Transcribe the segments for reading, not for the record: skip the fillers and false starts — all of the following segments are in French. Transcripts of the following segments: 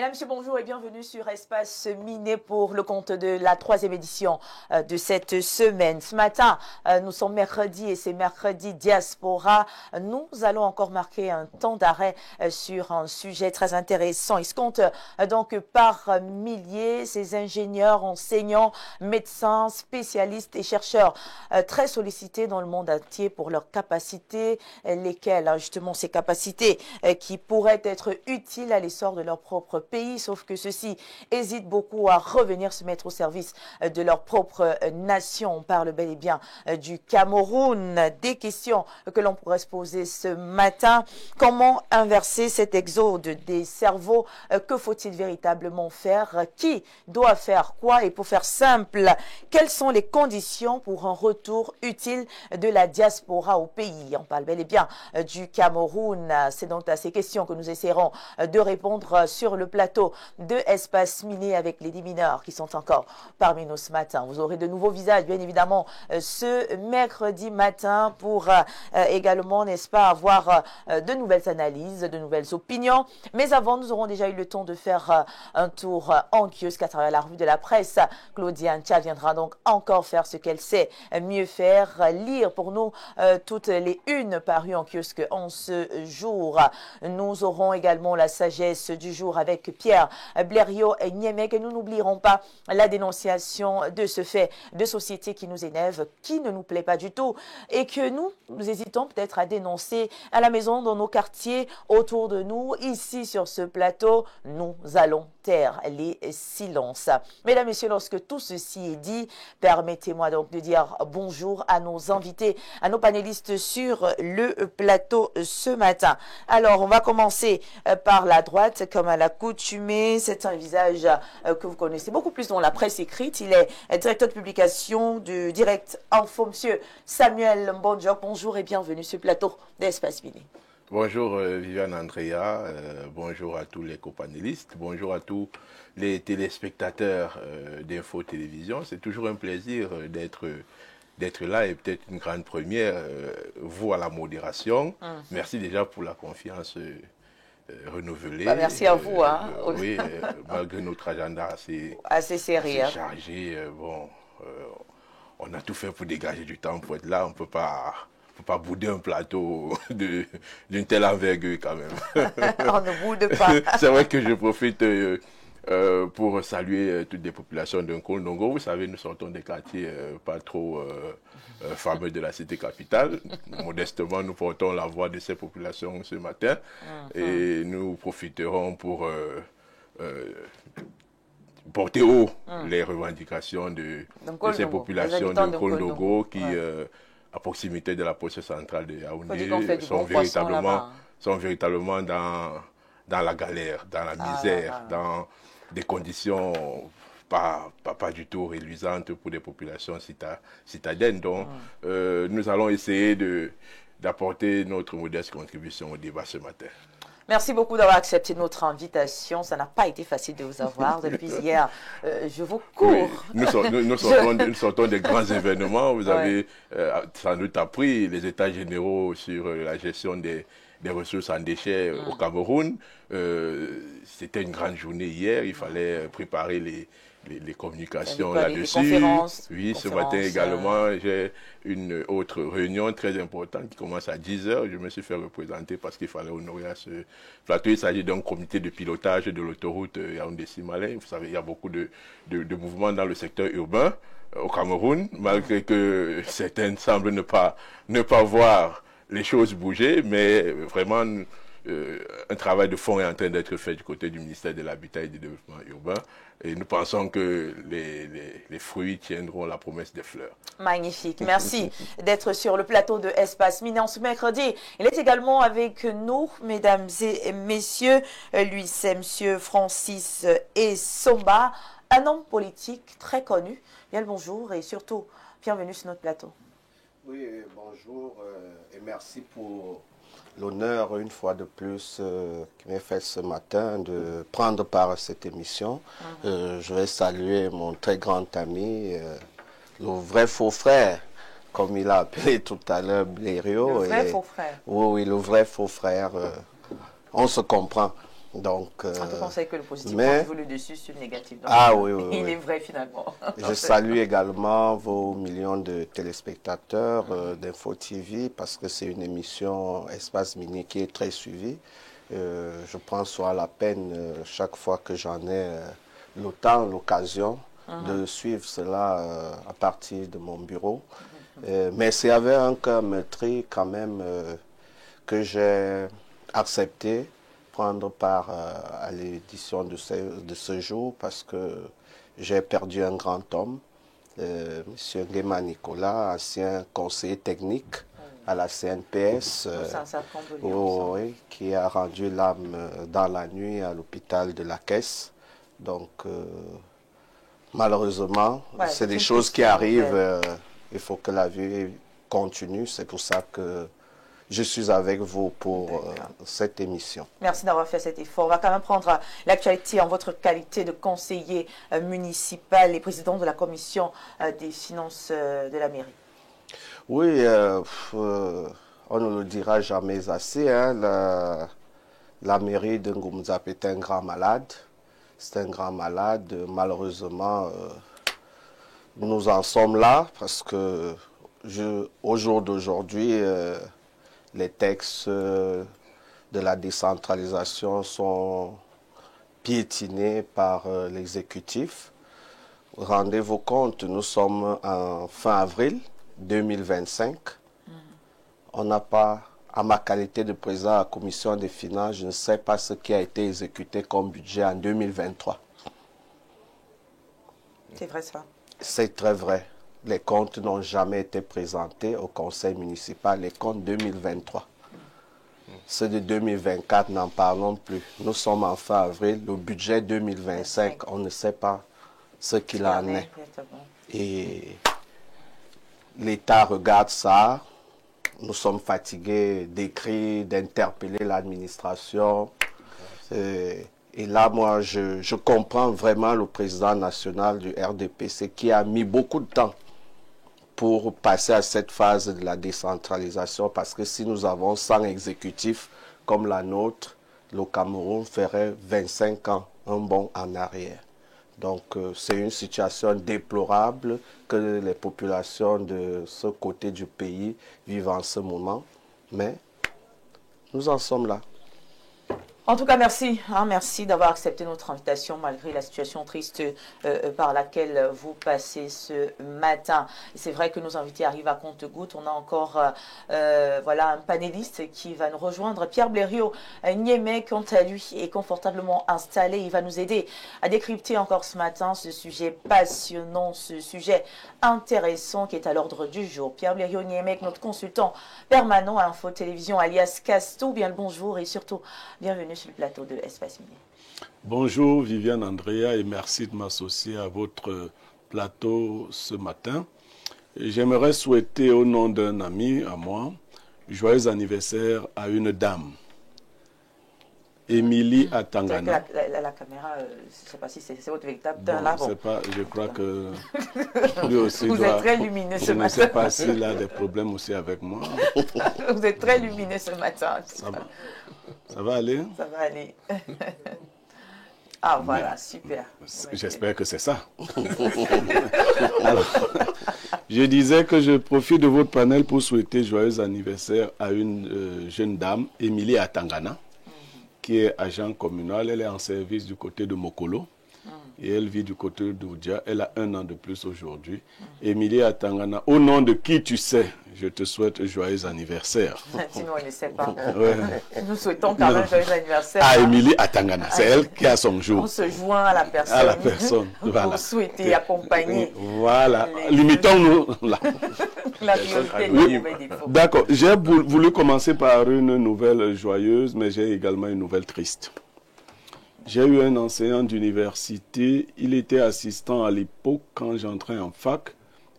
Mesdames, Messieurs, bonjour et bienvenue sur Espace Miné pour le compte de la 3e édition de cette semaine. Ce matin, nous sommes mercredi et c'est mercredi Diaspora. Nous allons encore marquer un temps d'arrêt sur un sujet très intéressant. Il se compte donc par milliers ces ingénieurs, enseignants, médecins, spécialistes et chercheurs très sollicités dans le monde entier pour leurs capacités, lesquelles, justement, ces capacités qui pourraient être utiles à l'essor de leur propre pays, sauf que ceux-ci hésitent beaucoup à revenir se mettre au service de leur propre nation. On parle bel et bien du Cameroun. Des questions que l'on pourrait se poser ce matin. Comment inverser cet exode des cerveaux? Que faut-il véritablement faire? Qui doit faire quoi? Et pour faire simple, quelles sont les conditions pour un retour utile de la diaspora au pays? On parle bel et bien du Cameroun. C'est donc à ces questions que nous essaierons de répondre sur le plateau de Espace Miné avec les démineurs qui sont encore parmi nous ce matin. Vous aurez de nouveaux visages, bien évidemment, ce mercredi matin pour également, n'est-ce pas, avoir de nouvelles analyses, de nouvelles opinions. Mais avant, nous aurons déjà eu le temps de faire un tour en kiosque à travers la revue de la presse. Claudia Ntia viendra donc encore faire ce qu'elle sait mieux faire, lire pour nous toutes les unes parues en kiosque en ce jour. Nous aurons également la sagesse du jour avec Pierre Blériot et Niémec, et nous n'oublierons pas la dénonciation de ce fait de société qui nous énerve, qui ne nous plaît pas du tout et que nous hésitons peut-être à dénoncer à la maison, dans nos quartiers, autour de nous, ici sur ce plateau. Nous allons taire les silences. Mesdames, Messieurs, lorsque tout ceci est dit, permettez-moi donc de dire bonjour à nos invités, à nos panélistes sur le plateau ce matin. Alors, on va commencer par la droite, comme à l'accoutumée. C'est un visage que vous connaissez beaucoup plus dans la presse écrite. Il est directeur de publication du Direct Info. Monsieur Samuel Mbonjok, bonjour et bienvenue sur le plateau d'Espace Miné. Bonjour Viviane Andrea, bonjour à tous les copanélistes, bonjour à tous les téléspectateurs d'Info Télévision. C'est toujours un plaisir d'être là et peut-être une grande première, vous à la modération. Merci déjà pour la confiance renouvelée. Merci à vous. Oui, malgré notre agenda assez serré, assez chargé, on a tout fait pour dégager du temps pour être là. On ne peut pas bouder un plateau d'une telle envergure quand même. On ne boude pas. C'est vrai que je profite pour saluer toutes les populations d'un Ndongo. Vous savez, nous sortons des quartiers pas trop fameux de la cité capitale. Modestement, nous portons la voix de ces populations ce matin et nous profiterons pour porter haut les revendications de ces populations de Ndongo qui, à proximité de la poste centrale de Yaoundé, sont véritablement dans la galère, dans la misère, dans des conditions pas du tout réluisantes pour des populations citadines. Donc, nous allons essayer d'apporter notre modeste contribution au débat ce matin. Merci beaucoup d'avoir accepté notre invitation. Ça n'a pas été facile de vous avoir. Depuis hier, je vous cours. Oui, nous sortons des grands événements. Vous avez sans doute appris les états généraux sur la gestion des ressources en déchets au Cameroun. C'était une grande journée hier. Il fallait préparer les communications là-dessus. Oui, ce matin également, j'ai une autre réunion très importante qui commence à 10h. Je me suis fait représenter parce qu'il fallait honorer à ce plateau. Il s'agit d'un comité de pilotage de l'autoroute Yaoundé-Simalé. Vous savez, il y a beaucoup de mouvements dans le secteur urbain au Cameroun, malgré que certains semblent ne pas voir les choses bouger, mais vraiment un travail de fond est en train d'être fait du côté du ministère de l'Habitat et du Développement urbain. Et nous pensons que les fruits tiendront la promesse des fleurs. Magnifique. Merci d'être sur le plateau de Espace Miné ce mercredi. Il est également avec nous, mesdames et messieurs. Lui, c'est monsieur Francis Essomba, un homme politique très connu. Bien le bonjour et surtout, bienvenue sur notre plateau. Oui, bonjour et merci pour l'honneur une fois de plus qui m'est fait ce matin de prendre part à cette émission. Je vais saluer mon très grand ami, le vrai faux frère, comme il a appelé tout à l'heure Blériot. Le vrai faux frère. Oui, le vrai faux frère. On se comprend. Donc, en tout cas, on sait que le positif joue le dessus sur le négatif. Donc, oui, il est vrai finalement. Je salue également vos millions de téléspectateurs d'Info TV parce que c'est une émission Espace Mini qui est très suivie. Je prends soin la peine chaque fois que j'en ai le temps, l'occasion de suivre cela à partir de mon bureau. Mais c'est avec un cœur meurtri quand même que j'ai accepté prendre part à l'édition de ce jour parce que j'ai perdu un grand homme, M. Nguema Nicolas, ancien conseiller technique à la CNPS, qui a rendu l'âme dans la nuit à l'hôpital de la Caisse. Donc, malheureusement, c'est des choses qui arrivent. Il faut que la vie continue. C'est pour ça que je suis avec vous pour cette émission. Merci d'avoir fait cet effort. On va quand même prendre l'actualité en votre qualité de conseiller municipal et président de la commission des finances de la mairie. Oui, on ne le dira jamais assez. Hein, la mairie de Ngumzap est un grand malade. C'est un grand malade. Malheureusement, nous en sommes là parce que au jour d'aujourd'hui, les textes de la décentralisation sont piétinés par l'exécutif. Rendez-vous compte, nous sommes en fin avril 2025. On n'a pas, à ma qualité de président de la commission des finances, je ne sais pas ce qui a été exécuté comme budget en 2023. C'est vrai ça? C'est très vrai. Les comptes n'ont jamais été présentés au conseil municipal, les comptes 2023. Ceux de 2024, n'en parlons plus. Nous sommes en fin avril, le budget 2025, on ne sait pas ce qu'il en est. Et l'État regarde ça. Nous sommes fatigués d'écrire, d'interpeller l'administration. Et là, moi, je comprends vraiment le président national du RDPC qui a mis beaucoup de temps pour passer à cette phase de la décentralisation, parce que si nous avons 100 exécutifs comme la nôtre, le Cameroun ferait 25 ans un bond en arrière. Donc c'est une situation déplorable que les populations de ce côté du pays vivent en ce moment, mais nous en sommes là. En tout cas, merci. Merci d'avoir accepté notre invitation malgré la situation triste par laquelle vous passez ce matin. C'est vrai que nos invités arrivent à compte-gouttes. On a encore voilà, un panéliste qui va nous rejoindre. Pierre Blériot Niémé, quant à lui, est confortablement installé. Il va nous aider à décrypter encore ce matin ce sujet passionnant, ce sujet intéressant qui est à l'ordre du jour. Pierre Blériot Niémé, notre consultant permanent à Info Télévision, alias Castou. Bien le bonjour et surtout, bienvenue sur le plateau de Espace Mini. Bonjour Viviane Andrea et merci de m'associer à votre plateau ce matin. J'aimerais souhaiter au nom d'un ami à moi, joyeux anniversaire à une dame, Émilie Atangana. La caméra, je ne sais pas si c'est votre véritable teint là. Je crois que lui aussi vous êtes très lumineux ce matin. Je ne sais pas s'il a des problèmes aussi avec moi. Vous êtes très lumineux ce matin. Ça va aller? Ça va aller. Ah voilà, super. J'espère que c'est ça. Alors, je disais que je profite de votre panel pour souhaiter joyeux anniversaire à une jeune dame, Émilie Atangana, qui est agent communal. Elle est en service du côté de Mokolo et elle vit du côté d'Oudia. Elle a 1 an de plus aujourd'hui. Émilie Atangana, au nom de qui tu sais, je te souhaite joyeux anniversaire. Sinon, on ne sait pas. Ouais. Nous souhaitons quand même joyeux anniversaire. À Émilie Atangana, c'est elle qui a son jour. On se joint à la personne. À la personne, voilà. Pour souhaiter, accompagner. Voilà, limitons-nous là. La priorité des défauts. D'accord, j'ai voulu commencer par une nouvelle joyeuse, mais j'ai également une nouvelle triste. J'ai eu un enseignant d'université, il était assistant à l'époque quand j'entrais en fac.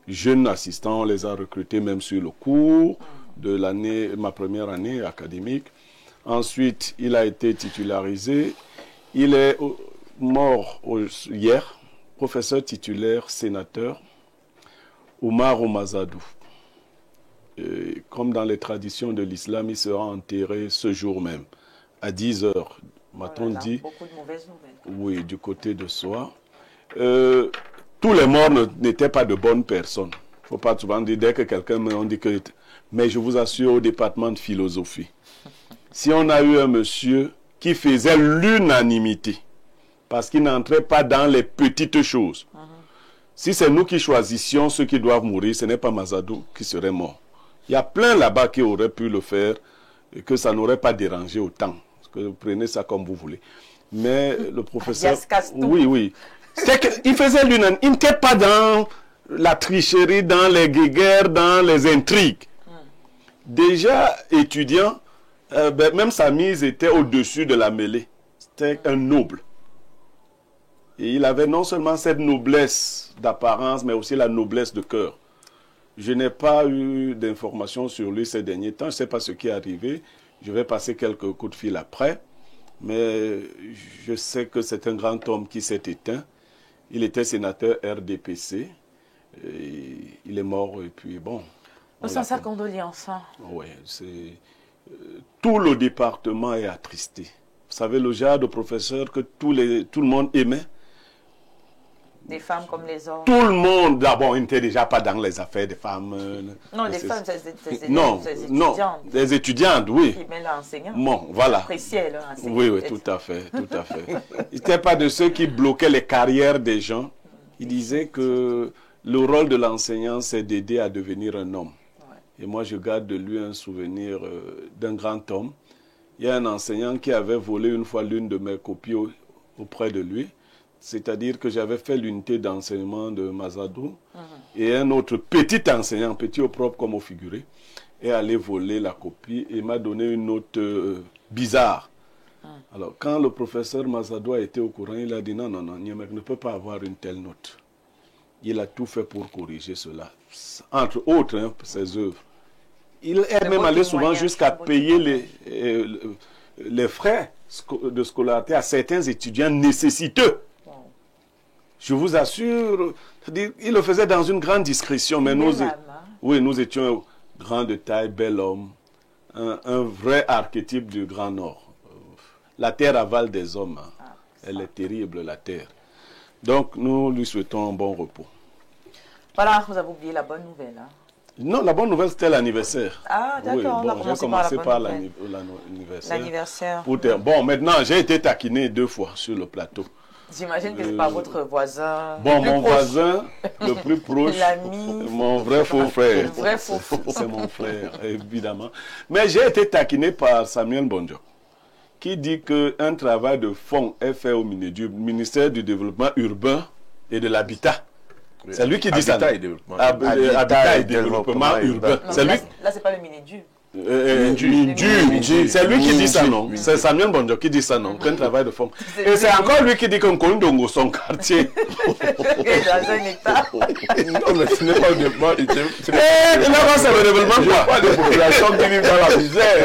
Jeune assistant, on les a recrutés même sur le cours de l'année, ma première année académique. Ensuite, il a été titularisé. Il est mort hier, professeur titulaire, sénateur, Oumar Oumazadou. Comme dans les traditions de l'islam, il sera enterré ce jour même, à 10 heures m'a-t-on dit. Beaucoup de mauvaises nouvelles. Oui, du côté de soi. Tous les morts n'étaient pas de bonnes personnes. Il ne faut pas souvent dire, dès que quelqu'un me dit que... Mais je vous assure, au département de philosophie, si on a eu un monsieur qui faisait l'unanimité, parce qu'il n'entrait pas dans les petites choses. Si c'est nous qui choisissions ceux qui doivent mourir, ce n'est pas Mazadou qui serait mort. Il y a plein là-bas qui auraient pu le faire et que ça n'aurait pas dérangé autant. Que vous prenez ça comme vous voulez. Mais le professeur... Oui. Il faisait l'unanimité. Il n'était pas dans la tricherie, dans les guéguerres, dans les intrigues. Déjà étudiant, même sa mise était au-dessus de la mêlée. C'était un noble. Et il avait non seulement cette noblesse d'apparence, mais aussi la noblesse de cœur. Je n'ai pas eu d'informations sur lui ces derniers temps. Je ne sais pas ce qui est arrivé. Je vais passer quelques coups de fil après. Mais je sais que c'est un grand homme qui s'est éteint. Il était sénateur RDPC. Et il est mort et puis bon. Nous sommes sa condoléance. Oui, tout le département est attristé. Vous savez, le genre de professeur que tout le monde aimait. Des femmes comme les hommes. Tout le monde, d'abord, il n'était déjà pas dans les affaires des femmes. Non, des femmes, c'est des étudiantes. Non, des étudiantes, oui. Qui met l'enseignant. Bon, voilà. Appréciait leur enseignant. Oui, tout à fait. Il n'était pas de ceux qui bloquaient les carrières des gens. Il disait que le rôle de l'enseignant, c'est d'aider à devenir un homme. Et moi, je garde de lui un souvenir d'un grand homme. Il y a un enseignant qui avait volé une fois l'une de mes copies auprès de lui. C'est-à-dire que j'avais fait l'unité d'enseignement de Mazadou. Et un autre petit enseignant, petit au propre comme au figuré, est allé voler la copie et m'a donné une note bizarre. Alors, quand le professeur Mazadou a été au courant, il a dit non, Niemek ne peut pas avoir une telle note. Il a tout fait pour corriger cela. Entre autres, ses œuvres. Il est même allé souvent jusqu'à payer les frais de scolarité à certains étudiants nécessiteux. Je vous assure, il le faisait dans une grande discrétion, mais nous étions grands de taille, bel homme, un vrai archétype du Grand Nord. La terre avale des hommes, elle est terrible, la terre. Donc, nous lui souhaitons un bon repos. Voilà, vous avez oublié la bonne nouvelle. Non, la bonne nouvelle, c'était l'anniversaire. Ah, d'accord, oui, j'ai commencé par l'anniversaire. L'anniversaire. Bon, maintenant, j'ai été taquiné 2 fois sur le plateau. J'imagine que ce n'est pas votre voisin. Bon, mon voisin, le plus proche, mon vrai faux frère. C'est mon frère, évidemment. Mais j'ai été taquiné par Samuel Bonjo, qui dit qu'un travail de fond est fait au ministère du Développement urbain et de l'Habitat. C'est lui qui dit ça. Habitat et développement urbain. Là, c'est pas le Minédu. C'est lui qui dit ça, non? C'est Samuel Bonjo qui dit ça, non? Qu'un travail de fond. Et c'est encore lui qui dit qu'un Kondongo, son quartier. Dans un état. Non, mais ce n'est pas le développement. C'est le développement quoi? Pas de population qui vit dans la misère.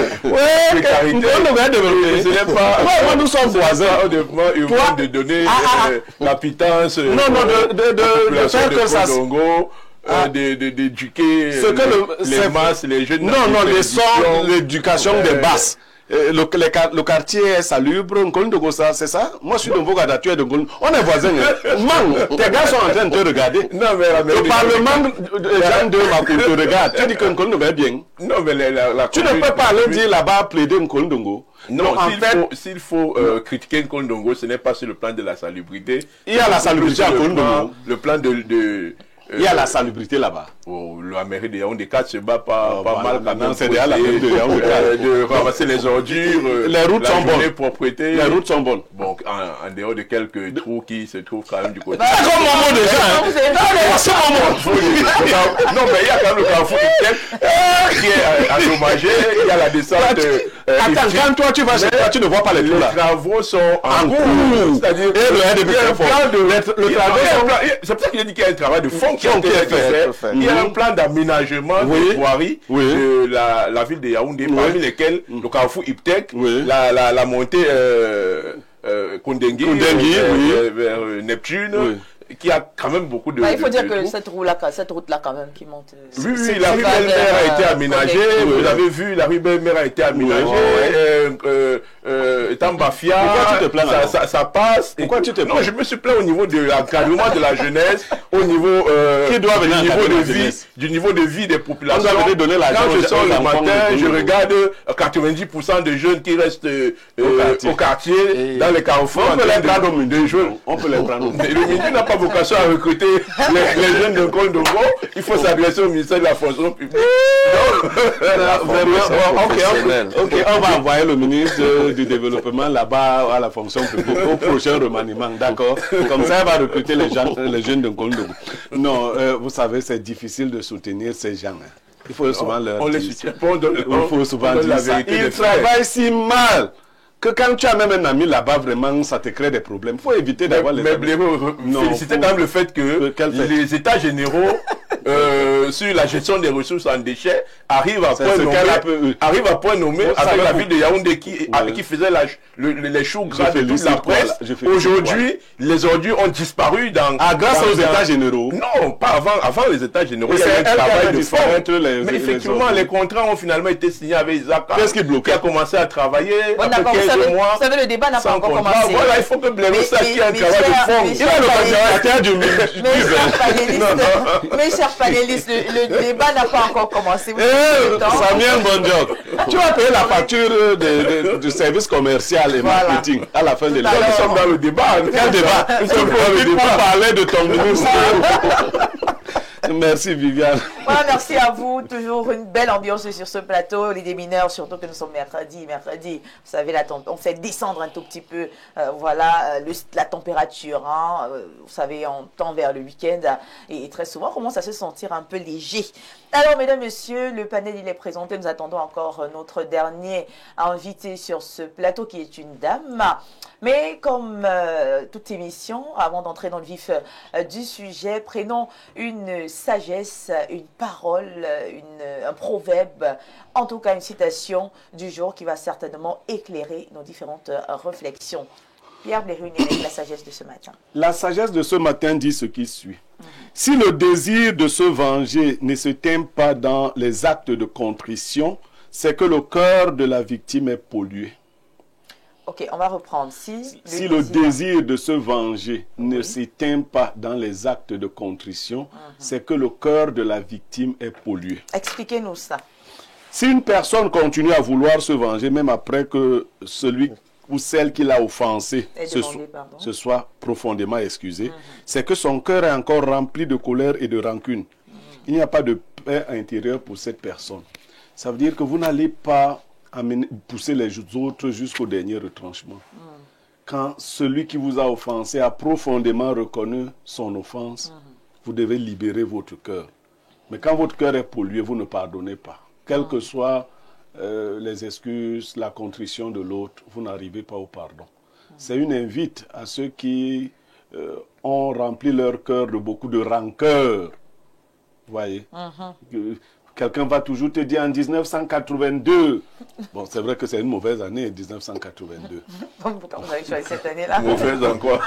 Ce n'est pas. Nous sommes voisins. Au développement urbain de donner l'appétence. Non, de faire que ça. D'éduquer les masses, les jeunes. Non, l'éducation des basses. Le quartier est salubre, c'est ça? Moi, je suis de Vogada, tu es de Ngol. On est voisins. Tes gars sont en train de te regarder. Non, mais le Parlement de Jean de Makou te regarde. Tu dis que Ngol est bien. Non, mais tu ne peux pas aller dire là-bas plaider Ngol. Non, s'il faut critiquer Nkondongo, ce n'est pas sur le plan de la salubrité. Il y a la salubrité à Nkondongo. Le plan de il y a la salubrité là-bas. La mairie de Yaoundé 4 se bat pas mal quand même. C'est derrière la mairie de Yaoundé 4. De ramasser les ordures, les routes sont bonnes. Propreté. Les routes sont bonnes. Bon, en dehors de quelques trous qui se trouvent quand même du côté. C'est comme Momo déjà. C'est Momo. Non, mais il y a quand même le carrefour qui est endommagé. Il y a la descente. Attends, quand toi tu vas chez toi, tu ne vois pas les trous là. Les travaux sont en cours. C'est-à-dire c'est pour ça qu'il a dit qu'il y a un travail de fond qui a été fait. Il y a un plan d'aménagement de voirie de la ville de Yaoundé, parmi lesquels le carrefour Iptek, la montée Kondengui vers Neptune, qui a quand même beaucoup de... il faut dire que cette route-là quand même qui monte... Oui, la rue Belle-Mère a été aménagée, vous avez vu, la rue Belle-Mère a été aménagée, Bafia, Pourquoi tu te plains ça passe. Pourquoi tu te plains? Non, je me suis plaint au niveau de l'encadrement de la jeunesse, au niveau, Qui doit venir du niveau de vie des populations. On doit venir donner l'argent. Quand je sors le matin, je regarde 90% de jeunes qui restent au quartier, dans les carrefours. On peut les prendre au midi. On peut les prendre. Le midi n'a pas vocation à recruter les jeunes de Congo. Il faut s'adresser au ministère de la fonction publique. Ok, on va envoyer le ministre du développement là-bas à la fonction publique au prochain remaniement, d'accord? Comme ça, il va recruter les jeunes de Congo. Non, vous savez, c'est difficile de soutenir ces gens. Hein. Il faut souvent leur on dire. les soutient. Il faut souvent dire ça. Ils travaillent si mal que quand tu as même un ami là-bas, vraiment, ça te crée des problèmes. Il faut éviter d'avoir les amis. Mais féliciter quand même le fait que les états généraux sur la gestion des ressources en déchets arrivent à point nommé avec la ville de Yaoundé qui faisait les choux gras de toute la presse. Aujourd'hui, les ordures ont disparu grâce aux états généraux. Non, pas avant les états généraux. Il y a un travail de fond. Mais effectivement, les contrats ont finalement été signés avec Isaac, qui a commencé à travailler après 15 mois. Vous savez, le débat n'a pas encore commencé. Voilà, il faut que Blaireau sache qu'il y a un travail de fond. Il a le du Mes chers panélistes, le débat n'a pas encore commencé. Samuel Bonjour, tu vas payer la facture du service commercial et marketing à la fin de l'année. Nous sommes dans le débat. Quel débat? Nous sommes pour parler de ton ministre. Merci Viviane. Voilà, merci à vous. Toujours une belle ambiance sur ce plateau. Les démineurs, surtout que nous sommes mercredi. Vous savez, on fait descendre un tout petit peu la température. Hein. Vous savez, on tend vers le week-end et très souvent, on commence à se sentir un peu léger. Alors, mesdames, messieurs, le panel, il est présenté. Nous attendons encore notre dernier invité sur ce plateau qui est une dame. Mais comme toute émission, avant d'entrer dans le vif du sujet, prenons une sagesse, une parole, un proverbe, en tout cas une citation du jour qui va certainement éclairer nos différentes réflexions. Pierre Blaireau, la sagesse de ce matin. La sagesse de ce matin dit ce qui suit. Si le désir de se venger ne se teint pas dans les actes de contrition, c'est que le cœur de la victime est pollué. Ok, on va reprendre. Si le désir de se venger ne s'éteint pas dans les actes de contrition, c'est que le cœur de la victime est pollué. Expliquez-nous ça. Si une personne continue à vouloir se venger, même après que celui ou celle qui l'a offensé se soit profondément excusé, c'est que son cœur est encore rempli de colère et de rancune. Il n'y a pas de paix intérieure pour cette personne. Ça veut dire que vous n'allez pas pousser les autres jusqu'au dernier retranchement. Quand celui qui vous a offensé a profondément reconnu son offense, vous devez libérer votre cœur. Mais quand votre cœur est pollué, vous ne pardonnez pas. Quelles que soient les excuses, la contrition de l'autre, vous n'arrivez pas au pardon. C'est une invite à ceux qui ont rempli leur cœur de beaucoup de rancœur. Vous voyez? Quelqu'un va toujours te dire en 1982. Bon, c'est vrai que c'est une mauvaise année, 1982. Pourquoi vous avez choisi cette année-là? Mauvaise en quoi?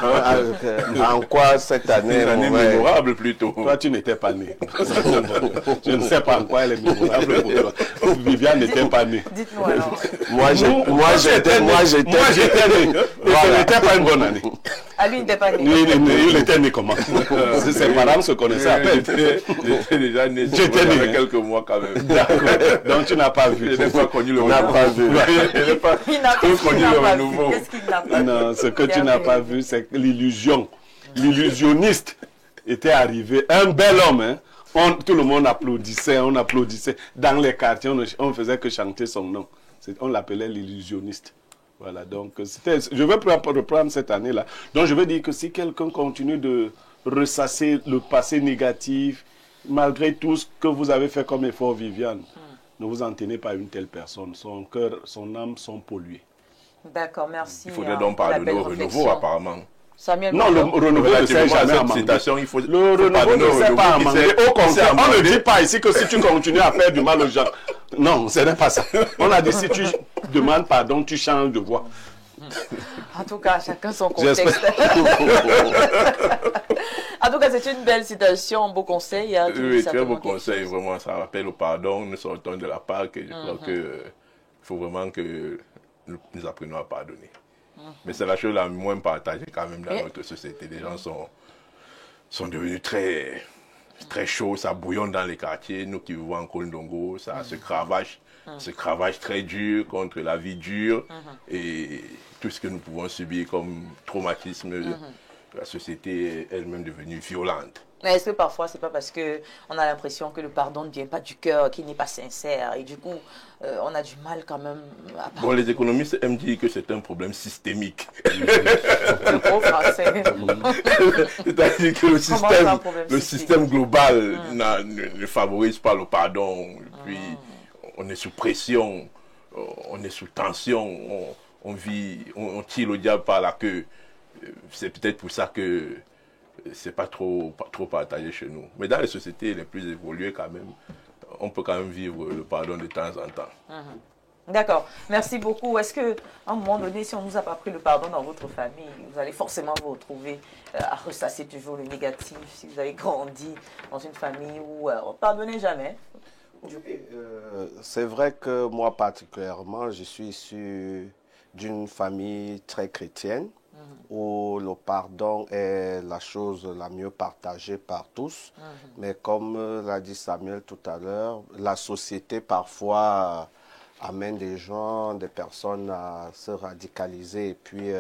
En quoi cette année? Une année mémorable plutôt. Toi, tu n'étais pas né. Je ne sais pas en quoi elle est mémorable pour toi. Viviane n'était pas née. Dites-nous alors. Moi, j'étais né. Et ce n'était pas une bonne année. Ah, lui, il n'était pas né. Il était né comment? Ses parents se connaissaient à peine. J'étais déjà né. J'étais né. Il y a quelques mois quand même. Donc tu n'as pas vu. Je n'ai pas connu le renouveau. Il n'a pas vu. Qu'est-ce qu'il n'a pas vu? Non, ce que tu n'as pas vu, c'est que l'illusion. L'illusionniste était arrivé. Un bel homme, hein. Tout le monde applaudissait, on applaudissait. Dans les quartiers, on ne faisait que chanter son nom. On l'appelait l'illusionniste. Voilà, donc je vais reprendre cette année-là. Donc je veux dire que si quelqu'un continue de ressasser le passé négatif, malgré tout ce que vous avez fait comme effort, Viviane, ne vous en tenez pas à une telle personne. Son cœur, son âme sont polluées. D'accord, merci. Il faudrait donc pardonner au renouveau, apparemment. Samuel, non, le renouveau ne sert jamais à manquer. Le renouveau ne sert pas à manquer. Au contraire, on ne dit pas ici que si tu continues à faire du mal aux gens. Non, ce n'est pas ça. On a dit si tu demandes pardon, tu changes de voix. En tout cas, chacun son contexte. En tout cas, c'est une belle citation, un beau conseil. Hein, oui, très beau conseil, vraiment. Ça rappelle au pardon. Nous sortons de la Pâque et je crois qu'il faut vraiment que nous apprenions à pardonner. Mais c'est la chose la moins partagée quand même dans notre société. Les gens sont devenus très chauds, ça bouillonne dans les quartiers. Nous qui vivons en Kolndongo, ça se cravache très dur contre la vie dure et tout ce que nous pouvons subir comme traumatisme. La société est elle-même devenue violente. Mais est-ce que parfois, c'est pas parce qu'on a l'impression que le pardon ne vient pas du cœur, qu'il n'est pas sincère, et du coup, on a du mal quand même à pardonner. Bon, les économistes aiment dire que c'est un problème systémique. C'est trop français. C'est-à-dire que le système global ne favorise pas le pardon. Et puis, on est sous pression, on est sous tension, on tire le diable par la queue. C'est peut-être pour ça que c'est pas trop partagé chez nous. Mais dans les sociétés les plus évoluées quand même, on peut quand même vivre le pardon de temps en temps. D'accord, merci beaucoup. Est-ce qu'à un moment donné, si on ne nous a pas pris le pardon dans votre famille, vous allez forcément vous retrouver à ressasser toujours le négatif, si vous avez grandi dans une famille où on ne pardonnait jamais? C'est vrai que moi particulièrement, je suis issu d'une famille très chrétienne, où le pardon est la chose la mieux partagée par tous. Mais comme l'a dit Samuel tout à l'heure, la société parfois amène des gens, des personnes à se radicaliser et puis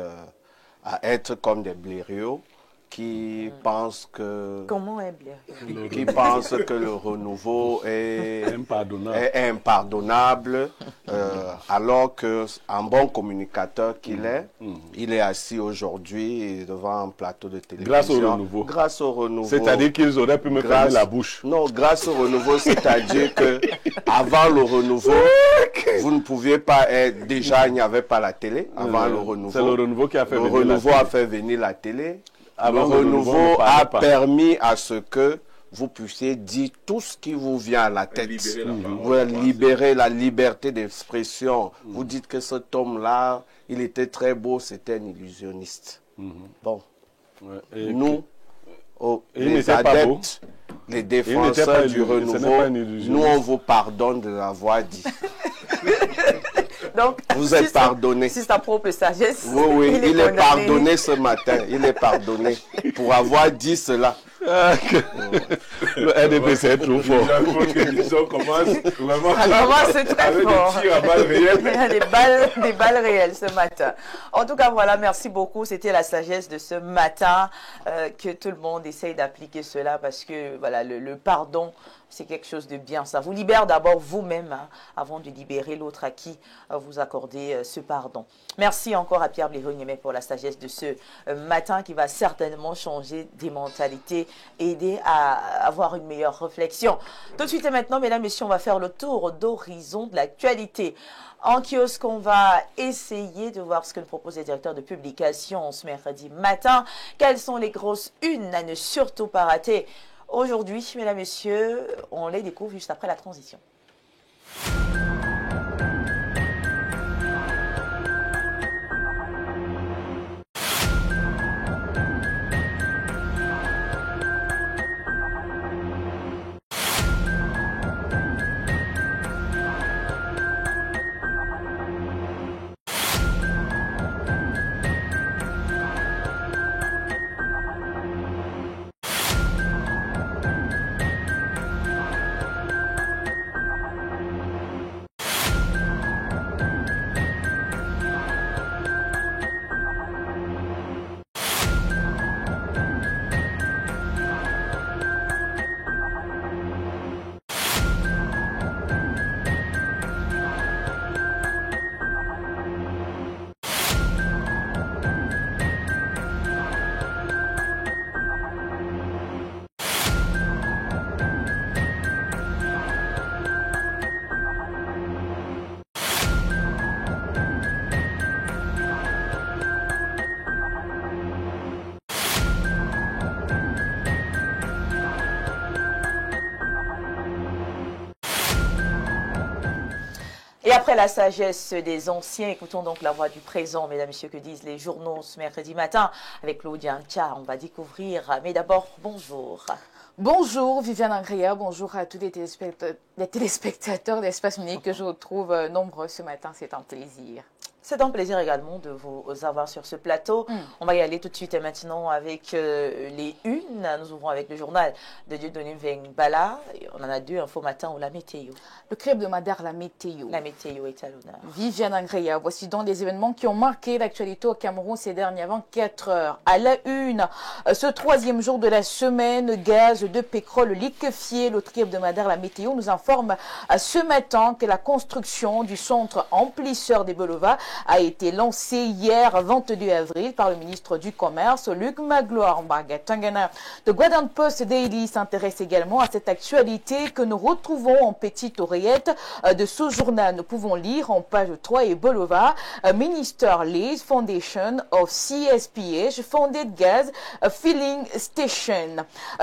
à être comme des blériot qui pensent que... Comment est blériot? Qui pensent que le renouveau est impardonnable, alors qu'un bon communicateur qu'il est, il est assis aujourd'hui devant un plateau de télévision. Grâce au renouveau. Grâce au renouveau. C'est-à-dire qu'ils auraient pu me fermer la bouche. Non, grâce au renouveau, c'est-à-dire que avant le renouveau, vous ne pouviez pas être... Déjà, il n'y avait pas la télé avant le renouveau. C'est le renouveau qui a fait venir la télé. Le renouveau a fait venir la télé. Le renouveau a permis à ce que vous puissiez dire tout ce qui vous vient à la tête. Libérer la liberté d'expression. Vous dites que cet homme-là, il était très beau, c'était un illusionniste. Bon, nous, les adeptes, les défenseurs du renouveau, nous on vous pardonne de l'avoir dit. Donc, vous êtes pardonné. C'est sa propre sagesse. Oui, il est pardonné ce matin. Il est pardonné pour avoir dit cela. Le RDP, c'est trop fort. L'émission commence vraiment c'est très fort. Des tirs à balles réelles. des balles réelles ce matin. En tout cas, voilà, merci beaucoup. C'était la sagesse de ce matin. Que tout le monde essaye d'appliquer cela parce que voilà, le pardon, c'est quelque chose de bien. Ça vous libère d'abord vous-même avant de libérer l'autre à qui vous accordez ce pardon. Merci encore à Pierre Blériot-Niémé pour la sagesse de ce matin qui va certainement changer des mentalités, aider à avoir une meilleure réflexion. Tout de suite et maintenant, mesdames et messieurs, on va faire le tour d'horizon de l'actualité. En kiosque, on va essayer de voir ce que nous propose les directeurs de publication ce mercredi matin. Quelles sont les grosses unes à ne surtout pas rater aujourd'hui, mesdames et messieurs? On les découvre juste après la transition. Et après la sagesse des anciens, écoutons donc la voix du présent, mesdames et messieurs, que disent les journaux ce mercredi matin avec Claudia Ncha. On va découvrir, mais d'abord, bonjour. Bonjour Viviane Angria, bonjour à tous les téléspectateurs d'Espace Unique que je retrouve nombreux ce matin, c'est un plaisir. C'est un plaisir également de vous avoir sur ce plateau. On va y aller tout de suite et maintenant avec les unes. Nous ouvrons avec le journal de Dieudonné Vengbala. On en a deux, Info Matin ou la météo. Le crêpe de Madère, la météo. La météo est à l'honneur. Viviane Angreya, voici donc des événements qui ont marqué l'actualité au Cameroun ces dernières 24 heures. À la une, ce troisième jour de la semaine, gaz de pétrole liquéfié. Le crêpe de Madère, la météo nous informe ce matin que la construction du centre emplisseur des Belova a été lancé hier 22 avril par le ministre du Commerce, Luc Magloire Mbagatangana. The Guadeloupe Post Daily s'intéresse également à cette actualité que nous retrouvons en petite oreillette de ce journal. Nous pouvons lire en page 3 et Belova, Minister leads Foundation of CSPH Funded Gas Filling Station.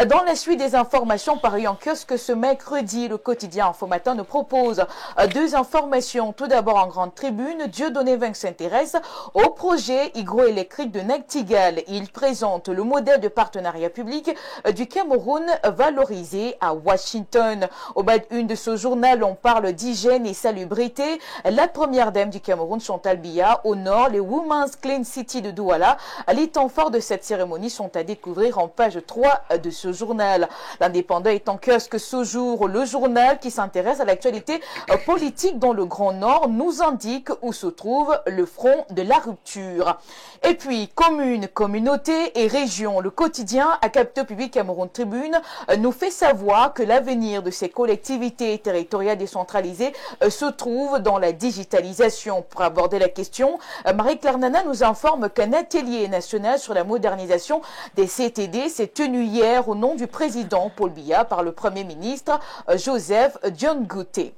Dans la suite des informations parues en kiosque ce mercredi, le quotidien Info Matin nous propose deux informations. Tout d'abord en grande tribune, Dieudonné s'intéresse au projet hydroélectrique de Nachtigal. Il présente le modèle de partenariat public du Cameroun valorisé à Washington. Au bas d'une de ce journal, on parle d'hygiène et salubrité. La première dame du Cameroun, Chantal Biya, honore les Women's Clean City de Douala. Les temps forts de cette cérémonie sont à découvrir en page 3 de ce journal. L'Indépendant est en kiosque ce jour. Le journal qui s'intéresse à l'actualité politique dans le Grand Nord nous indique où se trouve le front de la rupture. Et puis, communes, communautés et régions, le quotidien à Capitaux Public Cameroun Tribune nous fait savoir que l'avenir de ces collectivités territoriales décentralisées se trouve dans la digitalisation. Pour aborder la question, Marie-Claire Nana nous informe qu'un atelier national sur la modernisation des CTD s'est tenu hier au nom du président Paul Biya par le Premier ministre Joseph John Gouté.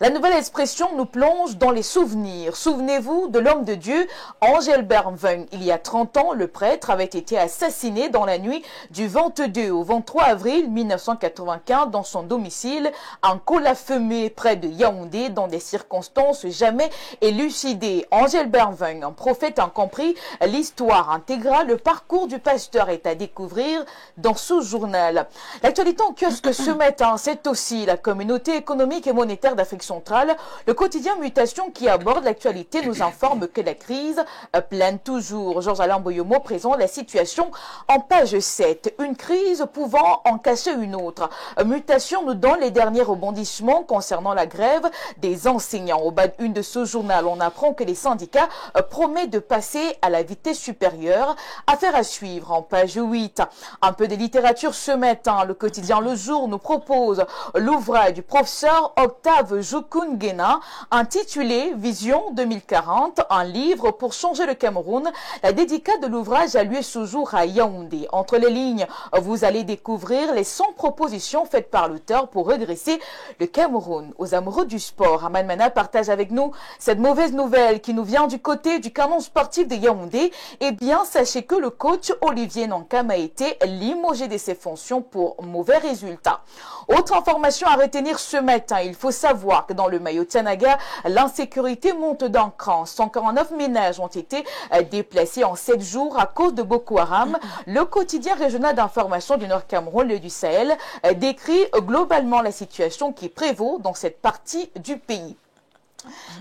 La nouvelle expression nous plonge dans les souvenirs. Souvenez-vous de l'homme de Dieu, Angèle Bernveng. Il y a 30 ans, le prêtre avait été assassiné dans la nuit du 22 au 23 avril 1995 dans son domicile en Kolafemé, près de Yaoundé, dans des circonstances jamais élucidées. Angèle Bernveng, un prophète incompris, l'histoire intégrale, le parcours du pasteur est à découvrir dans ce journal. L'actualité en kiosque ce matin, c'est aussi la communauté économique et monétaire d'Afrique centrale. Le quotidien Mutation qui aborde l'actualité nous informe que la crise plane toujours. Georges-Alain Boyomo présente la situation en page 7. Une crise pouvant en cacher une autre. Mutation nous donne les derniers rebondissements concernant la grève des enseignants. Au bas d'une de ce journal, on apprend que les syndicats promettent de passer à la vitesse supérieure. Affaire à suivre en page 8. Un peu de littérature ce matin. Le quotidien Le Jour nous propose l'ouvrage du professeur Octave Jokungena, intitulé Vision 2040, un livre pour changer le Cameroun. La dédicace de l'ouvrage a lieu ce jour à Yaoundé. Entre les lignes, vous allez découvrir les 100 propositions faites par l'auteur pour redresser le Cameroun. Aux amoureux du sport, Aman Mana partage avec nous cette mauvaise nouvelle qui nous vient du côté du canon sportif de Yaoundé. Eh bien, sachez que le coach Olivier Nankam a été limogé de ses fonctions pour mauvais résultats. Autre information à retenir ce matin, il faut savoir que dans le Mayo Tianaga, l'insécurité monte d'un cran. 149 ménages ont été déplacés en 7 jours à cause de Boko Haram. Le quotidien régional d'information du Nord Cameroun, le du Sahel, décrit globalement la situation qui prévaut dans cette partie du pays.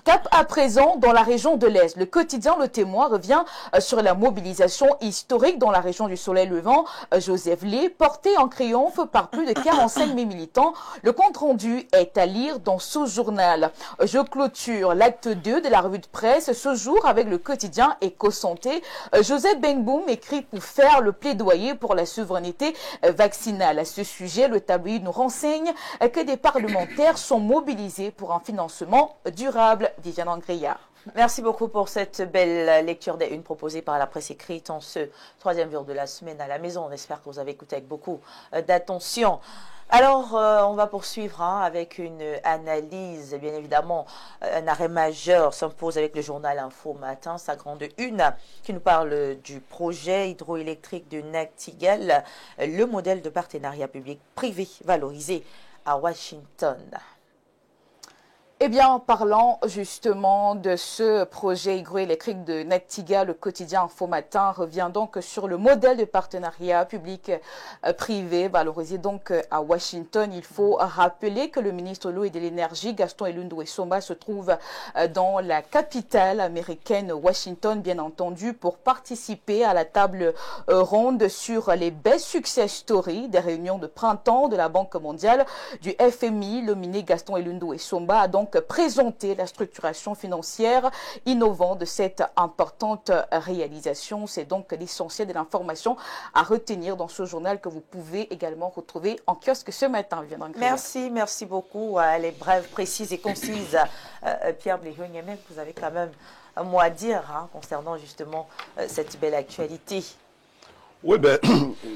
Cap à présent dans la région de l'Est. Le quotidien Le Témoin revient sur la mobilisation historique dans la région du Soleil Levant. Joseph Lé, porté en triomphe par plus de 45 000 militants. Le compte-rendu est à lire dans ce journal. Je clôture l'acte 2 de la revue de presse ce jour avec le quotidien Éco-Santé. Joseph Benboum écrit pour faire le plaidoyer pour la souveraineté vaccinale. À ce sujet, le tabloïd nous renseigne que des parlementaires sont mobilisés pour un financement durable. Viviane Angreya. Merci beaucoup pour cette belle lecture des unes proposée par la presse écrite en ce troisième jour de la semaine à la maison. On espère que vous avez écouté avec beaucoup d'attention. Alors, on va poursuivre avec une analyse. Bien évidemment, un arrêt majeur s'impose avec le journal Info Matin, sa grande une, qui nous parle du projet hydroélectrique de Nachtigal, le modèle de partenariat public-privé valorisé à Washington. Eh bien, en parlant justement de ce projet hydroélectrique de Nactiga, le quotidien Info Matin revient donc sur le modèle de partenariat public-privé valorisé donc à Washington. Il faut rappeler que le ministre de l'eau et de l'énergie, Gaston Elundu Essomba, se trouve dans la capitale américaine, Washington, bien entendu, pour participer à la table ronde sur les best success stories des réunions de printemps de la Banque mondiale, du FMI. Le ministre Gaston Elundu Essomba a donc présenter la structuration financière innovante de cette importante réalisation. C'est donc l'essentiel de l'information à retenir dans ce journal que vous pouvez également retrouver en kiosque ce matin. Merci beaucoup. Elle est brève, précise et concise. Pierre Bléjon-Niémé, vous avez quand même un mot à dire concernant justement cette belle actualité. Oui, ben,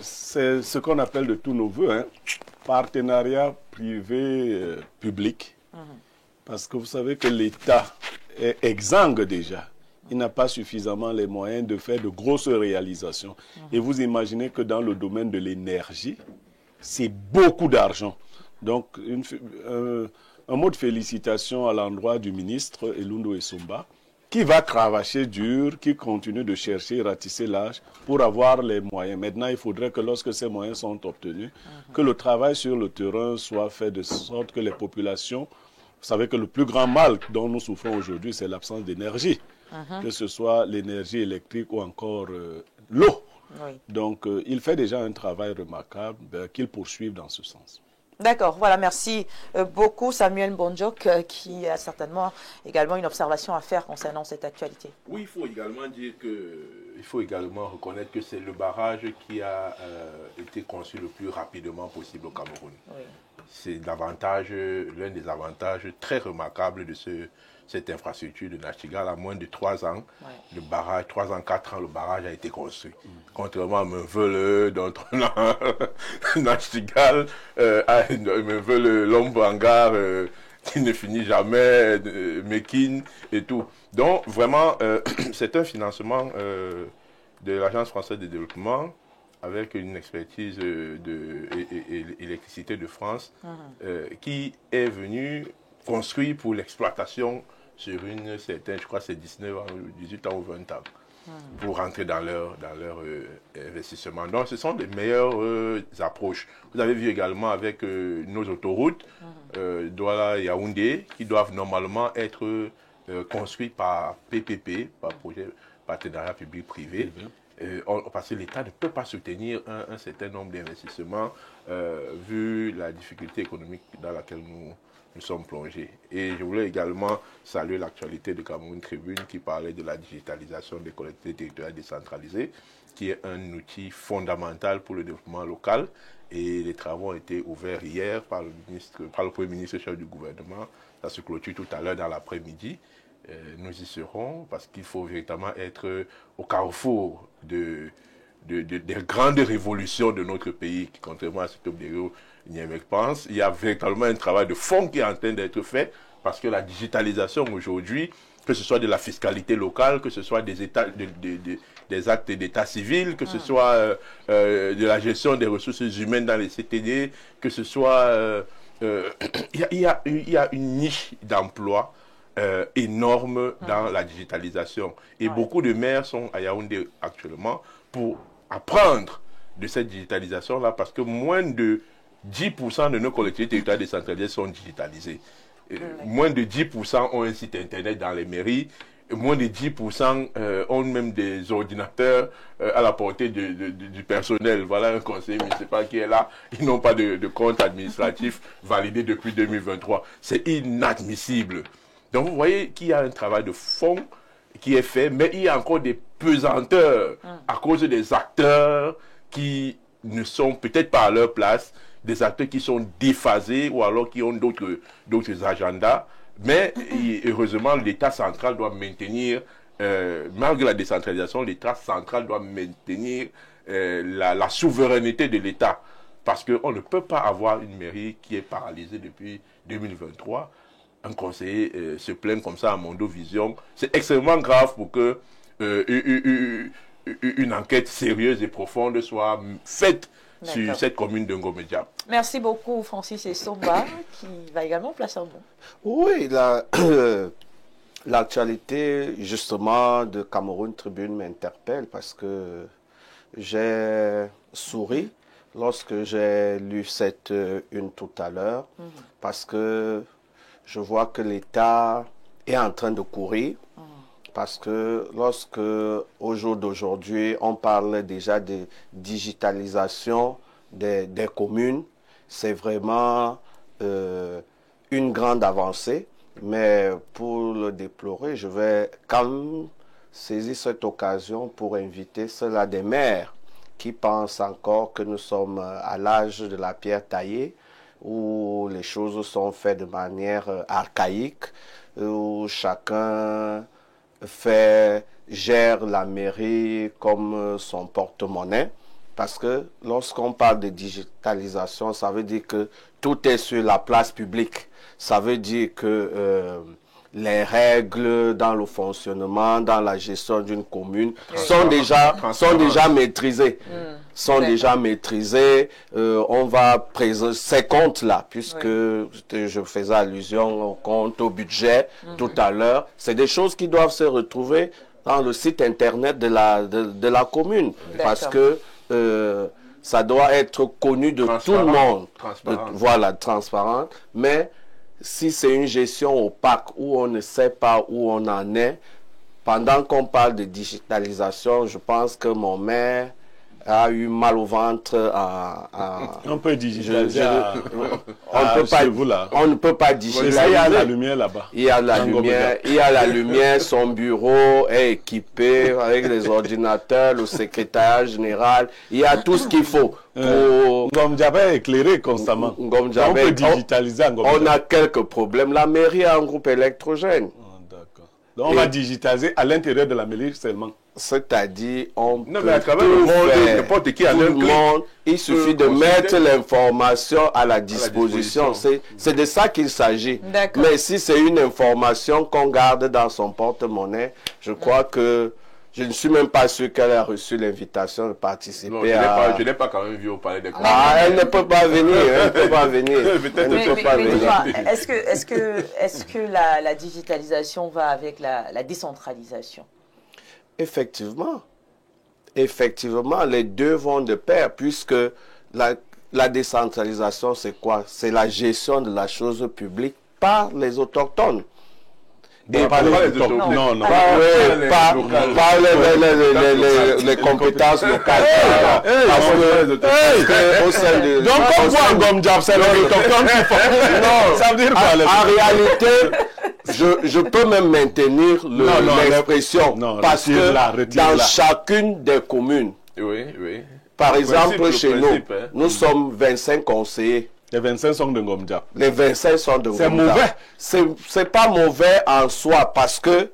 c'est ce qu'on appelle de tous nos voeux, partenariat privé-public. Parce que vous savez que l'État est exsangue déjà. Il n'a pas suffisamment les moyens de faire de grosses réalisations. Et vous imaginez que dans le domaine de l'énergie, c'est beaucoup d'argent. Donc, un mot de félicitation à l'endroit du ministre Elundu Essomba, qui va cravacher dur, qui continue de chercher, ratisser l'âge pour avoir les moyens. Maintenant, il faudrait que lorsque ces moyens sont obtenus, que le travail sur le terrain soit fait de sorte que les populations... Vous savez que le plus grand mal dont nous souffrons aujourd'hui, c'est l'absence d'énergie, que ce soit l'énergie électrique ou encore l'eau. Oui. Donc, il fait déjà un travail remarquable, qu'il poursuive dans ce sens. D'accord, voilà, merci beaucoup Samuel Mbonjok qui a certainement également une observation à faire concernant cette actualité. Oui, il faut également dire il faut également reconnaître que c'est le barrage qui a été conçu le plus rapidement possible au Cameroun. Oui. C'est l'un des avantages très remarquables de cette infrastructure de Nachtigal. À moins de 3 ans, le barrage, 3 ans, 4 ans, le barrage a été construit. Contrairement à Meuvele, dont on a Nachtigal, Meuvele, Lombangar, qui ne finit jamais, Mekin et tout. Donc, vraiment, c'est un financement de l'Agence française de développement avec une expertise de l'électricité de France qui est venue construire pour l'exploitation sur une certaine, je crois c'est 19 ans, 18 ans ou 20 ans, pour rentrer dans leur investissement. Donc ce sont des meilleures approches. Vous avez vu également avec nos autoroutes, Douala-Yaoundé, qui doivent normalement être construites par PPP, par projet partenariat public-privé. Parce que l'État ne peut pas soutenir un certain nombre d'investissements vu la difficulté économique dans laquelle nous sommes plongés. Et je voulais également saluer l'actualité de Cameroun Tribune qui parlait de la digitalisation des collectivités territoriales décentralisées, qui est un outil fondamental pour le développement local. Et les travaux ont été ouverts hier par le Premier ministre chef du gouvernement. Ça se clôture tout à l'heure dans l'après-midi. Nous y serons parce qu'il faut véritablement être au carrefour des grandes révolutions de notre pays, qui, contrairement à ce que Bléjo Niémé pense, il y a véritablement un travail de fond qui est en train d'être fait parce que la digitalisation aujourd'hui, que ce soit de la fiscalité locale, que ce soit des actes d'état civil, que ce soit de la gestion des ressources humaines dans les CTD, que ce soit... il y a une niche d'emploi énorme dans la digitalisation. Et beaucoup de maires sont à Yaoundé actuellement pour apprendre de cette digitalisation-là parce que moins de 10% de nos collectivités territoriales décentralisées sont digitalisées. Moins de 10% ont un site internet dans les mairies. Moins de 10% ont même des ordinateurs à la portée du personnel. Voilà un conseiller municipal qui est là. Ils n'ont pas de compte administratif validé depuis 2023. C'est inadmissible. Donc vous voyez qu'il y a un travail de fond qui est fait, mais il y a encore des pesanteurs à cause des acteurs qui ne sont peut-être pas à leur place, des acteurs qui sont déphasés ou alors qui ont d'autres agendas. Mais heureusement, l'État central doit maintenir, malgré la décentralisation, l'État central doit maintenir la souveraineté de l'État. Parce qu'on ne peut pas avoir une mairie qui est paralysée depuis 2023. Un conseiller se plaint comme ça à Mondovision. C'est extrêmement grave pour que une enquête sérieuse et profonde soit faite sur cette commune de Ngomedja. Merci beaucoup, Francis Essomba, qui va également placer un mot. Oui, l'actualité, justement, de Cameroun Tribune m'interpelle parce que j'ai souri lorsque j'ai lu cette une tout à l'heure, parce que je vois que l'État est en train de courir. Parce que lorsque, au jour d'aujourd'hui, on parle déjà de digitalisation des communes, c'est vraiment une grande avancée. Mais pour le déplorer, je vais quand même saisir cette occasion pour inviter ceux-là des maires qui pensent encore que nous sommes à l'âge de la pierre taillée, où les choses sont faites de manière archaïque, où chacun gère la mairie comme son porte-monnaie. Parce que lorsqu'on parle de digitalisation, ça veut dire que tout est sur la place publique. Ça veut dire que les règles dans le fonctionnement, dans la gestion d'une commune sont déjà maîtrisées. On va présenter ces comptes-là, puisque je faisais allusion au compte, au budget tout à l'heure. C'est des choses qui doivent se retrouver dans le site internet de la commune. Parce que ça doit être connu de tout le monde. Voilà, transparent. Mais si c'est une gestion opaque où on ne sait pas où on en est, pendant qu'on parle de digitalisation, je pense que mon maire a eu mal au ventre On peut digitaliser on ne peut pas digitaliser. Il y a la lumière là-bas. Il y a la lumière, son bureau est équipé avec les ordinateurs, le secrétariat général, il y a tout ce qu'il faut. Ngomdjaba est éclairé constamment. On peut digitaliser on a quelques problèmes. La mairie a un groupe électrogène. D'accord. Donc on va digitaliser à l'intérieur de la mairie seulement. C'est-à-dire, on peut n'importe qui a tout le monde, il suffit de mettre l'information à la disposition. C'est de ça qu'il s'agit. Mais si c'est une information qu'on garde dans son porte-monnaie, je crois que je ne suis même pas sûr qu'elle a reçu l'invitation de participer. Non, je n'ai pas quand même vu au palais des Congrès. Elle ne peut pas venir. Elle ne peut pas venir. Est-ce que la digitalisation va avec la décentralisation? Effectivement, les deux vont de pair, puisque la décentralisation, c'est quoi? C'est la gestion de la chose publique par les autochtones. Et pas les autochtones. Les compétences locales. Donc, pourquoi Ngomdjab, c'est les autochtones qui font? Non, ça veut dire quoi? En réalité, je peux même maintenir l'expression parce que dans chacune des communes, par exemple chez nous sommes 25 conseillers. Les 25 sont de Ngomdjab. Les 25 sont de Ngomdjab. C'est mauvais. C'est pas mauvais en soi parce que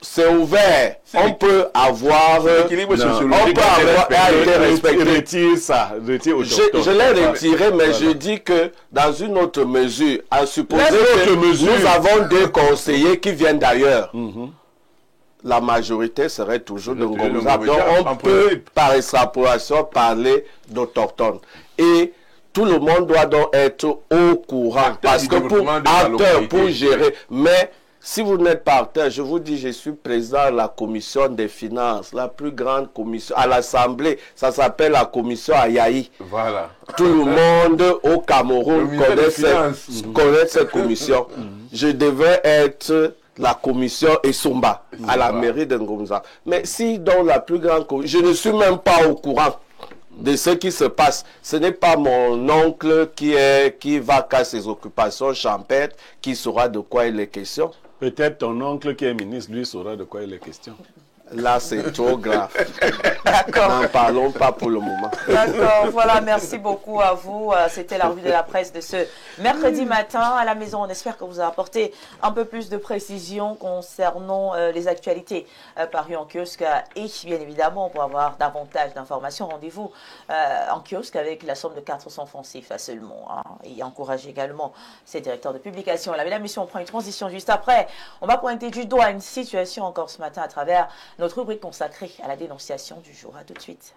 c'est ouvert. On peut avoir l'équilibre sociologique a été respecté. Retire ça. Je l'ai retiré, mais je dis que dans une autre mesure, à supposer que nous avons deux conseillers qui viennent d'ailleurs. La majorité serait toujours de Ngomdjab. Donc on peut par extrapolation parler d'autochtones. Et tout le monde doit donc être au courant parce que pour gérer. Mais si vous n'êtes pas acteur, je vous dis, je suis président de la commission des finances, la plus grande commission à l'Assemblée. Ça s'appelle la commission Ayaï. Voilà. Tout le monde au Cameroun connaît cette commission. Je devais être la commission Essomba à la mairie de Ngomdjab. Mais si dans la plus grande commission, je ne suis même pas au courant de ce qui se passe. Ce n'est pas mon oncle qui va qu'à ses occupations champêtres qui saura de quoi il est question. Peut-être ton oncle qui est ministre, lui, saura de quoi il est question. Là, c'est trop grave. D'accord. N'en parlons pas pour le moment. D'accord, voilà, merci beaucoup à vous. C'était la revue de la presse de ce mercredi matin à la maison. On espère que vous a apporté un peu plus de précision concernant les actualités parues en kiosque. Et bien évidemment, pour avoir davantage d'informations, rendez-vous en kiosque avec la somme de 400 francs CFA seulement. Et encouragez également ces directeurs de publication. La mesdames et messieurs, on prend une transition juste après. On va pointer du doigt une situation encore ce matin à travers notre rubrique consacrée à la dénonciation du jour. À tout de suite.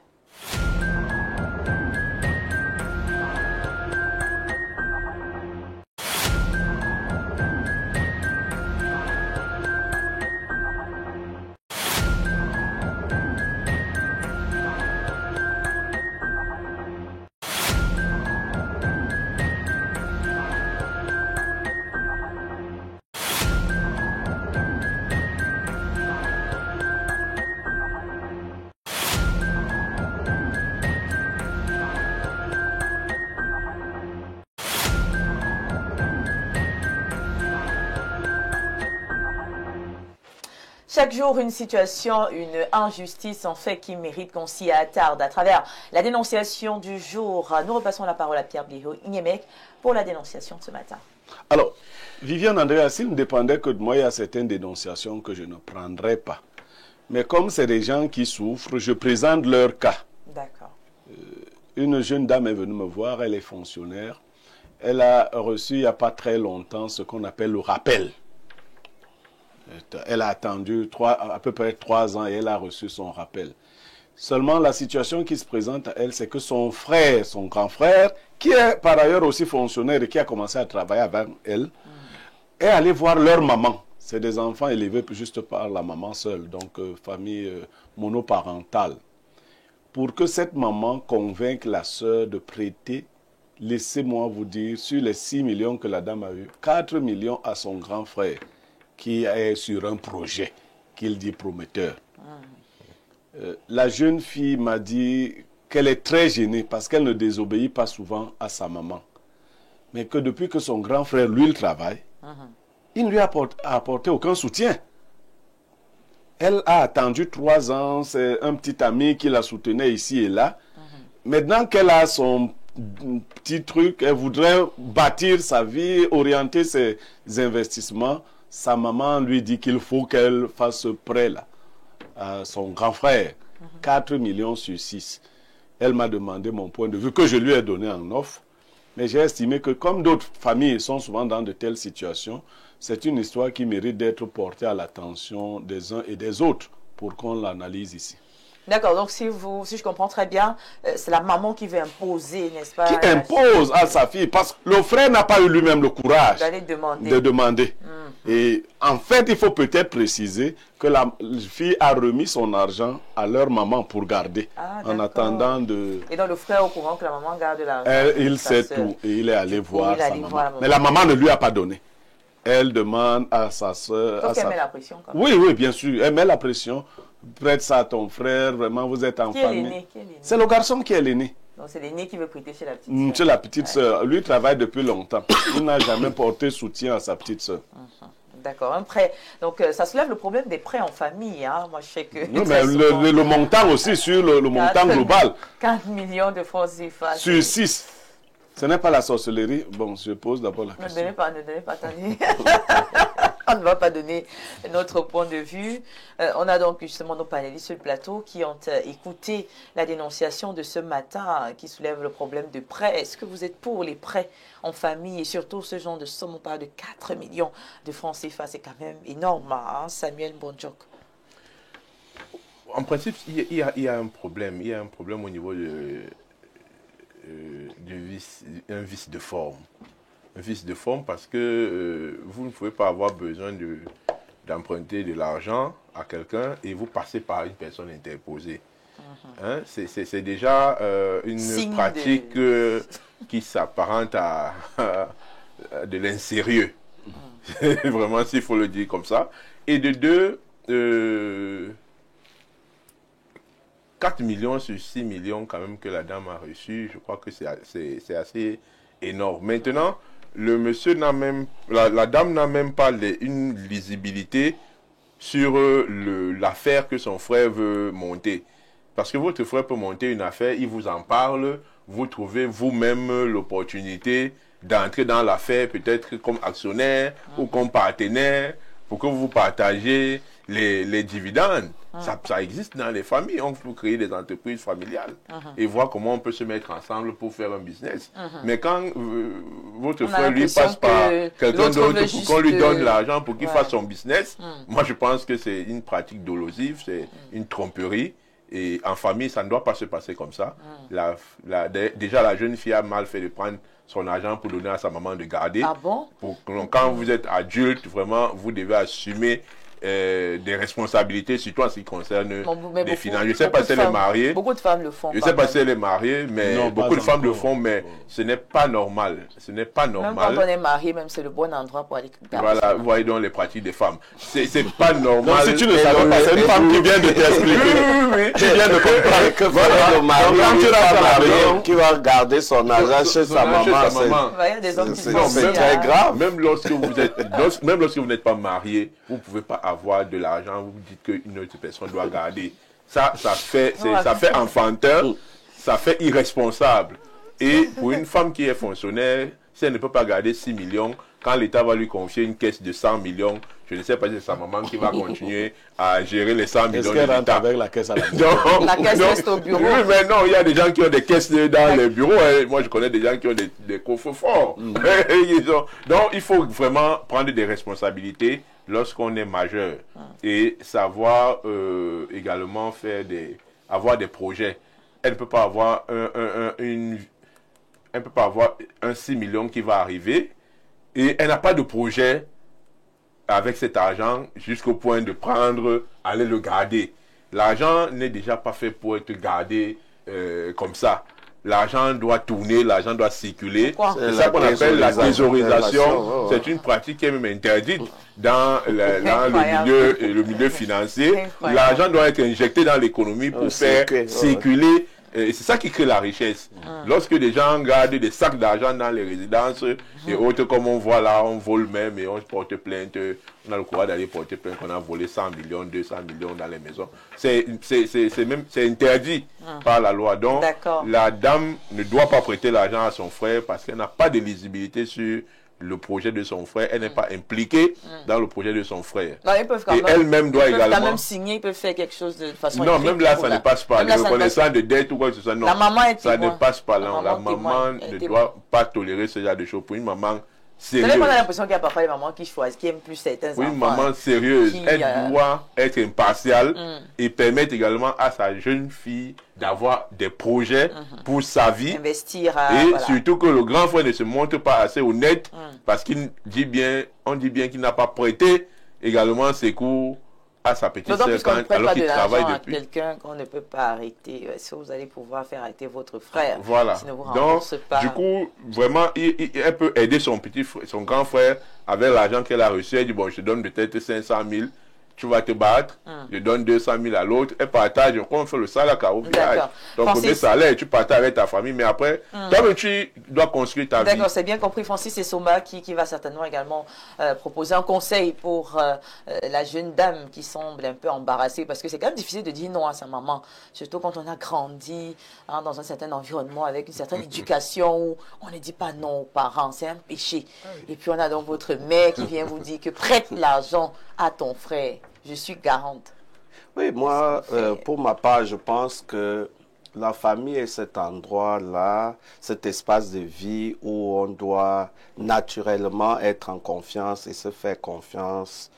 chaque jour, une situation, une injustice en fait qui mérite qu'on s'y attarde. À travers la dénonciation du jour, nous repassons la parole à Pierre Bliro-Ignemec pour la dénonciation de ce matin. Alors, Viviane Andrea, s'il ne dépendait que de moi, il y a certaines dénonciations que je ne prendrais pas. Mais comme c'est des gens qui souffrent, je présente leur cas. D'accord. Une jeune dame est venue me voir, elle est fonctionnaire. Elle a reçu il n'y a pas très longtemps ce qu'on appelle le rappel. Elle a attendu à peu près 3 ans et elle a reçu son rappel. Seulement, la situation qui se présente à elle, c'est que son frère, son grand frère, qui est par ailleurs aussi fonctionnaire et qui a commencé à travailler avec elle, est allé voir leur maman. C'est des enfants élevés juste par la maman seule, donc famille monoparentale. Pour que cette maman convainque la sœur de prêter, laissez-moi vous dire, sur les 6 millions que la dame a eu, 4 millions à son grand frère, qui est sur un projet qu'il dit prometteur. La jeune fille m'a dit qu'elle est très gênée parce qu'elle ne désobéit pas souvent à sa maman. Mais que depuis que son grand frère, lui, il travaille, il ne lui a apporté aucun soutien. Elle a attendu 3 ans, c'est un petit ami qui la soutenait ici et là. Maintenant qu'elle a son petit truc, elle voudrait bâtir sa vie, orienter ses investissements. Sa maman lui dit qu'il faut qu'elle fasse ce prêt-là à son grand frère, 4 millions sur 6. Elle m'a demandé mon point de vue, que je lui ai donné en offre. Mais j'ai estimé que comme d'autres familles sont souvent dans de telles situations, c'est une histoire qui mérite d'être portée à l'attention des uns et des autres pour qu'on l'analyse ici. D'accord, donc si je comprends très bien, c'est la maman qui veut imposer, n'est-ce pas? Qui impose à sa fille, parce que le frère n'a pas eu lui-même le courage de demander. Et en fait, il faut peut-être préciser que la fille a remis son argent à leur maman pour garder, en attendant de... Et donc le frère est au courant que la maman garde l'argent. Il sait tout, et il est allé voir sa maman. Mais la maman ne lui a pas donné. Elle demande à sa soeur... Donc elle met la pression quand même. Oui, oui, bien sûr, elle met la pression. Prête ça à ton frère, vraiment, vous êtes en famille. C'est le garçon qui est l'aîné. Donc c'est l'aîné qui veut prêter chez la petite soeur. Chez la petite soeur. Lui travaille depuis longtemps. Il n'a jamais porté soutien à sa petite soeur. D'accord, un prêt. Donc ça soulève le problème des prêts en famille. Hein. Moi je sais que... Non, mais le montant aussi sur le montant global. 4 millions de francs CFA. Sur 6. Ce n'est pas la sorcellerie. Bon, je pose d'abord la question. Ne donnez pas, attendez. On ne va pas donner notre point de vue. On a donc justement nos panélistes sur le plateau qui ont écouté la dénonciation de ce matin qui soulève le problème de prêt. Est-ce que vous êtes pour les prêts en famille et surtout ce genre de somme? On parle de 4 millions de francs CFA, c'est quand même énorme, hein, Samuel Bonjok. En principe, il y a un problème. Il y a un problème au niveau un vice de forme. Un vice de forme parce que vous ne pouvez pas avoir besoin d'emprunter de l'argent à quelqu'un et vous passez par une personne interposée. Hein? C'est déjà une pratique qui s'apparente à de l'insérieux. Vraiment, s'il faut le dire comme ça. Et de deux, 4 millions sur 6 millions quand même que la dame a reçu, je crois que c'est assez énorme. Maintenant, le monsieur n'a même, la dame n'a même pas une lisibilité sur l'affaire que son frère veut monter. Parce que votre frère peut monter une affaire, il vous en parle, vous trouvez vous-même l'opportunité d'entrer dans l'affaire peut-être comme actionnaire ou comme partenaire pour que vous partagiez les dividendes. Ça existe dans les familles. On peut créer des entreprises familiales et voir comment on peut se mettre ensemble pour faire un business. Mais quand votre frère lui passe par quelqu'un d'autre pour qu'on lui donne l'argent pour qu'il fasse son business, moi je pense que c'est une pratique dolosive, c'est une tromperie. Et en famille, ça ne doit pas se passer comme ça. Déjà, la jeune fille a mal fait de prendre son argent pour donner à sa maman de garder. Ah bon? Quand vous êtes adulte, vraiment, vous devez assumer des responsabilités, surtout en ce qui concerne les finances. Je ne sais pas si elle est mariée. Beaucoup de femmes le font. Je ne sais pas si elle est mariée, mais non, beaucoup de femmes le font, mais ce n'est pas normal. Ce n'est pas normal. Même quand on est marié, même c'est le bon endroit pour aller. Voilà, vous voyez donc les pratiques des femmes. C'est pas normal. Donc si tu ne savais pas, c'est une femme qui vient de t'expliquer. Oui. Qui vient de comprendre que voilà, le mari qui va garder son argent chez sa maman. C'est très grave. Même lorsque vous n'êtes pas marié, vous ne pouvez pas avoir de l'argent, vous dites qu'une autre personne doit garder. Ça fait enfantin, ça fait irresponsable. Et pour une femme qui est fonctionnaire, si elle ne peut pas garder 6 millions, quand l'État va lui confier une caisse de 100 millions, je ne sais pas si c'est sa maman qui va continuer à gérer les 100 millions. Est-ce qu'elle rentre avec la caisse à la maison? La caisse reste au bureau. Oui, mais non, il y a des gens qui ont des caisses dans les bureaux. Moi, je connais des gens qui ont des coffres forts. Donc, il faut vraiment prendre des responsabilités lorsqu'on est majeur et savoir également avoir des projets. Elle ne peut pas avoir un 6 millions qui va arriver et elle n'a pas de projet avec cet argent jusqu'au point de aller le garder. L'argent n'est déjà pas fait pour être gardé comme ça. L'argent doit tourner, l'argent doit circuler. C'est ça qu'on appelle la thésaurisation. C'est une pratique qui est même interdite dans le milieu financier. L'argent doit être injecté dans l'économie pour faire circuler. Et c'est ça qui crée la richesse. Lorsque des gens gardent des sacs d'argent dans les résidences et autres, comme on voit là, on vole même et on porte plainte. On a le courage d'aller porter plainte qu'on a volé 100 millions, 200 millions dans les maisons. C'est interdit par la loi. Donc, la dame ne doit pas prêter l'argent à son frère parce qu'elle n'a pas de lisibilité sur le projet de son frère, elle n'est pas impliquée dans le projet de son frère. Non, ils peuvent quand même, elle-même doit également... quand même signer, ils peuvent faire quelque chose de façon non, même là, ça ne passe pas. La reconnaissance de dette ou quoi que ce soit, non. La maman est ça ne passe pas là. La maman ne doit pas tolérer ce genre de choses. Pour une maman sérieuse... On a l'impression qu'il y a parfois des mamans qui choisissent, qui aiment plus certains enfants. Une maman sérieuse, elle doit être impartiale et permettre également à sa jeune fille d'avoir des projets pour sa vie. Investir. Et surtout que le grand frère ne se montre pas assez honnête parce qu'on dit bien qu'il n'a pas prêté également ses cours à sa petite sœur alors qu'il travaille depuis. Quelqu'un qu'on ne peut pas arrêter. Est-ce que vous allez pouvoir faire arrêter votre frère? Voilà. Si ne vous donc, pas. Du coup, vraiment, elle peut aider son grand frère avec l'argent qu'elle a reçu. Elle dit, bon, je te donne peut-être 500 000. Tu vas te battre, je donne 200 000 à l'autre, et partage, on fait le salaire au village. Donc, premier salaire, tu partages avec ta famille, mais après, toi, tu dois construire ta vie. D'accord, c'est bien compris. Francis et Soma qui va certainement également proposer un conseil pour la jeune dame qui semble un peu embarrassée, parce que c'est quand même difficile de dire non à sa maman, surtout quand on a grandi dans un certain environnement, avec une certaine éducation où on ne dit pas non aux parents, c'est un péché. Et puis, on a donc votre mère qui vient vous dire que prête l'argent à ton frère. Je suis garante. Oui, moi, pour ma part, je pense que la famille est cet endroit-là, cet espace de vie où on doit naturellement être en confiance et se faire confiance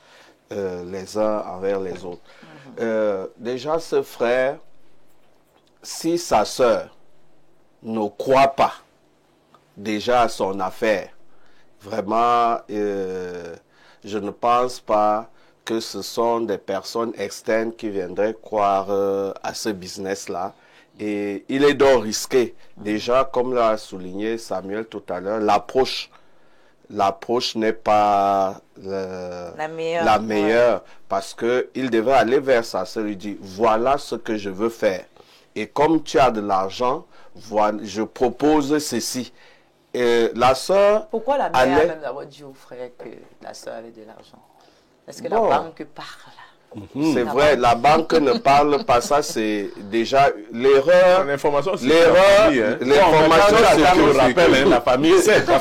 les uns envers les autres. Déjà, ce frère, si sa sœur ne croit pas déjà à son affaire, vraiment, je ne pense pas que ce sont des personnes externes qui viendraient croire à ce business-là. Et il est donc risqué. Déjà, comme l'a souligné Samuel tout à l'heure, l'approche n'est pas la meilleure parce qu'il devait aller vers sa sœur et lui dire, voilà ce que je veux faire. Et comme tu as de l'argent, voilà, je propose ceci. Et la sœur... Pourquoi la mère a même d'abord dit au frère que la sœur avait de l'argent? Est-ce que la banque parle? C'est vrai, la banque ne parle pas, ça c'est déjà l'erreur. L'information, c'est l'information, c'est le rappel, la famille, c'est la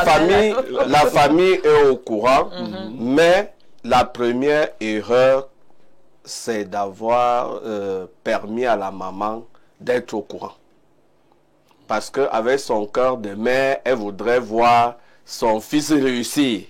famille, la famille est au courant, mais la première erreur, c'est d'avoir permis à la maman d'être au courant. Parce qu'avec son cœur de mère, elle voudrait voir son fils réussir.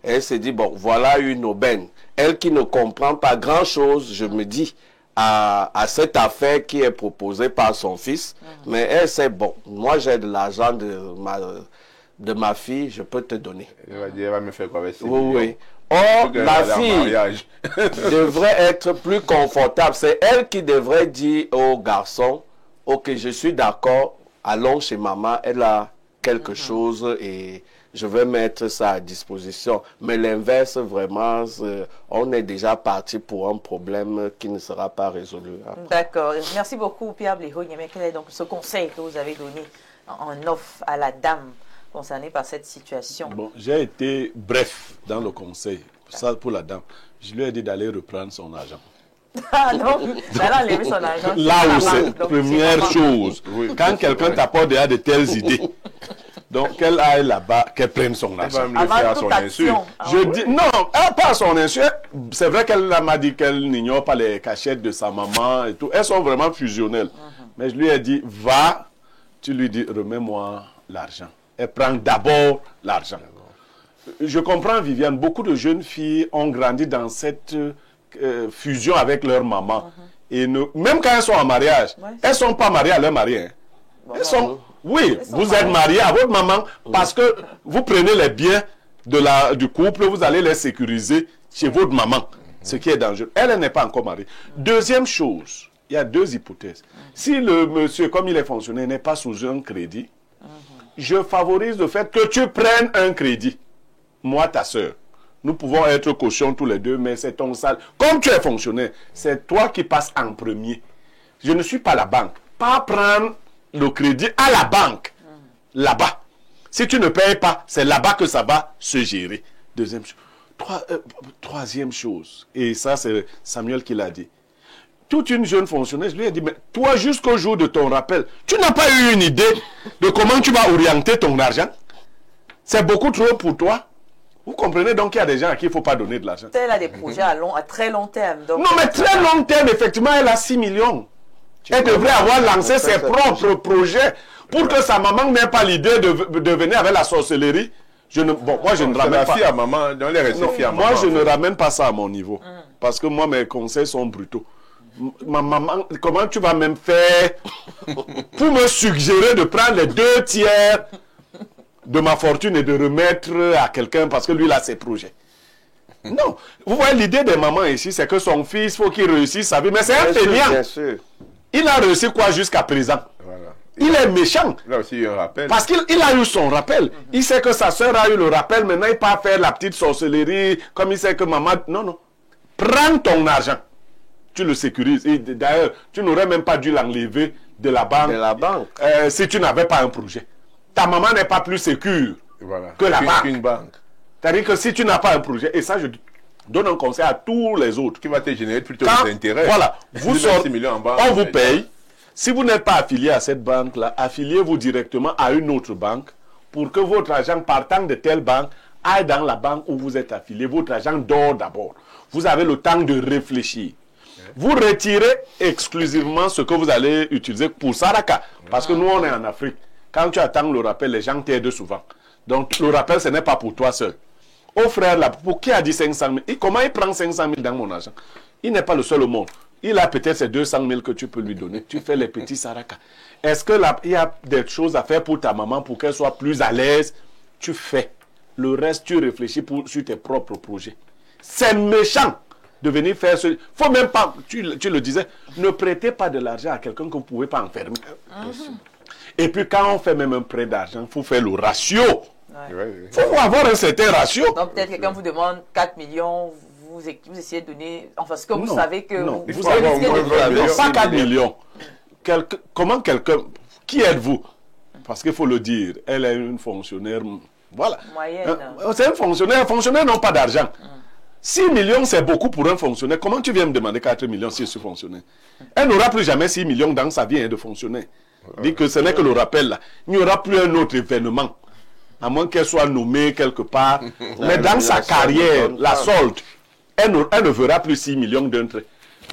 Elle se dit, bon, voilà une aubaine. Elle qui ne comprend pas grand-chose, je me dis, à cette affaire qui est proposée par son fils. Mais elle sait, bon, moi j'ai de l'argent de ma fille, je peux te donner. Elle va me faire quoi avec ça? Oui. Or, la fille devrait être plus confortable. C'est elle qui devrait dire au garçon, ok, je suis d'accord, allons chez maman, elle a quelque chose et... je vais mettre ça à disposition. Mais l'inverse, vraiment, on est déjà parti pour un problème qui ne sera pas résolu. D'accord. Merci beaucoup, Pierre Blého. Quel est donc ce conseil que vous avez donné en offre à la dame concernés par cette situation. Bon, j'ai été bref dans le conseil. Ça, pour la dame. Je lui ai dit d'aller reprendre son argent. Ah non, elle a enlevé son argent. Là où c'est la première chose. Quand quelqu'un t'apporte déjà de telles idées, donc qu'elle aille là-bas, qu'elle prenne son argent. Elle va me le faire à son insu. Je dis, non, pas à son insu. C'est vrai qu'elle m'a dit qu'elle n'ignore pas les cachettes de sa maman et tout. Elles sont vraiment fusionnelles. Mais je lui ai dit, va, tu lui dis, remets-moi l'argent. Elle prend d'abord l'argent. Je comprends, Viviane, beaucoup de jeunes filles ont grandi dans cette fusion avec leur maman. Et même quand elles sont en mariage, elles ne sont pas mariées à leur mari. Hein. Bon, elles sont, oui, vous êtes mariés à votre maman parce que vous prenez les biens du couple, vous allez les sécuriser chez votre maman, ce qui est dangereux. Elle n'est pas encore mariée. Deuxième chose, il y a deux hypothèses. Si le monsieur, comme il est fonctionnaire, n'est pas sous un crédit, je favorise le fait que tu prennes un crédit. Moi, ta soeur. Nous pouvons être cochons tous les deux, mais c'est ton sale. Comme tu es fonctionnaire, c'est toi qui passes en premier. Je ne suis pas la banque. Pas prendre le crédit à la banque, là-bas. Si tu ne payes pas, c'est là-bas que ça va se gérer. Deuxième chose. Troisième chose, et ça c'est Samuel qui l'a dit. Toute une jeune fonctionnaire, je lui ai dit, mais toi jusqu'au jour de ton rappel, tu n'as pas eu une idée de comment tu vas orienter ton argent? C'est beaucoup trop pour toi? Vous comprenez donc qu'il y a des gens à qui il ne faut pas donner de l'argent. Elle a des projets à très long terme. Donc non, mais très long terme, effectivement, elle a 6 millions. Elle devrait avoir lancé ses propres projets pour que sa maman n'ait pas l'idée de venir avec la sorcellerie. Moi, je ne ramène pas. Fille à maman, dans les récits fille à maman. Moi, je ne ramène pas ça à mon niveau. Parce que moi, mes conseils sont brutaux. Ma maman, comment tu vas même faire pour me suggérer de prendre les 2/3 de ma fortune et de remettre à quelqu'un parce que lui, il a ses projets. Non. Vous voyez, l'idée des mamans ici, c'est que son fils, il faut qu'il réussisse sa vie. Mais c'est un fainéant. Bien sûr. Il a réussi quoi jusqu'à présent? Voilà. Il est méchant. Il a aussi eu un rappel. Parce qu'il a eu son rappel. Il sait que sa soeur a eu le rappel. Maintenant, il part faire la petite sorcellerie. Comme il sait que maman... Non, non. Prends ton argent. Tu le sécurises. Et d'ailleurs, tu n'aurais même pas dû l'enlever de la banque. De la banque. Si tu n'avais pas un projet. Ta maman n'est pas plus sécure que la banque. C'est-à-dire que si tu n'as pas un projet, et ça je donne un conseil à tous les autres. Qui va te générer plutôt des intérêts. Voilà, vous sortez, banque, on vous paye. Si vous n'êtes pas affilié à cette banque-là, affiliez-vous directement à une autre banque pour que votre argent partant de telle banque aille dans la banque où vous êtes affilié. Votre argent dort d'abord. Vous avez le temps de réfléchir. Vous retirez exclusivement ce que vous allez utiliser pour Saraka. Parce que nous, on est en Afrique. Quand tu attends le rappel, les gens t'aident souvent. Donc, le rappel, ce n'est pas pour toi seul. Au frère, là, pour qui a dit 500 000? Et comment il prend 500 000 dans mon argent? Il n'est pas le seul au monde. Il a peut-être ces 200 000 que tu peux lui donner. Tu fais les petits Saraka. Est-ce qu'il y a des choses à faire pour ta maman pour qu'elle soit plus à l'aise? Tu fais. Le reste, tu réfléchis sur tes propres projets. C'est méchant de venir faire ce... Faut même pas, tu le disais, ne prêtez pas de l'argent à quelqu'un que vous ne pouvez pas enfermer. Et puis quand on fait même un prêt d'argent, il faut faire le ratio. Il faut avoir un certain ratio. Donc peut-être quelqu'un vous demande 4 millions, vous essayez de donner... Enfin, ce que vous savez que... Non, vous avez risquez de non, pas 4 millions. Comment quelqu'un... Qui êtes-vous? Parce qu'il faut le dire, elle est une fonctionnaire... Voilà. Moyenne. C'est un fonctionnaire. Les fonctionnaires n'ont pas d'argent. 6 millions, c'est beaucoup pour un fonctionnaire. Comment tu viens me demander 4 millions si je suis fonctionnaire? Elle n'aura plus jamais 6 millions dans sa vie de fonctionnaire. Dit que ce n'est que le rappel là. Il n'y aura plus un autre événement. À moins qu'elle soit nommée quelque part. Mais dans sa carrière, la solde, elle ne verra plus 6 millions d'un trait.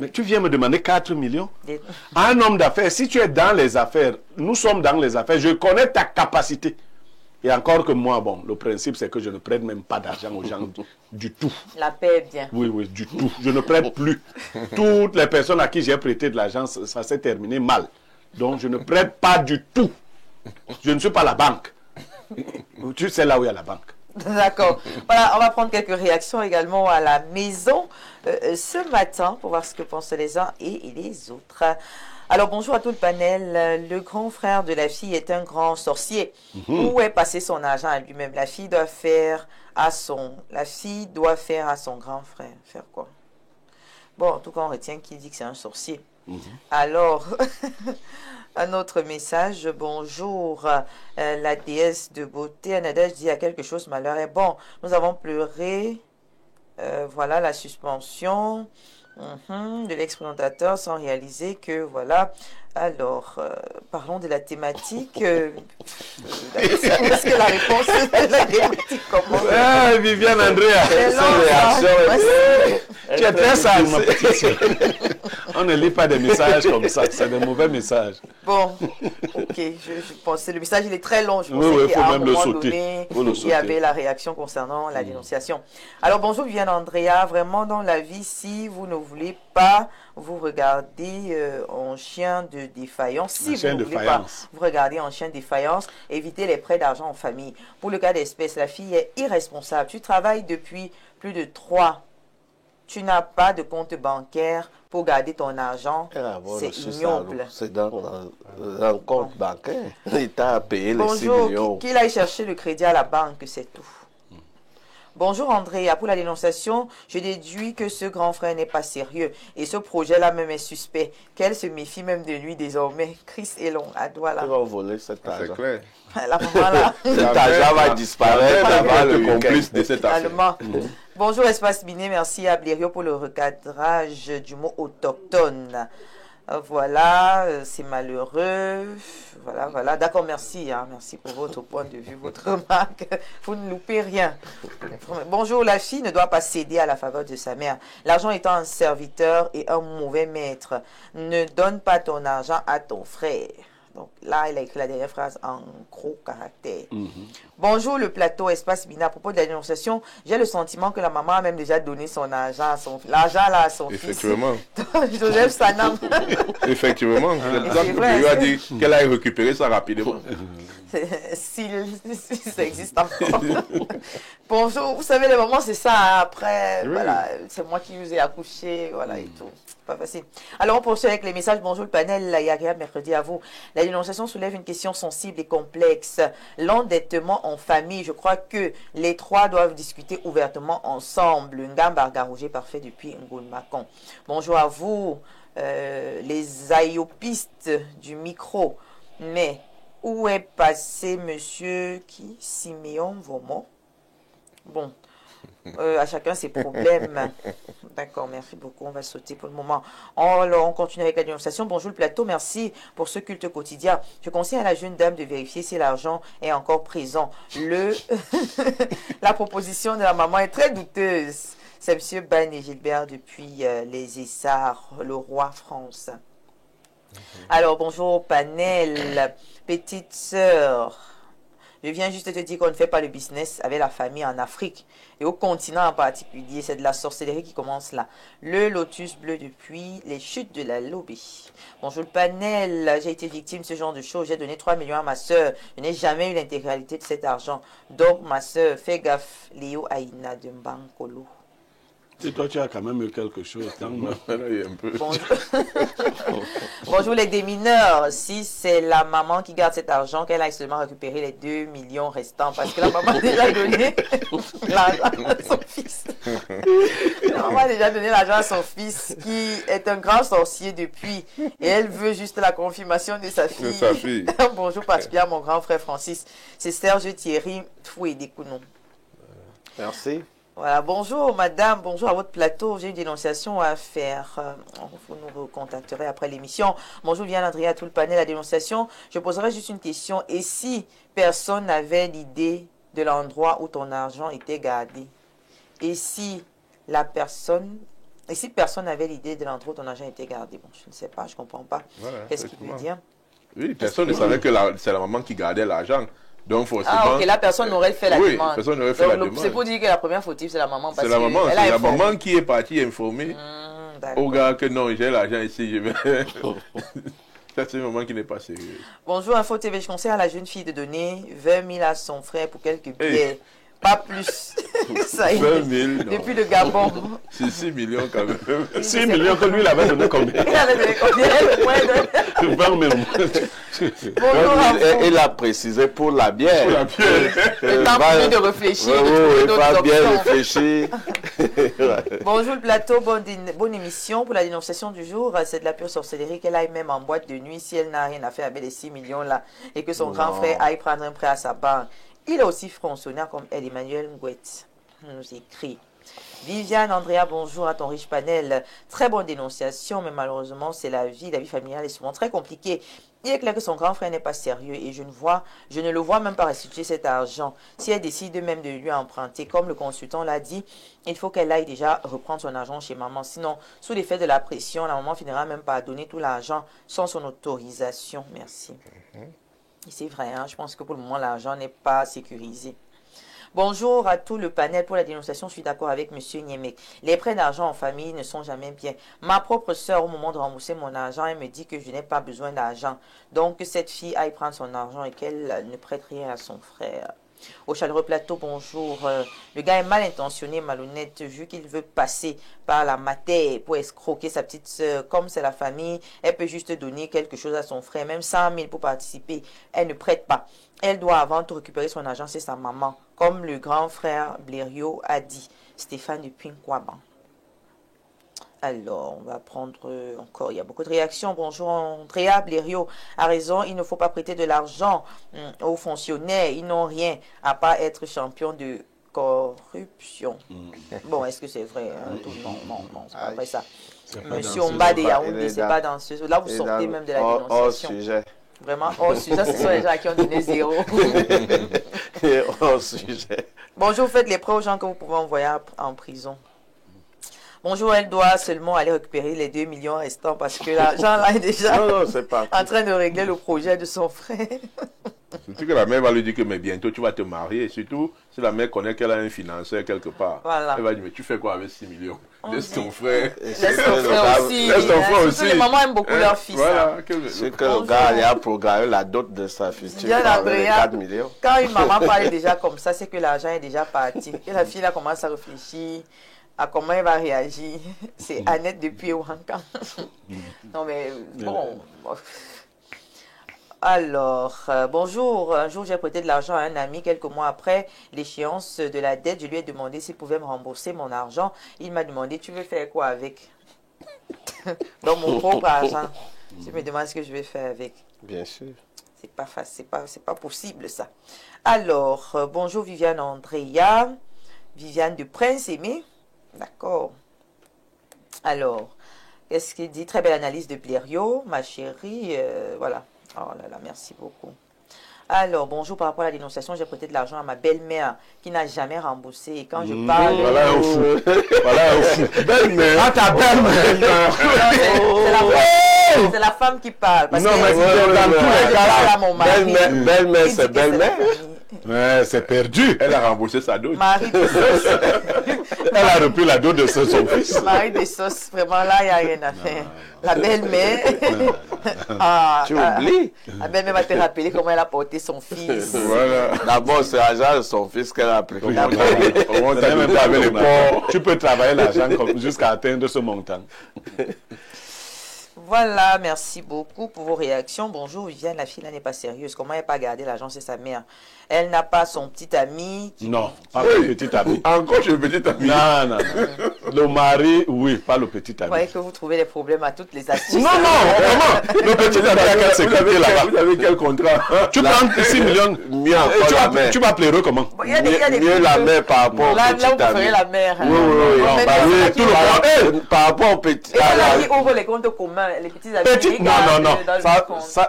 Mais tu viens me demander 4 millions? À un homme d'affaires, si tu es dans les affaires, nous sommes dans les affaires, je connais ta capacité. Et encore que moi, bon, le principe c'est que je ne prête même pas d'argent aux gens du tout. La paix est bien. Oui, oui, du tout. Je ne prête plus. Toutes les personnes à qui j'ai prêté de l'argent, ça s'est terminé mal. Donc je ne prête pas du tout. Je ne suis pas la banque. Tu sais là où il y a la banque. D'accord. Voilà, on va prendre quelques réactions également à la maison ce matin pour voir ce que pensent les uns et les autres. Alors bonjour à tout le panel. Le grand frère de la fille est un grand sorcier. Où est passé son argent à lui-même? La fille doit faire à son grand frère. Faire quoi? Bon, en tout cas, on retient qu'il dit que c'est un sorcier. Alors, Un autre message. Bonjour, la déesse de beauté. Anadège dit à quelque chose malheur est bon. Nous avons pleuré. Voilà la suspension de l'expérimentateur sans réaliser que voilà. Alors, parlons de la thématique. Est-ce que la réponse de la thématique commence? Ah, Viviane Andrea, tu es très sage, ma petite soeur. On ne lit pas des messages comme ça, c'est des mauvais messages. Bon, ok, je pensais, le message il est très long, je pensais Oui, qu'à un même le moment sauter. donné, il y avait la réaction concernant la dénonciation. Alors bonjour Viviane Andrea, vraiment dans la vie, si vous ne voulez pas vous regarder en chien de défaillance, si vous ne voulez pas vous regarder en chien de défaillance, évitez les prêts d'argent en famille. Pour le cas d'espèce, la fille est irresponsable, tu travailles depuis plus de 3, tu n'as pas de compte bancaire pour garder ton argent, c'est ignoble. C'est dans un compte bancaire. Il t'a payé les 6 millions. Bonjour, qu'il aille chercher le crédit à la banque, c'est tout. Bonjour Andrea, pour la dénonciation, je déduis que ce grand frère n'est pas sérieux et ce projet-là même est suspect. Qu'elle se méfie même de lui désormais. Chris est long à doigt là. Il va voler cet argent. C'est clair. La maman là. Cet argent va disparaître avant le complice de cette affaire. Allemand. Bonjour Espace Biné, merci à Blériot pour le recadrage du mot autochtone. Voilà, c'est malheureux. Voilà. D'accord, merci. Merci pour votre point de vue, votre remarque. Vous ne loupez rien. Bonjour, la fille ne doit pas céder à la faveur de sa mère. L'argent étant un serviteur et un mauvais maître. Ne donne pas ton argent à ton frère. Donc là, il a écrit la dernière phrase en gros caractère. Bonjour le plateau Espace Bina. À propos de la dénonciation, j'ai le sentiment que la maman a même déjà donné son argent à son fils. Effectivement. Joseph Sanam. Effectivement. Il a dit qu'elle a récupéré ça rapidement. Si ça existe encore. Bonjour, vous savez, les moments, c'est ça. Après, voilà, c'est moi qui vous ai accouché, voilà et tout. Pas facile. Alors, on poursuit avec les messages. Bonjour le panel, il y a agréable mercredi à vous. La dénonciation soulève une question sensible et complexe. L'endettement en famille, je crois que les trois doivent discuter ouvertement ensemble. Ngamba Garougé, parfait depuis Ngoulmakon. Bonjour à vous, les aïopistes du micro. Mais où est passé monsieur Siméon Vomon? Bon, à chacun ses problèmes. D'accord, merci beaucoup. On va sauter pour le moment. On continue avec la dénonciation. Bonjour le plateau, merci pour ce culte quotidien. Je conseille à la jeune dame de vérifier si l'argent est encore présent. La proposition de la maman est très douteuse. C'est monsieur Ban et Gilbert depuis les Essarts, le roi France. Alors, bonjour panel, petite sœur. Je viens juste te dire qu'on ne fait pas le business avec la famille en Afrique et au continent en particulier. C'est de la sorcellerie qui commence là. Le lotus bleu depuis les chutes de la Lobé. Bonjour le panel. J'ai été victime de ce genre de choses. J'ai donné 3 millions à ma soeur. Je n'ai jamais eu l'intégralité de cet argent. Donc ma soeur, fais gaffe. Léo Aïna de Mbankolo. Et toi, tu as quand même eu quelque chose. Bonjour les démineurs. Si c'est la maman qui garde cet argent, qu'elle aille seulement récupérer les 2 millions restants. Parce que la maman a déjà donné l'argent à son fils. La maman a déjà donné l'argent à son fils, qui est un grand sorcier depuis. Et elle veut juste la confirmation de sa fille. Bonjour particulièrement mon grand frère Francis. C'est Serge Thierry Foué-Décounou. Merci. Voilà, bonjour madame, bonjour à votre plateau, j'ai une dénonciation à faire, vous nous recontacterez après l'émission. Bonjour Viviane Andrea, tout le panel, la dénonciation, je poserai juste une question, et si personne n'avait l'idée de l'endroit où ton argent était gardé? Et si personne n'avait l'idée de l'endroit où ton argent était gardé? Bon, je ne sais pas, je ne comprends pas. Voilà, qu'est-ce qu'il veut dire? Oui, personne ne savait que c'est la maman qui gardait l'argent. Donc forcément, ok, la personne n'aurait fait la demande. Personne n'aurait fait la demande. C'est pour dire que la première fautive, c'est la maman. C'est la maman qui est partie informer au gars que non, j'ai l'argent ici, je vais. C'est une maman qui n'est pas sérieuse. Bonjour, Info TV, je conseille à la jeune fille de donner 20 000 à son frère pour quelques billets. Pas plus. Ça y est. 20 000. Depuis le Gabon. C'est 6 millions quand même. 6 millions que lui, il avait donné combien? Il avait donné combien? Le point de... 20 000. Bonjour à vous. Il a précisé pour la bière. Pour la bière. Le temps pour lui de réfléchir, de Oui, trouver il d'autres va bien options. réfléchir. Bonjour le plateau, bonne émission pour la dénonciation du jour. C'est de la pure sorcellerie qu'elle aille même en boîte de nuit si elle n'a rien à faire avec les 6 millions là et que son grand frère aille prendre un prêt à sa banque. Il est aussi fonctionnaire comme elle, Emmanuel Ngouette nous écrit. Viviane, Andrea, bonjour à ton riche panel. Très bonne dénonciation, mais malheureusement, c'est la vie familiale est souvent très compliquée. Il est clair que son grand frère n'est pas sérieux et je ne le vois même pas restituer cet argent. Si elle décide même de lui emprunter, comme le consultant l'a dit, il faut qu'elle aille déjà reprendre son argent chez maman. Sinon, sous l'effet de la pression, la maman finira même par donner tout l'argent sans son autorisation. Merci. Et c'est vrai, hein, je pense que pour le moment, l'argent n'est pas sécurisé. Bonjour à tout le panel pour la dénonciation. Je suis d'accord avec M. Niemek. Les prêts d'argent en famille ne sont jamais bien. Ma propre sœur, au moment de rembourser mon argent, elle me dit que je n'ai pas besoin d'argent. Donc, que cette fille aille prendre son argent et qu'elle ne prête rien à son frère. Au chaleureux plateau, bonjour. Le gars est mal intentionné, malhonnête, vu qu'il veut passer par la matière pour escroquer sa petite soeur. Comme c'est la famille, elle peut juste donner quelque chose à son frère, même 100 000 pour participer. Elle ne prête pas. Elle doit avant tout récupérer son argent, c'est sa maman. Comme le grand frère Blériot a dit. Stéphane depuis Nkwaba. Alors, on va prendre encore, il y a beaucoup de réactions. Bonjour Andrea, Blériot a raison, il ne faut pas prêter de l'argent aux fonctionnaires. Ils n'ont rien à part être champion de corruption. Bon, est-ce que c'est vrai hein, tout? Non, c'est pas vrai ça. Monsieur Omba de Yaoundé, c'est pas dans ce... Là, vous sortez même de la dénonciation. Hors sujet. Vraiment, hors sujet, ce sont les gens qui ont donné 0. Hors sujet. Bonjour, faites les prêts aux gens que vous pouvez envoyer en prison. Bonjour, elle doit seulement aller récupérer les 2 millions restants parce que l'argent là est déjà en train de régler le projet de son frère. Surtout que la mère va lui dire que mais bientôt tu vas te marier. Surtout si la mère connaît qu'elle a un financeur quelque part. Voilà. Elle va dire mais tu fais quoi avec 6 millions? Laisse ton frère. Laisse ton frère aussi. Laisse ton frère aussi. Les mamans aiment beaucoup leur fils. Voilà. C'est que le gars il a programmé la dot de sa future avec les 4 millions. Quand une maman parle déjà comme ça, c'est que l'argent est déjà parti. Et la fille là commence à réfléchir à comment elle va réagir. C'est Annette depuis Ouankan. Non mais bon. Alors, bonjour. Un jour, j'ai prêté de l'argent à un ami. Quelques mois après l'échéance de la dette, je lui ai demandé s'il pouvait me rembourser mon argent. Il m'a demandé, tu veux faire quoi avec? Donc, mon propre argent. Je me demande ce que je vais faire avec. Bien sûr. C'est pas facile, c'est pas possible ça. Alors, bonjour Viviane Andrea. Viviane de Prince-Aimé. D'accord. Alors, qu'est-ce qu'il dit? Très belle analyse de Blériot, ma chérie. Voilà. Oh là là, merci beaucoup. Alors, bonjour, par rapport à la dénonciation, j'ai prêté de l'argent à ma belle-mère qui n'a jamais remboursé. Et quand je parle... Voilà au fou. Voilà au fou. Belle-mère. Ah, ta belle-mère. C'est la femme qui parle. Parce Non, que mais dans tous les cas, à mon mari. Belle-mère, Il dit c'est que belle-mère. la famille. Ouais, c'est perdu. Elle a remboursé sa dot. Marie des sauces. Elle a repris la dot de son fils. Marie des sauces, vraiment là, il n'y a rien à faire. La belle-mère. Tu oublies. La belle-mère va te rappeler comment elle a porté son fils. Voilà. D'abord, c'est l'argent de son fils qu'elle a pris. On t'a même pas avec les porcs. Tu peux travailler l'argent jusqu'à atteindre ce montant. Voilà, merci beaucoup pour vos réactions. Bonjour Viviane, la fille là n'est pas sérieuse. Comment elle n'a pas gardé l'argent, c'est sa mère. Elle n'a pas son petit ami. Non, pas le petit ami. Encore chez le petit ami. Non. Le mari, oui, pas le petit Vous ami. voyez que vous trouvez des problèmes à toutes les astuces. Non, vraiment. Le petit ami a quelle sécurité là-bas? Vous avez quel contrat? Tu prends 6 millions. Mieux encore la mère. Tu vas pleurer comment? Bon, il y a des Mieux la mère par rapport au là, petit là, vous préférez ami. la mère. Oui, oui. Mais Bah c'est oui, ça tout qui le est- monde. Par rapport au petit. Et voilà qui ouvre les comptes communs, les petits amis. Petit, non.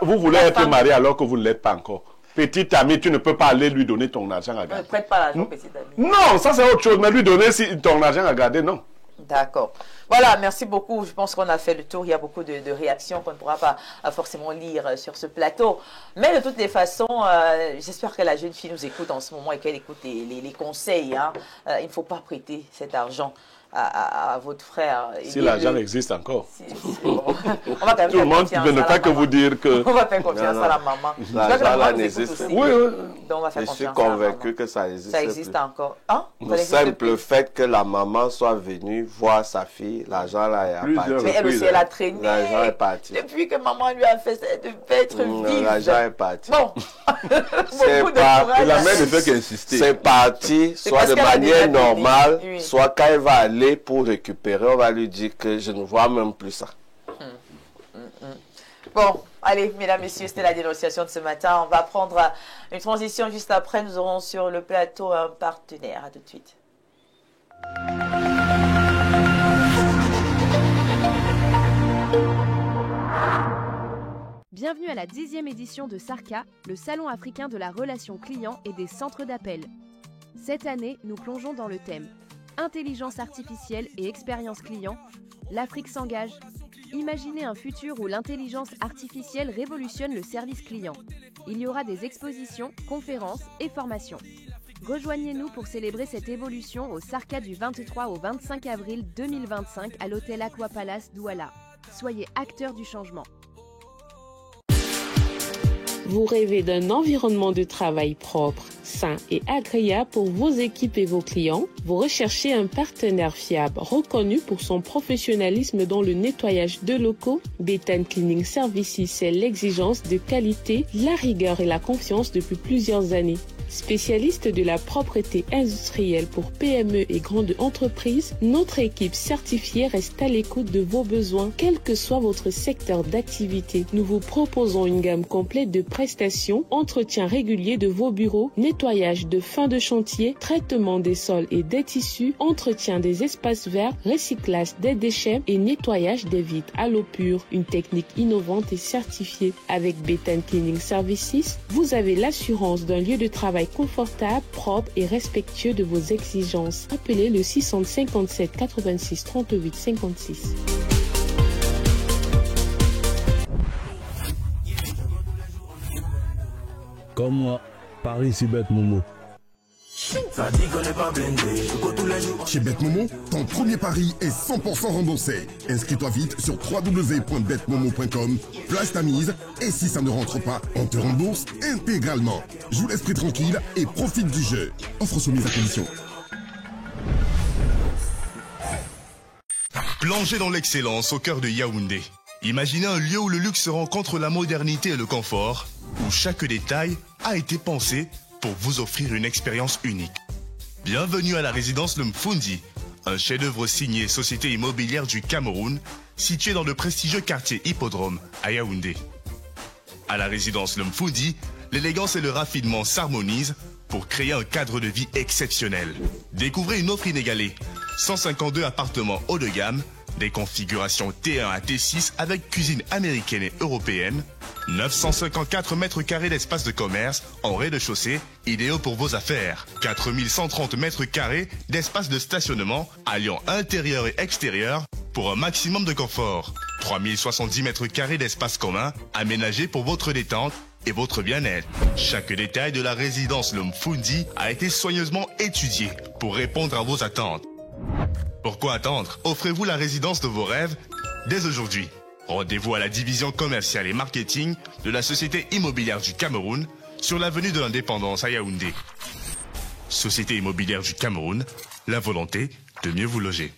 Vous voulez La être femme- marié alors que vous ne l'êtes pas encore. Petit ami, tu ne peux pas aller lui donner ton argent à Ne garder. prête pas l'argent, petit ami. Non, ça c'est autre chose. Mais lui donner ton argent à garder, non. D'accord. Voilà, merci beaucoup. Je pense qu'on a fait le tour. Il y a beaucoup de réactions qu'on ne pourra pas forcément lire sur ce plateau. Mais de toutes les façons, j'espère que la jeune fille nous écoute en ce moment et qu'elle écoute les conseils. Hein. Il ne faut pas prêter cet argent à votre frère. Si l'argent existe encore. Bon. On va quand même tout le monde ne pas que vous dire que... On va faire confiance à la maman. L'argent là n'existe pas. Oui, oui. Donc on va faire je suis confiance convaincu que ça existe. Ça existe encore. Hein? Le simple fait que la maman soit venue voir sa fille, l'argent là est parti. Mais elle aussi, elle a traîné. L'argent est parti. Depuis que maman lui a fait ça, elle devait être vive. L'argent est parti. Bon. La mère ne fait qu'insister. C'est parti, soit de manière normale, soit quand elle va aller pour récupérer, on va lui dire que je ne vois même plus ça. Bon, allez, mesdames, messieurs, c'était la dénonciation de ce matin. On va prendre une transition juste après. Nous aurons sur le plateau un partenaire. À tout de suite. Bienvenue à la 10e édition de SARCA, le Salon africain de la relation client et des centres d'appel. Cette année, nous plongeons dans le thème Intelligence artificielle et expérience client. L'Afrique s'engage. Imaginez un futur où l'intelligence artificielle révolutionne le service client. Il y aura des expositions, conférences et formations. Rejoignez-nous pour célébrer cette évolution au SARCA du 23 au 25 avril 2025 à l'hôtel Aqua Palace Douala. Soyez acteurs du changement. Vous rêvez d'un environnement de travail propre, sain et agréable pour vos équipes et vos clients? Vous recherchez un partenaire fiable, reconnu pour son professionnalisme dans le nettoyage de locaux? Béthane Cleaning Services, c'est l'exigence de qualité, la rigueur et la confiance depuis plusieurs années. Spécialiste de la propreté industrielle pour PME et grandes entreprises, notre équipe certifiée reste à l'écoute de vos besoins, quel que soit votre secteur d'activité. Nous vous proposons une gamme complète de prestations, entretien régulier de vos bureaux, nettoyage de fin de chantier, traitement des sols et des tissus, entretien des espaces verts, recyclage des déchets et nettoyage des vitres à l'eau pure. Une technique innovante et certifiée. Avec Béthane Cleaning Services, vous avez l'assurance d'un lieu de travail confortable, propre et respectueux de vos exigences. Appelez le 657 86 38 56. Comme moi, Paris c'est bête Momo. Chez BetMomo, ton premier pari est 100% remboursé. Inscris-toi vite sur www.betmomo.com, place ta mise et si ça ne rentre pas, on te rembourse intégralement. Joue l'esprit tranquille et profite du jeu. Offre soumise à condition. Plongez dans l'excellence au cœur de Yaoundé. Imaginez un lieu où le luxe rencontre la modernité et le confort, où chaque détail a été pensé pour vous offrir une expérience unique. Bienvenue à la résidence Le Mfundi, un chef-d'œuvre signé Société Immobilière du Cameroun, situé dans le prestigieux quartier Hippodrome à Yaoundé. À la résidence Le Mfundi, l'élégance et le raffinement s'harmonisent pour créer un cadre de vie exceptionnel. Découvrez une offre inégalée, 152 appartements haut de gamme, des configurations T1 à T6 avec cuisine américaine et européenne, 954 mètres carrés d'espace de commerce en rez-de-chaussée, idéaux pour vos affaires. 4130 mètres carrés d'espace de stationnement, alliant intérieur et extérieur pour un maximum de confort. 3070 mètres carrés d'espace commun, aménagés pour votre détente et votre bien-être. Chaque détail de la résidence Le Mfundi a été soigneusement étudié pour répondre à vos attentes. Pourquoi attendre? Offrez-vous la résidence de vos rêves dès aujourd'hui. Rendez-vous à la division commerciale et marketing de la Société Immobilière du Cameroun sur l'avenue de l'Indépendance à Yaoundé. Société Immobilière du Cameroun, la volonté de mieux vous loger.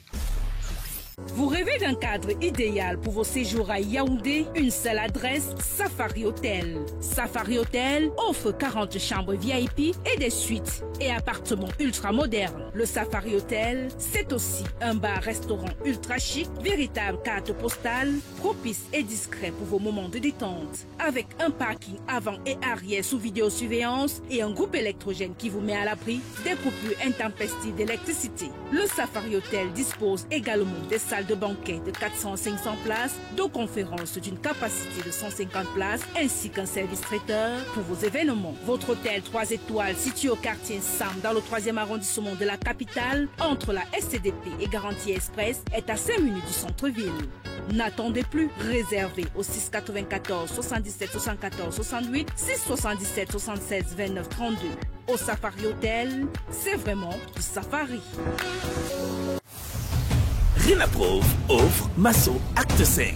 Vous rêvez d'un cadre idéal pour vos séjours à Yaoundé? Une seule adresse, Safari Hotel. Safari Hotel offre 40 chambres VIP et des suites et appartements ultra modernes. Le Safari Hotel, c'est aussi un bar-restaurant ultra chic, véritable carte postale, propice et discret pour vos moments de détente. Avec un parking avant et arrière sous vidéosurveillance et un groupe électrogène qui vous met à l'abri des coupures intempestives d'électricité. Le Safari Hotel dispose également des salles de banquet de 400 à 500 places, de conférences d'une capacité de 150 places, ainsi qu'un service traiteur pour vos événements. Votre hôtel 3 étoiles situé au quartier Sam dans le 3e arrondissement de la capitale, entre la SCDP et Garantie Express, est à 5 minutes du centre-ville. N'attendez plus, réservez au 694 77 74 68, 677 76 29 32. Au Safari Hotel, c'est vraiment du safari. Renaprove offre Masso Acte 5.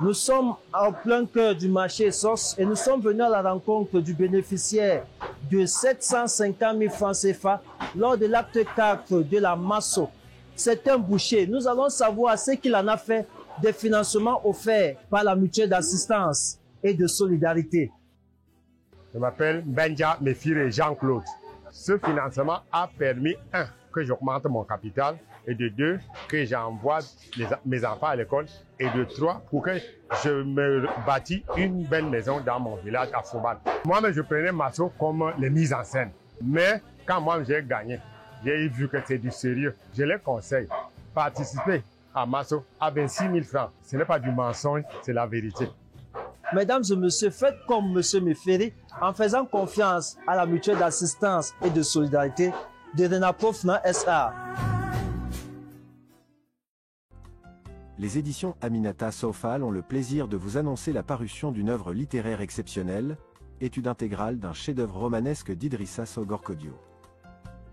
Nous sommes en plein cœur du marché SOS et nous sommes venus à la rencontre du bénéficiaire de 750 000 francs CFA lors de l'acte 4 de la Masso. C'est un boucher. Nous allons savoir ce qu'il en a fait des financements offerts par la mutuelle d'assistance et de solidarité. Je m'appelle Benja Méfire Jean-Claude. Ce financement a permis, 1, que j'augmente mon capital, et de 2, que j'envoie mes enfants à l'école, et de 3, pour que je me bâtis une belle maison dans mon village à Fouban. Moi-même, je prenais Masso comme les mises en scène. Mais quand moi j'ai gagné, j'ai vu que c'est du sérieux. Je les conseille, participer à Masso à 26 000 francs. Ce n'est pas du mensonge, c'est la vérité. Mesdames et messieurs, faites comme M. Méféry en faisant confiance à la mutuelle d'assistance et de solidarité de Renaprove SA. Les éditions Aminata Sofal ont le plaisir de vous annoncer la parution d'une œuvre littéraire exceptionnelle, étude intégrale d'un chef-d'œuvre romanesque d'Idrissa Sogorkodio.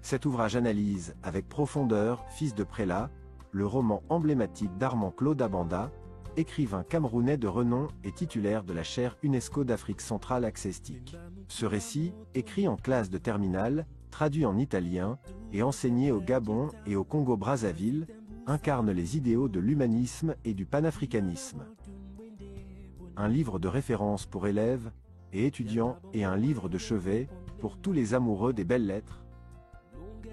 Cet ouvrage analyse, avec profondeur, Fils de prélat, le roman emblématique d'Armand Claude Abanda, écrivain camerounais de renom et titulaire de la chaire UNESCO d'Afrique centrale accestique. Ce récit, écrit en classe de terminale, traduit en italien et enseigné au Gabon et au Congo-Brazzaville, incarne les idéaux de l'humanisme et du panafricanisme. Un livre de référence pour élèves et étudiants et un livre de chevet pour tous les amoureux des belles lettres.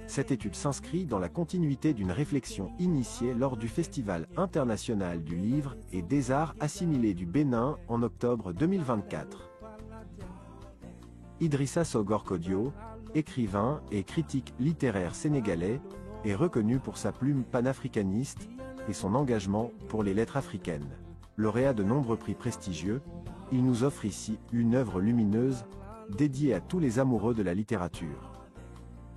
Cette étude s'inscrit dans la continuité d'une réflexion initiée lors du Festival international du livre et des arts assimilés du Bénin en octobre 2024. Idrissa Sogorkodio, écrivain et critique littéraire sénégalais, est reconnu pour sa plume panafricaniste et son engagement pour les lettres africaines. Lauréat de nombreux prix prestigieux, il nous offre ici une œuvre lumineuse dédiée à tous les amoureux de la littérature.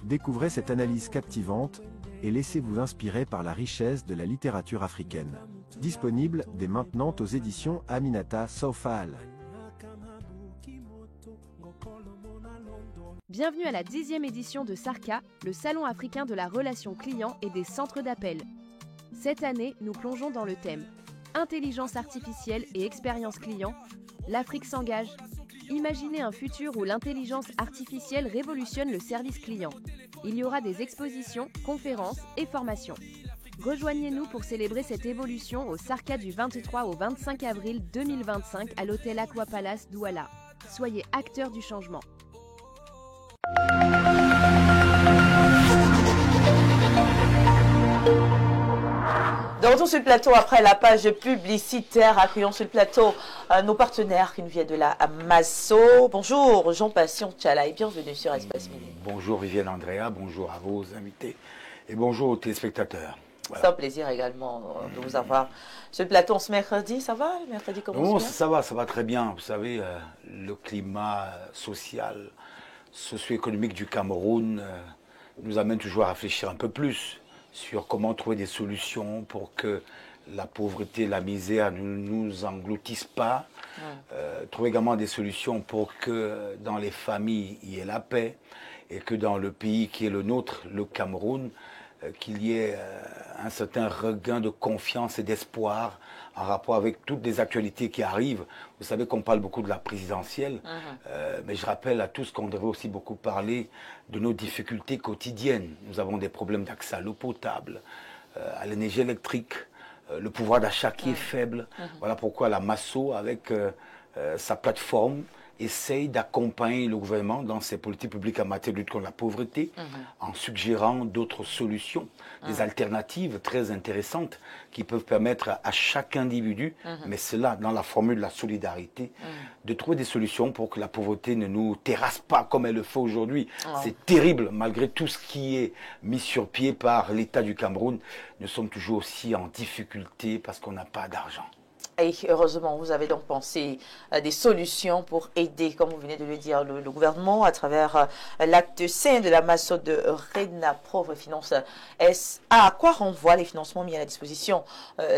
Découvrez cette analyse captivante et laissez-vous inspirer par la richesse de la littérature africaine. Disponible dès maintenant aux éditions Aminata Sofal. Bienvenue à la 10e édition de SARCA, le Salon africain de la relation client et des centres d'appel. Cette année, nous plongeons dans le thème Intelligence artificielle et expérience client, l'Afrique s'engage. Imaginez un futur où l'intelligence artificielle révolutionne le service client. Il y aura des expositions, conférences et formations. Rejoignez-nous pour célébrer cette évolution au SARCA du 23 au 25 avril 2025 à l'hôtel Aqua Palace Douala. Soyez acteurs du changement. De retour sur le plateau après la page publicitaire, accueillons sur le plateau nos partenaires qui nous viennent de la Masso. Bonjour Jean-Passion Tchala et bienvenue sur Espace Midi. Bonjour Viviane Andrea, bonjour à vos invités et bonjour aux téléspectateurs. Voilà. C'est un plaisir également de vous avoir sur le plateau ce mercredi. Ça va? Le mercredi commence bien? Ça va très bien. Vous savez, le climat social, socio-économique du Cameroun nous amène toujours à réfléchir un peu plus sur comment trouver des solutions pour que la pauvreté, la misère ne nous engloutissent pas. Trouver également des solutions pour que dans les familles, il y ait la paix et que dans le pays qui est le nôtre, le Cameroun, qu'il y ait un certain regain de confiance et d'espoir en rapport avec toutes les actualités qui arrivent. Vous savez qu'on parle beaucoup de la présidentielle, mais je rappelle à tous qu'on devrait aussi beaucoup parler de nos difficultés quotidiennes. Nous avons des problèmes d'accès à l'eau potable, à l'énergie électrique, le pouvoir d'achat qui est faible. Voilà pourquoi la Masso, avec sa plateforme, essaye d'accompagner le gouvernement dans ses politiques publiques en matière de lutte contre la pauvreté, en suggérant d'autres solutions, des alternatives très intéressantes qui peuvent permettre à chaque individu, mais cela dans la formule de la solidarité, de trouver des solutions pour que la pauvreté ne nous terrasse pas comme elle le fait aujourd'hui. C'est terrible, malgré tout ce qui est mis sur pied par l'État du Cameroun, nous sommes toujours aussi en difficulté parce qu'on n'a pas d'argent. Et heureusement, vous avez donc pensé des solutions pour aider, comme vous venez de le dire, le gouvernement à travers l'acte 5 de la Masso de Renaprove Finance SA. À quoi renvoient les financements mis à la disposition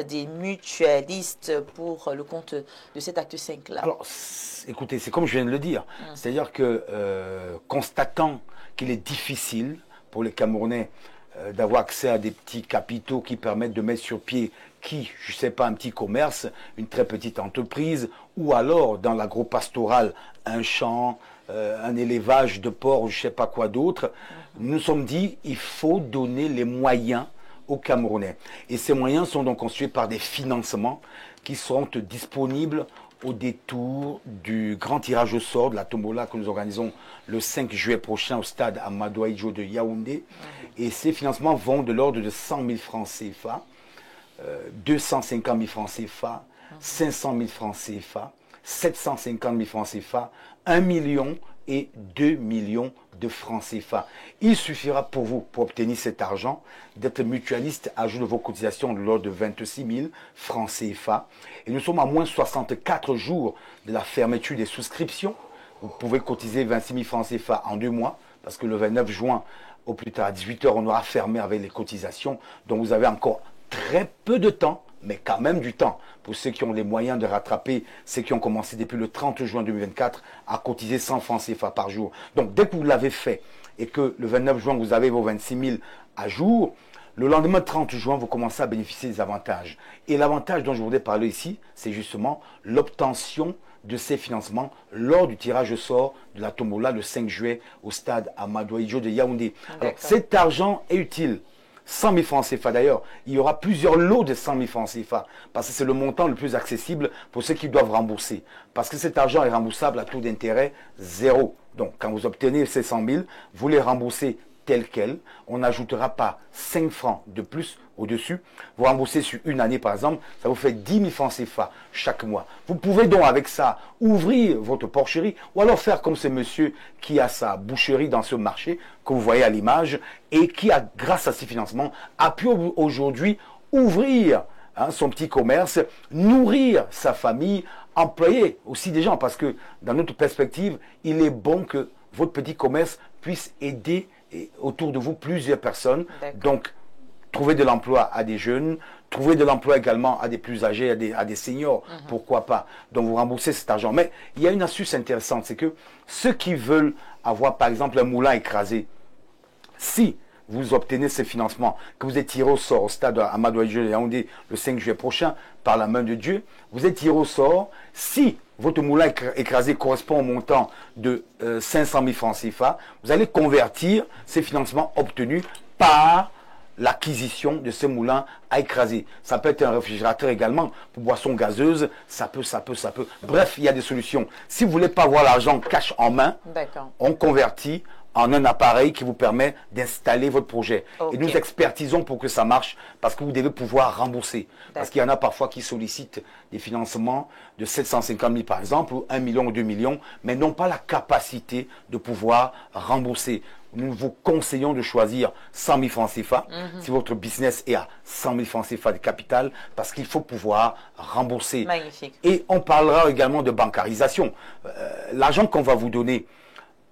des mutualistes pour le compte de cet acte 5-là? Alors, écoutez, c'est comme je viens de le dire. C'est-à-dire que, constatant qu'il est difficile pour les Camerounais d'avoir accès à des petits capitaux qui permettent de mettre sur pied je ne sais pas, un petit commerce, une très petite entreprise, ou alors dans l'agro-pastoral, un champ, un élevage de porc ou je ne sais pas quoi d'autre. Nous nous sommes dit, il faut donner les moyens aux Camerounais. Et ces moyens sont donc constitués par des financements qui seront disponibles au détour du grand tirage au sort de la tombola que nous organisons le 5 juillet prochain au stade Amadou Ahidjo de Yaoundé. Et ces financements vont de l'ordre de 100 000 francs CFA, 250 000 francs CFA, 500 000 francs CFA, 750 000 francs CFA, 1 million et 2 millions de francs CFA. Il suffira pour vous, pour obtenir cet argent, d'être mutualiste à jour de vos cotisations de l'ordre de 26 000 francs CFA. Et nous sommes à moins 64 jours de la fermeture des souscriptions. Vous pouvez cotiser 26 000 francs CFA en 2 mois, parce que le 29 juin, au plus tard à 18 h, on aura fermé avec les cotisations. Donc vous avez encore très peu de temps, mais quand même du temps, pour ceux qui ont les moyens de rattraper, ceux qui ont commencé depuis le 30 juin 2024 à cotiser 100 francs CFA par jour. Donc dès que vous l'avez fait et que le 29 juin, vous avez vos 26 000 à jour, le lendemain 30 juin, vous commencez à bénéficier des avantages. Et l'avantage dont je voudrais parler ici, c'est justement l'obtention de ces financements lors du tirage au sort de la tombola le 5 juillet au stade Amadou Ahidjo de Yaoundé. Alors, cet argent est utile. 100 000 francs CFA d'ailleurs, il y aura plusieurs lots de 100 000 francs CFA parce que c'est le montant le plus accessible pour ceux qui doivent rembourser. Parce que cet argent est remboursable à taux d'intérêt 0. Donc quand vous obtenez ces 100 000, vous les remboursez tel quel. On n'ajoutera pas 5 francs de plus au-dessus. Vous remboursez sur une année par exemple, ça vous fait 10 000 francs CFA chaque mois. Vous pouvez donc avec ça ouvrir votre porcherie ou alors faire comme ce monsieur qui a sa boucherie dans ce marché que vous voyez à l'image et qui a, grâce à ces financements, a pu aujourd'hui ouvrir son petit commerce, nourrir sa famille, employer aussi des gens parce que dans notre perspective, il est bon que votre petit commerce puisse aider autour de vous plusieurs personnes. Donc, trouver de l'emploi à des jeunes, trouver de l'emploi également à des plus âgés, à des seniors, pourquoi pas. Donc, vous remboursez cet argent. Mais il y a une astuce intéressante, c'est que ceux qui veulent avoir, par exemple, un moulin écrasé, si vous obtenez ces financements, que vous êtes tiré au sort au stade Amadou Ahidjo de Yaoundé le 5 juillet prochain, par la main de Dieu, vous êtes tiré au sort, si votre moulin écrasé correspond au montant de 500 000 francs CFA, vous allez convertir ces financements obtenus par l'acquisition de ce moulin à écraser. Ça peut être un réfrigérateur également pour boissons gazeuses, ça peut. Bref, il y a des solutions. Si vous ne voulez pas avoir l'argent cash en main, on convertit en un appareil qui vous permet d'installer votre projet. Et nous expertisons pour que ça marche parce que vous devez pouvoir rembourser. Parce qu'il y en a parfois qui sollicitent des financements de 750 000 par exemple, ou 1 million ou 2 millions, mais n'ont pas la capacité de pouvoir rembourser. Nous vous conseillons de choisir 100 000 francs CFA si votre business est à 100 000 francs CFA de capital parce qu'il faut pouvoir rembourser. Magnifique. Et on parlera également de bancarisation. L'argent qu'on va vous donner,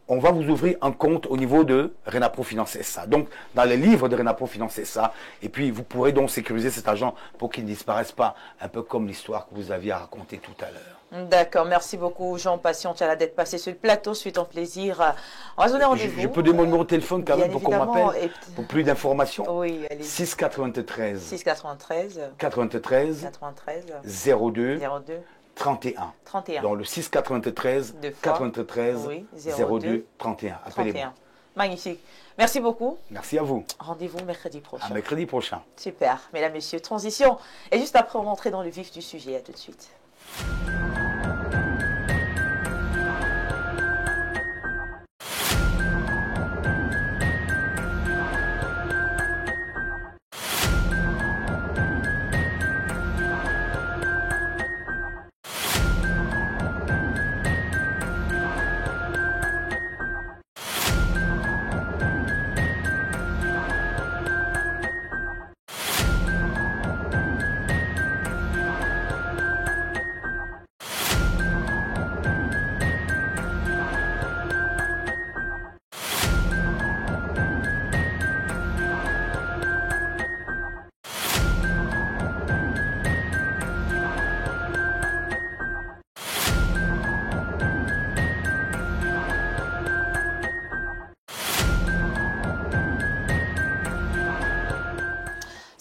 on va vous ouvrir un compte au niveau de Renapro Finance SA. Donc, dans les livres de Renapro Finance SA, et puis vous pourrez donc sécuriser cet argent pour qu'il ne disparaisse pas, un peu comme l'histoire que vous aviez racontée tout à l'heure. D'accord, merci beaucoup Jean Patient, tu as la d'être passé sur le plateau, c'est un plaisir. On va se donner rendez-vous. Je peux donner mon numéro de téléphone quand même pour qu'on m'appelle, pour plus d'informations. Oui, allez. 693 93 02 31. Dans le 693 93 02 31. Appelez-moi. Magnifique. Merci beaucoup. Merci à vous. Rendez-vous mercredi prochain. À mercredi prochain. Super. Mesdames, Messieurs, transition. Et juste après, on va entrer dans le vif du sujet. À tout de suite.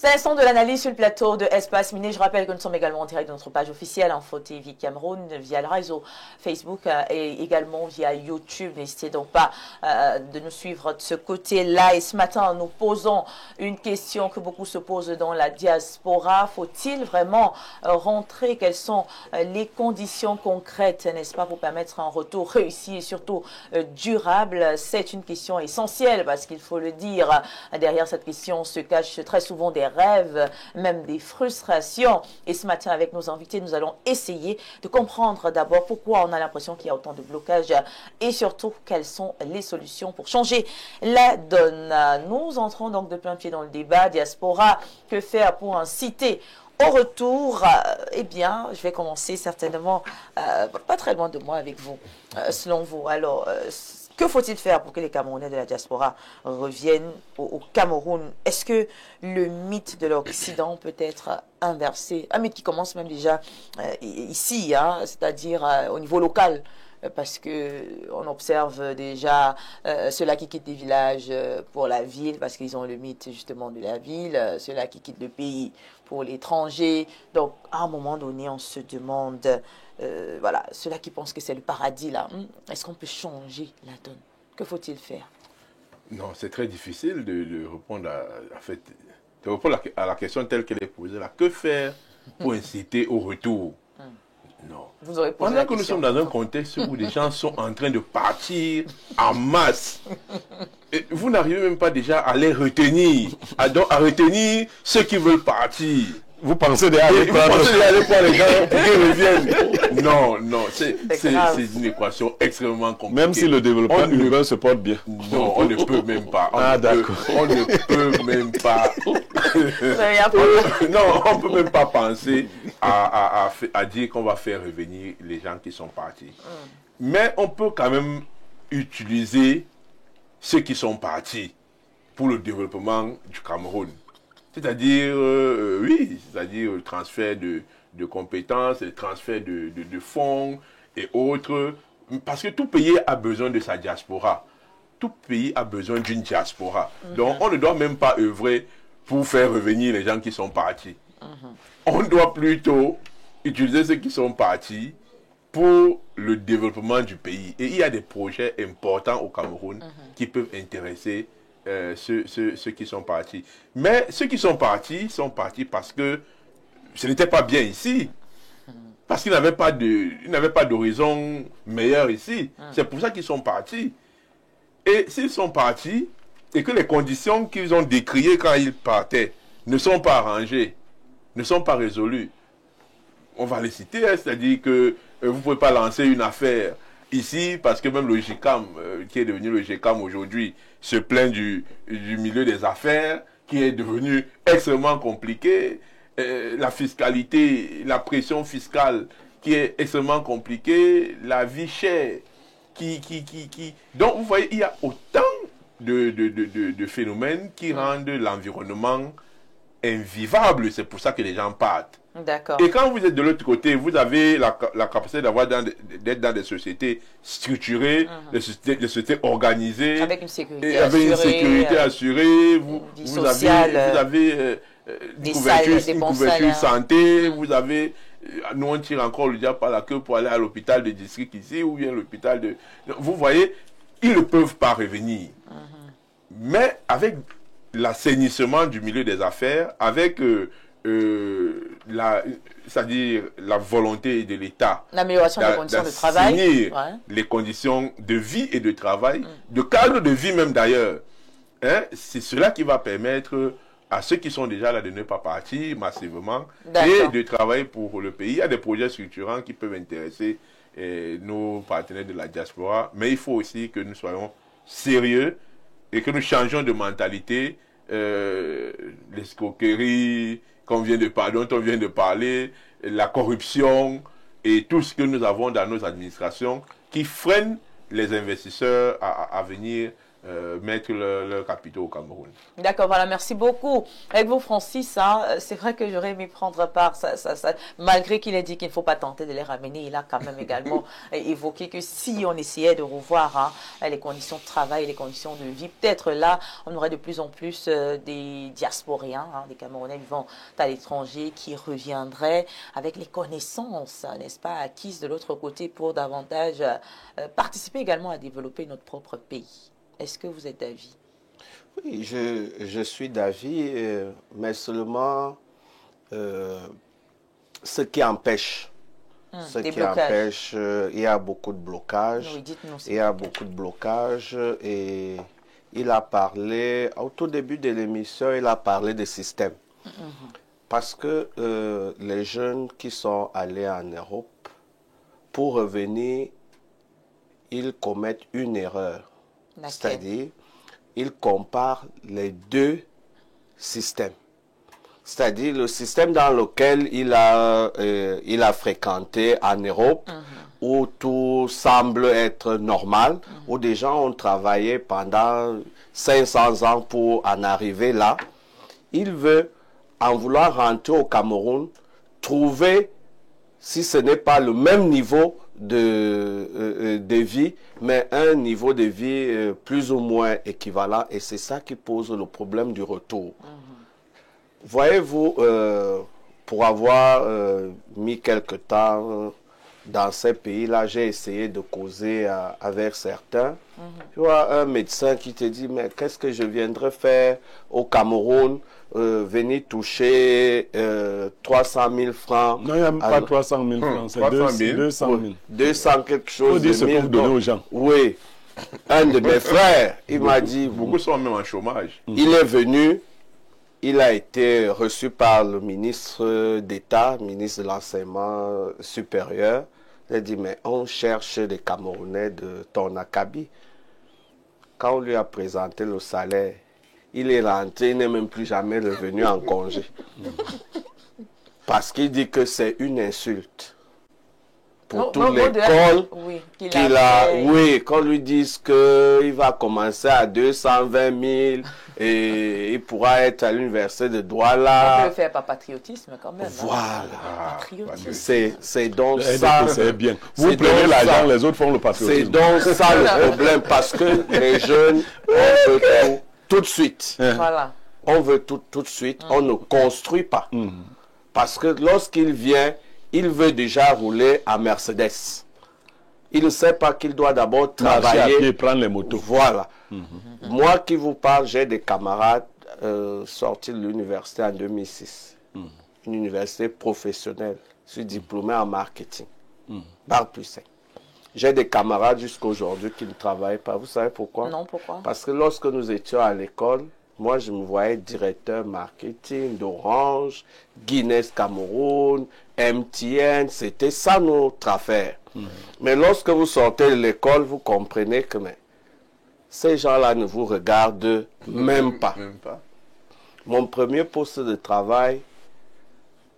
C'est l'instant de l'analyse sur le plateau de Espace Minier. Je rappelle que nous sommes également en direct de notre page officielle Info TV Cameroun via le réseau Facebook et également via YouTube. N'hésitez donc pas de nous suivre de ce côté-là. Et ce matin, nous posons une question que beaucoup se posent dans la diaspora. Faut-il vraiment rentrer? Quelles sont les conditions concrètes, n'est-ce pas, pour permettre un retour réussi et surtout durable? C'est une question essentielle parce qu'il faut le dire, derrière cette question se cachent très souvent des rêves, même des frustrations. Et ce matin, avec nos invités, nous allons essayer de comprendre d'abord pourquoi on a l'impression qu'il y a autant de blocages et surtout quelles sont les solutions pour changer la donne. Nous entrons donc de plein pied dans le débat. Diaspora, que faire pour inciter au retour? Eh bien, je vais commencer certainement pas très loin de moi avec vous, selon vous. Alors, que faut-il faire pour que les Camerounais de la diaspora reviennent au Cameroun? Est-ce que le mythe de l'Occident peut être inversé? Un mythe qui commence même déjà ici, hein, c'est-à-dire au niveau local, parce qu'on observe déjà ceux-là qui quittent les villages pour la ville, parce qu'ils ont le mythe justement de la ville, ceux-là qui quittent le pays pour l'étranger. Donc, à un moment donné, on se demande... voilà, ceux-là qui pensent que c'est le paradis, là, est-ce qu'on peut changer la donne? Que faut-il faire? Non, c'est très difficile de répondre de répondre à la question telle qu'elle est posée là. Que faire pour inciter au retour? Non. Vous aurez posé pendant que nous sommes dans un contexte où des gens sont en train de partir en masse, et vous n'arrivez même pas déjà à les retenir, à retenir ceux qui veulent partir. Vous pensez d'aller prendre les gens pour qu'ils reviennent? Non, non, c'est une équation extrêmement compliquée. Même si le développement urbain se porte bien. Non, on ne peut même pas. D'accord. On ne peut même pas. Non, on ne peut même pas penser à dire qu'on va faire revenir les gens qui sont partis. Mais on peut quand même utiliser ceux qui sont partis pour le développement du Cameroun. C'est-à-dire, oui, c'est-à-dire le transfert de compétences, le transfert de fonds et autres. Parce que tout pays a besoin de sa diaspora. Tout pays a besoin d'une diaspora. Donc, on ne doit même pas œuvrer pour faire revenir les gens qui sont partis. On doit plutôt utiliser ceux qui sont partis pour le développement du pays. Et il y a des projets importants au Cameroun qui peuvent intéresser ceux qui sont partis. Mais ceux qui sont partis parce que ce n'était pas bien ici. Parce qu'ils n'avaient pas d'horizon meilleur ici. C'est pour ça qu'ils sont partis. Et s'ils sont partis, et que les conditions qu'ils ont décriées quand ils partaient ne sont pas arrangées, ne sont pas résolues, on va les citer, hein, c'est-à-dire que vous ne pouvez pas lancer une affaire ici, parce que même le GICAM, qui est devenu le GICAM aujourd'hui, se plaint du milieu des affaires, qui est devenu extrêmement compliqué. La fiscalité, la pression fiscale, qui est extrêmement compliquée. La vie chère, Donc, vous voyez, il y a autant de phénomènes qui rendent l'environnement invivable. C'est pour ça que les gens partent. D'accord. Et quand vous êtes de l'autre côté, vous avez la capacité d'être dans des sociétés structurées, des sociétés organisées, avec une sécurité assurée, vous avez une couverture santé, vous avez, nous on tire encore le diable par la queue pour aller à l'hôpital de district ici, ou bien l'hôpital de... Vous voyez, ils ne peuvent pas revenir. Mais avec l'assainissement du milieu des affaires, avec... c'est-à-dire la volonté de l'État, l'amélioration des conditions de travail, les conditions de vie et de travail, de cadre de vie même d'ailleurs, hein, c'est cela qui va permettre à ceux qui sont déjà là de ne pas partir massivement et de travailler pour le pays. Il y a des projets structurants qui peuvent intéresser nos partenaires de la diaspora, mais il faut aussi que nous soyons sérieux et que nous changions de mentalité. L'escroquerie dont on vient de parler, la corruption et tout ce que nous avons dans nos administrations qui freinent les investisseurs à venir mettre leurs capitaux au Cameroun. D'accord, voilà, merci beaucoup. Avec vous, Francis, hein, c'est vrai que j'aurais aimé prendre part, malgré qu'il ait dit qu'il ne faut pas tenter de les ramener, il a quand même également évoqué que si on essayait de revoir les conditions de travail, les conditions de vie, peut-être là, on aurait de plus en plus des diasporiens, des Camerounais vivant à l'étranger qui reviendraient avec les connaissances, n'est-ce pas, acquises de l'autre côté pour davantage participer également à développer notre propre pays. Est-ce que vous êtes d'avis? Oui, je suis d'avis, mais seulement ce qui empêche. Il y a beaucoup de blocages. Oui, dites-nous, il y a beaucoup de blocages et il a parlé, au tout début de l'émission, il a parlé des systèmes. Parce que les jeunes qui sont allés en Europe, pour revenir, ils commettent une erreur. C'est-à-dire, ils comparent les deux systèmes. C'est-à-dire, le système dans lequel il a fréquenté en Europe, où tout semble être normal, où des gens ont travaillé pendant 500 ans pour en arriver là. Il veut, en voulant rentrer au Cameroun, trouver, si ce n'est pas le même niveau de vie, mais un niveau de vie plus ou moins équivalent. Et c'est ça qui pose le problème du retour. Voyez-vous, pour avoir mis quelque temps dans ces pays-là, j'ai essayé de causer avec certains. Tu vois, un médecin qui te dit, mais qu'est-ce que je viendrais faire au Cameroun, venir toucher 300 000 francs. Non, il n'y a pas 300 000 francs, c'est 200 000. 200 quelque chose. Il faut dire ce qu'on donne aux gens. Oui. Un de mes frères, il m'a dit... Beaucoup sont même en chômage. Il est venu, il a été reçu par le ministre d'État, ministre de l'Enseignement supérieur. Il a dit, mais on cherche des Camerounais de ton acabit. Quand on lui a présenté le salaire, il est rentré, il n'est même plus jamais revenu en congé. Parce qu'il dit que c'est une insulte. Pour toute l'école qu'il a... Oui, qu'on lui dise qu'il va commencer à 220 000 et il pourra être à l'université de Douala. On peut le faire par patriotisme quand même. Voilà. Patriotisme. C'est donc ça. C'est bien. Vous prenez l'argent, les autres font le patriotisme. C'est donc ça le problème parce que les jeunes, on veut tout de suite. Voilà. On veut tout de suite. On ne construit pas. Parce que lorsqu'il vient, il veut déjà rouler à Mercedes. Il ne sait pas qu'il doit d'abord travailler. Marcher à pied, prendre les motos. Voilà. Moi qui vous parle, j'ai des camarades sortis de l'université en 2006. Une université professionnelle. Je suis diplômé en marketing. Bac plus 5. J'ai des camarades jusqu'à aujourd'hui qui ne travaillent pas. Vous savez pourquoi? Non, pourquoi? Parce que lorsque nous étions à l'école, moi, je me voyais directeur marketing d'Orange, Guinness Cameroun, MTN. C'était ça notre affaire. Mais lorsque vous sortez de l'école, vous comprenez que ces gens-là ne vous regardent même pas. Mon premier poste de travail,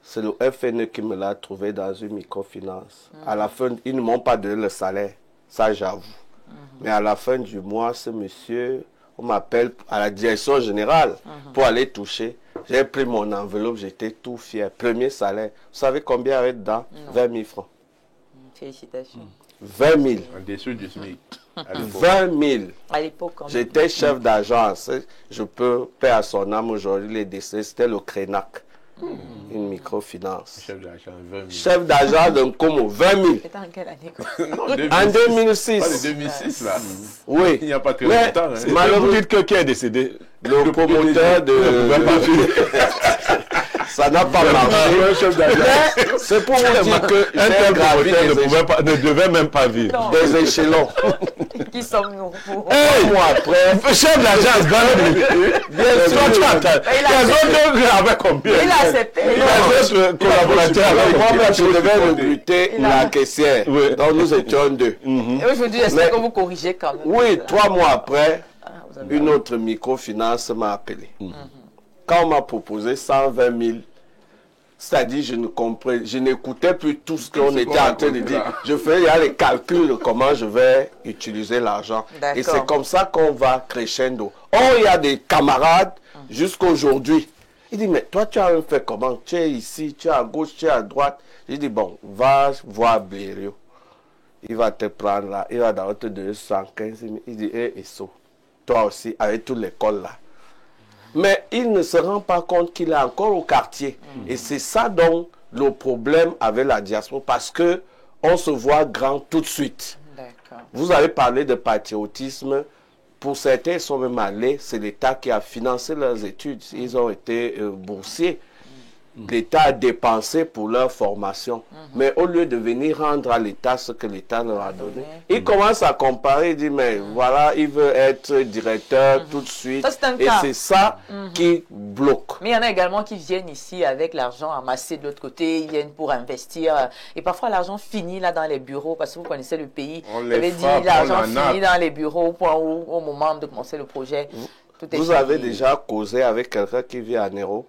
c'est le FNE qui me l'a trouvé dans une microfinance. À la fin, ils ne m'ont pas donné le salaire. Ça, j'avoue. Mais à la fin du mois, ce monsieur... On m'appelle à la direction générale pour aller toucher. J'ai pris mon enveloppe, j'étais tout fier. Premier salaire. Vous savez combien il y avait dedans? 20 000 francs. Félicitations. 20 000. En dessous du SMIC. 20 000. À l'époque, j'étais chef d'agence. Je peux payer à son âme aujourd'hui les décès. C'était le Crénac. Une microfinance. Chef d'agent, 20 000. Chef d'agent d'un Como, 20 000. C'était en quelle année? En 2006. Pas de 2006 là. Oui. Il n'y a pas très longtemps. Malheureusement, vous dites que qui est décédé? Le promoteur de... Ça n'a pas marché. C'est pour vous dire que un tel promoteur ne devait même pas vivre. Des échelons. Qui sommes-nous? Un mois après, chef d'agence, bien sûr, tu attends. Les autres avaient combien? Il a accepté. Les autres collaborateurs, moi, je devais recruter la caissière. Donc nous étions deux. Et aujourd'hui, j'espère que vous corrigez quand même. Oui, 3 mois après, une autre microfinance m'a appelé. Quand on m'a proposé 120 000, C'est-à-dire, je n'écoutais plus tout ce qu'on était en train de dire. Je faisais les calculs de comment je vais utiliser l'argent. Et c'est comme ça qu'on va crescendo. Or, il y a des camarades, jusqu'aujourd'hui. Il dit, mais toi, tu as fait comment? Tu es ici, tu es à gauche, tu es à droite. Je dis, bon, va voir Blériot. Il va te prendre là, il va d'abord te donner 115 000. Il dit, Esso, toi aussi, avec toute l'école là. Mais il ne se rend pas compte qu'il est encore au quartier. Et c'est ça donc le problème avec la diaspora, parce que on se voit grand tout de suite. Vous avez parlé de patriotisme. Pour certains, ils sont même allés, c'est l'État qui a financé leurs études. Ils ont été boursiers. L'État a dépensé pour leur formation. Mais au lieu de venir rendre à l'État ce que l'État leur a donné, il commence à comparer, il dit, mais voilà, il veut être directeur tout de suite. Et c'est ça qui bloque. Mais il y en a également qui viennent ici avec l'argent amassé de l'autre côté, ils viennent pour investir. Et parfois, l'argent finit là dans les bureaux, parce que vous connaissez le pays. J'avais dit, l'argent finit dans les bureaux au point où, au moment de commencer le projet, tout est Vous fini. avez déjà causé avec quelqu'un qui vit à Nero?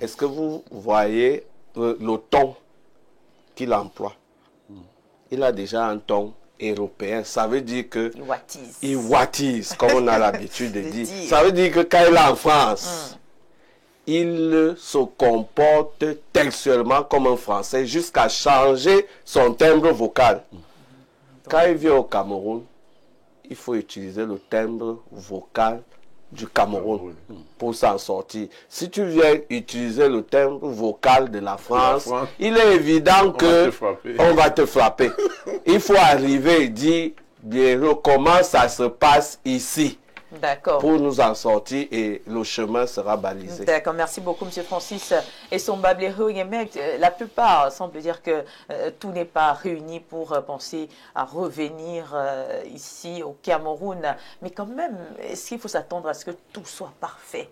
Est-ce que vous voyez le ton qu'il emploie? Il a déjà un ton européen. Ça veut dire que il wattise, comme on a l'habitude de dire. Ça veut dire que quand il est en France, il se comporte textuellement comme un Français jusqu'à changer son timbre vocal. Quand il vient au Cameroun, il faut utiliser le timbre vocal du Cameroun pour s'en sortir. Si tu viens utiliser le timbre vocal de la France, il est évident que on va te frapper. Il faut arriver et dire, bien, comment ça se passe ici pour nous en sortir et le chemin sera balisé. D'accord, merci beaucoup M. Francis. Et son Bablero, la plupart semblent dire que tout n'est pas réuni pour penser à revenir ici au Cameroun. Mais quand même, est-ce qu'il faut s'attendre à ce que tout soit parfait?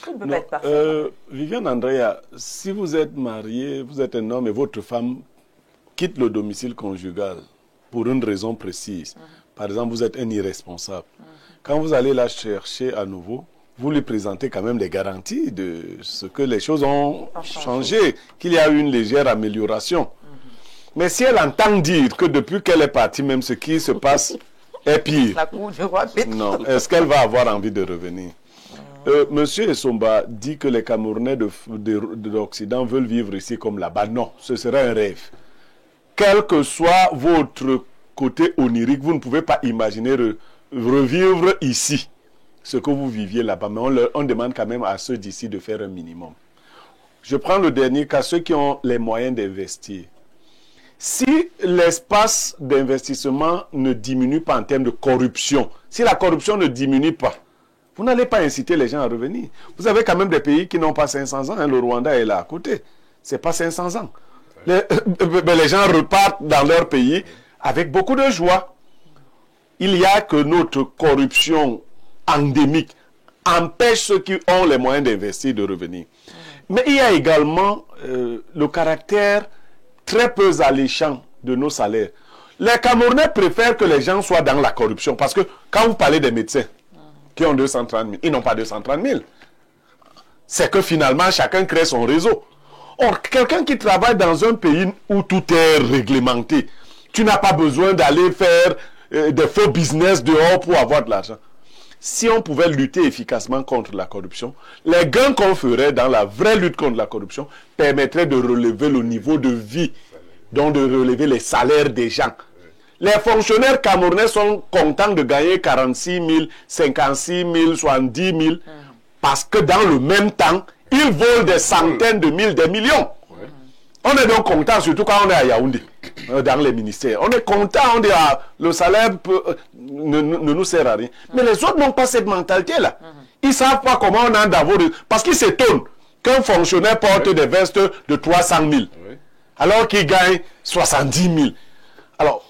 Tout ne peut pas être parfait. Viviane Andrea, si vous êtes marié, vous êtes un homme et votre femme quitte le domicile conjugal pour une raison précise. Par exemple, vous êtes un irresponsable. Quand vous allez la chercher à nouveau, vous lui présentez quand même des garanties de ce que les choses ont changé, qu'il y a eu une légère amélioration. Mais si elle entend dire que depuis qu'elle est partie, même ce qui se passe est pire, non, est-ce qu'elle va avoir envie de revenir? Monsieur Essomba dit que les Camerounais de l'Occident veulent vivre ici comme là-bas. Non, ce serait un rêve. Quel que soit votre côté onirique, vous ne pouvez pas imaginer revivre ici ce que vous viviez là-bas. Mais on demande quand même à ceux d'ici de faire un minimum. Je prends le dernier cas, ceux qui ont les moyens d'investir. Si l'espace d'investissement ne diminue pas en termes de corruption, si la corruption ne diminue pas, vous n'allez pas inciter les gens à revenir. Vous avez quand même des pays qui n'ont pas 500 ans. Hein, le Rwanda est là à côté. Ce n'est pas 500 ans. Les gens repartent dans leur pays avec beaucoup de joie. Il y a que notre corruption endémique empêche ceux qui ont les moyens d'investir de revenir. Mais il y a également le caractère très peu alléchant de nos salaires. Les Camerounais préfèrent que les gens soient dans la corruption. Parce que quand vous parlez des médecins qui ont 230 000, ils n'ont pas 230 000. C'est que finalement, chacun crée son réseau. Or, quelqu'un qui travaille dans un pays où tout est réglementé, tu n'as pas besoin d'aller faire des faux business dehors pour avoir de l'argent. Si on pouvait lutter efficacement contre la corruption, les gains qu'on ferait dans la vraie lutte contre la corruption permettraient de relever le niveau de vie, donc de relever les salaires des gens. Les fonctionnaires camerounais sont contents de gagner 46 000, 56 000, 70 000, parce que dans le même temps, ils volent des centaines de mille, des millions. On est donc content, surtout quand on est à Yaoundé, dans les ministères. On est content, on dit le salaire ne nous sert à rien. Mais les autres n'ont pas cette mentalité-là. Ils ne savent pas comment on a d'avoir... Parce qu'ils s'étonnent qu'un fonctionnaire porte des vestes de 300 000, alors qu'il gagne 70 000. Alors,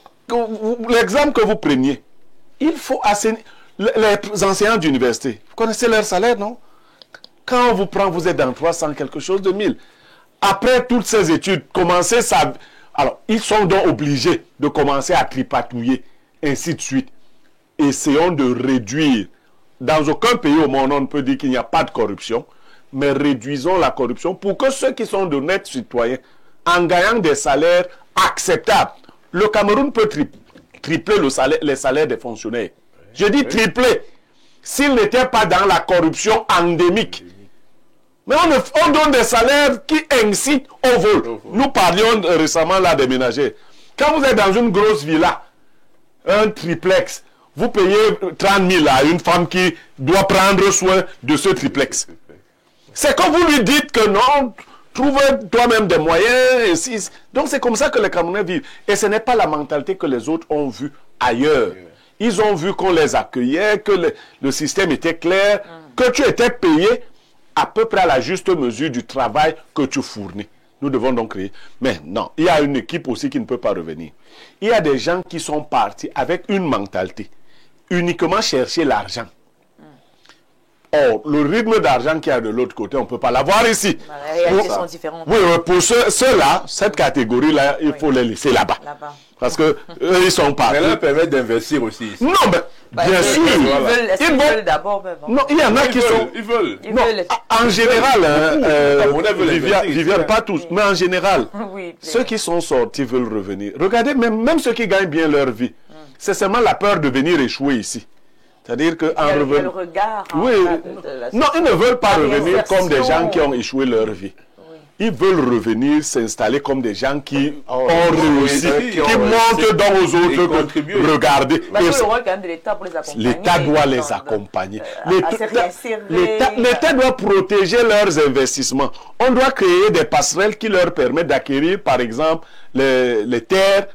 l'exemple que vous preniez, il faut assainir... Les enseignants d'université, vous connaissez leur salaire, non? Quand on vous prend, vous êtes dans 300 quelque chose de 1000. Après toutes ces études, commencez ça. Alors, ils sont donc obligés de commencer à tripatouiller, ainsi de suite. Essayons de réduire. Dans aucun pays au monde, on ne peut dire qu'il n'y a pas de corruption. mais réduisons la corruption pour que ceux qui sont d'honnêtes citoyens, en gagnant des salaires acceptables, le Cameroun peut tripler les salaires des fonctionnaires. Je dis tripler, s'ils n'étaient pas dans la corruption endémique. Mais on donne des salaires qui incitent au vol. Nous parlions récemment là des ménagères. Quand vous êtes dans une grosse villa, un triplex, vous payez 30 000 à une femme qui doit prendre soin de ce triplex. C'est quand vous lui dites que non, trouve toi-même des moyens. Donc c'est comme ça que les Camerounais vivent. Et ce n'est pas la mentalité que les autres ont vue ailleurs. Ils ont vu qu'on les accueillait, que le système était clair, que tu étais payé à peu près à la juste mesure du travail que tu fournis. Nous devons donc créer. Mais non, il y a une équipe aussi qui ne peut pas revenir. Il y a des gens qui sont partis avec une mentalité. Uniquement chercher l'argent. Or, le rythme d'argent qu'il y a de l'autre côté, on ne peut pas l'avoir ici. Les réalités sont différentes. Oui, pour ceux-là, cette catégorie-là, il faut les laisser là-bas. Parce que eux, ils sont partis. Mais leur permettre d'investir aussi ici. Non, mais bien sûr. Ils veulent d'abord. Non, il y en a qui sont. Ils veulent. Non, en général, Viviane, pas tous, mais en général, ceux qui sont sortis veulent revenir. Regardez, même ceux qui gagnent bien leur vie, c'est seulement la peur de venir échouer ici. C'est-à-dire qu'en revenant. Le regard. Oui. Non, ils ne veulent pas revenir comme des gens qui ont échoué leur vie. Ils veulent revenir s'installer comme des gens qui ont réussi, qui montrent dans aux autres que regardez. L'État doit les accompagner. L'État doit protéger leurs investissements. On doit créer des passerelles qui leur permettent d'acquérir, par exemple, les terres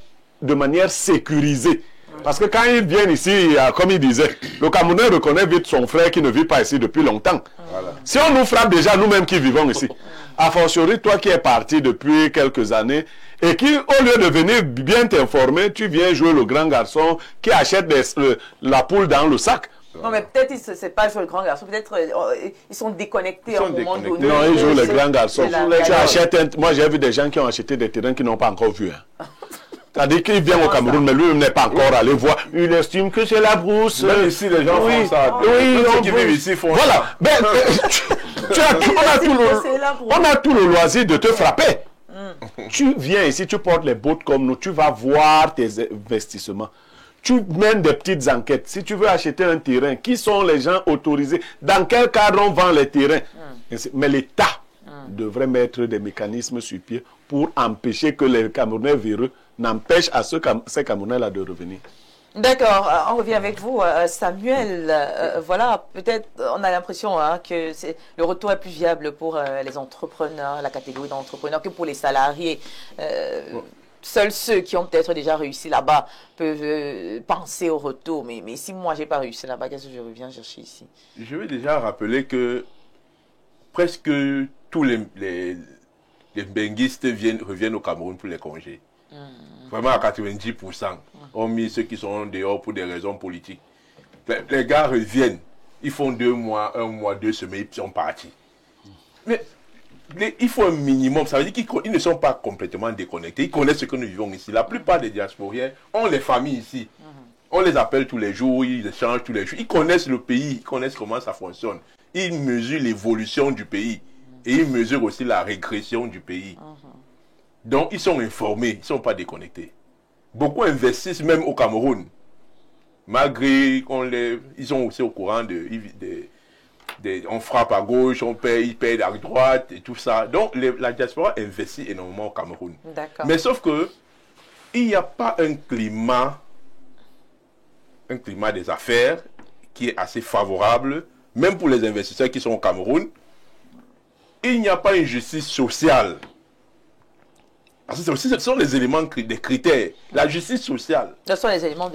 de manière sécurisée. Parce que quand ils viennent ici, comme il disait, le Camerounais reconnaît vite son frère qui ne vit pas ici depuis longtemps. Voilà. Si on nous frappe déjà nous-mêmes qui vivons ici, a fortiori toi qui es parti depuis quelques années et qui, au lieu de venir bien t'informer, tu viens jouer le grand garçon qui achète la poule dans le sac. Non, mais peut-être ils ne savent pas jouer le grand garçon, peut-être ils sont déconnectés à un moment donné. Non, ils jouent le grand garçon. Moi, j'ai vu des gens qui ont acheté des terrains qu'ils n'ont pas encore vus. Hein. C'est-à-dire qu'il vient au Cameroun, mais lui n'est pas encore allé voir. Il estime que c'est la brousse. Même ici, les gens font ça. Oui, ceux qui vivent ici font ça. Voilà. On a tout le loisir de te frapper. Tu viens ici, tu portes les bottes comme nous, tu vas voir tes investissements. Tu mènes des petites enquêtes. Si tu veux acheter un terrain, qui sont les gens autorisés? Dans quel cadre on vend les terrains? Mais l'État devrait mettre des mécanismes sur pied pour empêcher que les Camerounais véreux n'empêchent à ces Camerounais-là de revenir. D'accord, on revient avec vous, Samuel. Voilà, peut-être on a l'impression que le retour est plus viable pour les entrepreneurs, la catégorie d'entrepreneurs, que pour les salariés. Seuls ceux qui ont peut-être déjà réussi là-bas peuvent penser au retour. Mais si moi, je n'ai pas réussi là-bas, qu'est-ce que je reviens chercher ici? Je vais déjà rappeler que presque tous les benguistes reviennent au Cameroun pour les congés. Vraiment à 90% ont mis ceux qui sont dehors pour des raisons politiques. Les gars reviennent, ils font 2 mois, 1 mois, 2 semaines, ils sont partis. Mais il faut un minimum, ça veut dire qu'ils ne sont pas complètement déconnectés, ils connaissent ce que nous vivons ici. La plupart des diasporiens ont les familles ici. On les appelle tous les jours, ils échangent tous les jours. Ils connaissent le pays, ils connaissent comment ça fonctionne. Ils mesurent l'évolution du pays et ils mesurent aussi la régression du pays. Donc, ils sont informés, ils ne sont pas déconnectés. Beaucoup investissent même au Cameroun. Malgré ils sont aussi au courant on frappe à gauche, on paye, ils payent à droite et tout ça. Donc, la diaspora investit énormément au Cameroun. Mais sauf que, il n'y a pas un climat des affaires qui est assez favorable, même pour les investisseurs qui sont au Cameroun. Il n'y a pas une justice sociale. Parce que ce sont les éléments, des critères. La justice sociale. Ce sont les éléments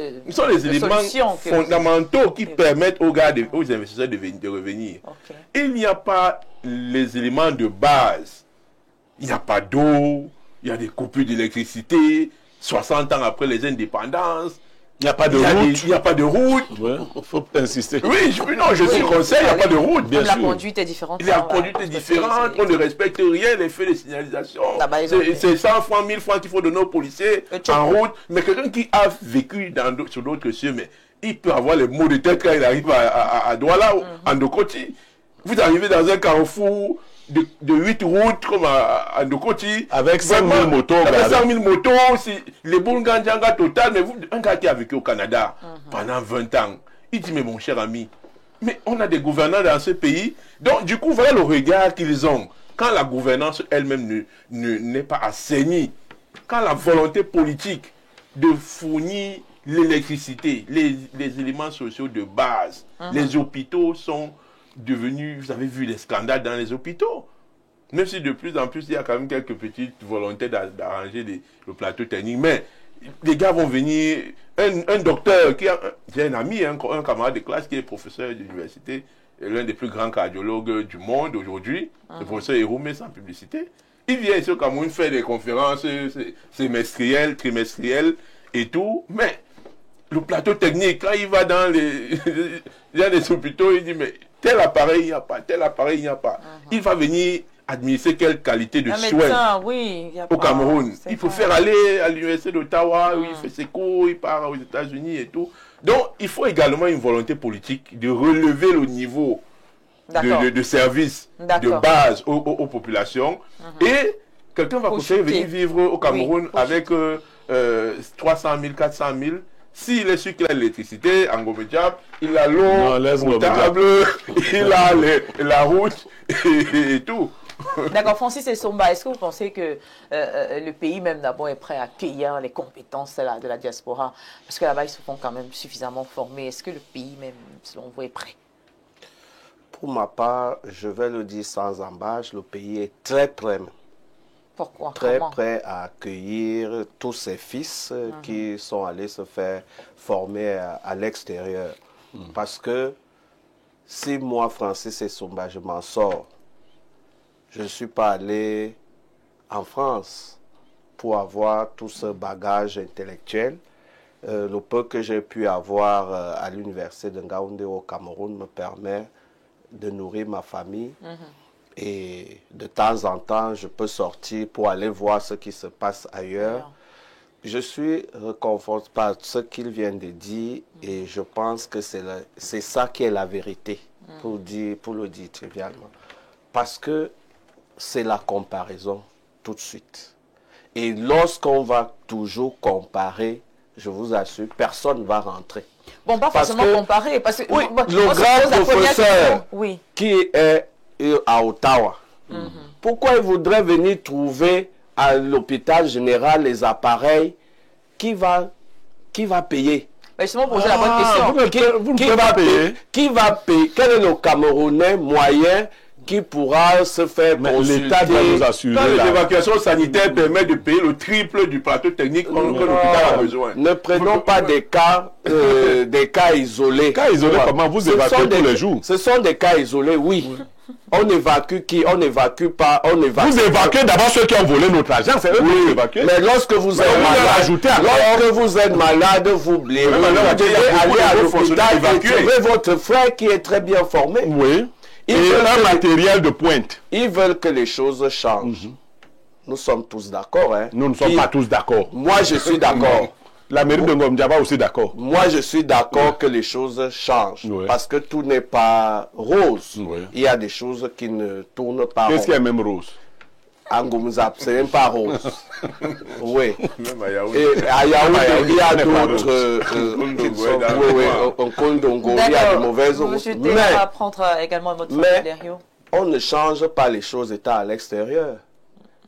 fondamentaux qui permettent aux investisseurs de revenir. Il n'y a pas les éléments de base. Il n'y a pas d'eau, il y a des coupures d'électricité, 60 ans après les indépendances. Il n'y a pas de route. Il n'y a pas de route. Il faut insister. Oui, je suis conseil, il n'y a pas de route, bien sûr. La conduite est différente. La conduite est différente, on ne respecte rien, les faits de signalisation. C'est 100 francs, 1000 francs qu'il faut donner aux policiers en route. Mais quelqu'un qui a vécu sur d'autres cieux, mais il peut avoir les maux de tête quand il arrive à Douala, en Dokoti. Vous arrivez dans un carrefour de 8 routes comme à Ndokoti. Avec 5 000 motos. Avec 5 000 motos, les Bunganjanga total. Mais un gars qui a vécu au Canada pendant 20 ans, il dit, mais mon cher ami, mais on a des gouvernants dans ce pays. Donc, du coup, voilà le regard qu'ils ont. Quand la gouvernance elle-même n'est pas assainie, quand la volonté politique de fournir l'électricité, les éléments sociaux de base, les hôpitaux sont devenus, vous avez vu les scandales dans les hôpitaux. Même si de plus en plus, il y a quand même quelques petites volontés d'arranger le plateau technique. Mais les gars vont venir, un docteur, j'ai un ami, un camarade de classe qui est professeur d'université, l'un des plus grands cardiologues du monde aujourd'hui, le professeur Héroumé, sans publicité. Il vient ici au Cameroun faire des conférences semestrielles, trimestrielles et tout, mais le plateau technique, quand il va dans les hôpitaux, il dit, mais tel appareil, il n'y a pas, tel appareil, il n'y a pas. Il va venir administrer quelle qualité de soins au Cameroun. Il faut faire aller à l'université d'Ottawa, où il fait ses cours, il part aux États-Unis et tout. Donc, il faut également une volonté politique de relever le niveau de service de base aux populations. Et quelqu'un va continuer venir vivre au Cameroun avec 300 000, 400 000. S'il est sûr qu'il a l'électricité, en Gomedjab, il a l'eau potable, il a la route et tout. D'accord, Francis Essomba, est-ce que vous pensez que le pays même d'abord est prêt à accueillir les compétences de la diaspora? Parce que là-bas, ils se font quand même suffisamment formés. Est-ce que le pays même, selon vous, est prêt? Pour ma part, je vais le dire sans embâche, le pays est très prêt. Pourquoi? Très prêt à accueillir tous ses fils qui sont allés se faire former à l'extérieur. Parce que si moi, Francis Essomba, je m'en sors, je ne suis pas allé en France pour avoir tout ce bagage intellectuel. Le peu que j'ai pu avoir à l'université de Ngaoundé au Cameroun me permet de nourrir ma famille. Et de temps en temps, je peux sortir pour aller voir ce qui se passe ailleurs. Je suis réconforté par ce qu'ils viennent de dire et je pense que c'est ça qui est la vérité, pour le dire trivialement. Parce que c'est la comparaison tout de suite. Et lorsqu'on va toujours comparer, je vous assure, personne ne va rentrer. Bon, pas forcément comparer. Parce que, le grand professeur qui est à Ottawa, pourquoi il voudrait venir trouver à l'hôpital général les appareils qui va payer? Justement, pour poser la bonne question. Qui va payer? Quel est le Camerounais moyen qui pourra se faire consulter? L'État doit nous assurer. Quand les évacuations sanitaires permettent de payer le triple du plateau technique que l'hôpital a besoin. Ne prenons pas des cas isolés. Cas isolés, comment vous évacuez tous les jours? Ce sont des cas isolés, oui. On évacue qui? On n'évacue pas. Vous évacuez d'abord ceux qui ont volé notre argent, c'est eux qui évacuent. Mais lorsque vous êtes malade, vous oubliez. Vous devez aller à l'hôpital et trouver votre frère qui est très bien formé. Oui. Et un matériel de pointe. Ils veulent que les choses changent. Nous sommes tous d'accord. Hein? Nous ne sommes pas tous d'accord. Moi, je suis d'accord. La mairie de Ngomdjaba aussi d'accord. Moi, je suis d'accord que les choses changent. Parce que tout n'est pas rose. Il y a des choses qui ne tournent pas rose. Qu'est-ce qui est même rose? Angomzap, c'est même pas rose. Oui. Et à Yaoundé, il y a d'autres. En Kondongo, il y a de mauvaises roses. Mais on ne change pas les choses étant à l'extérieur.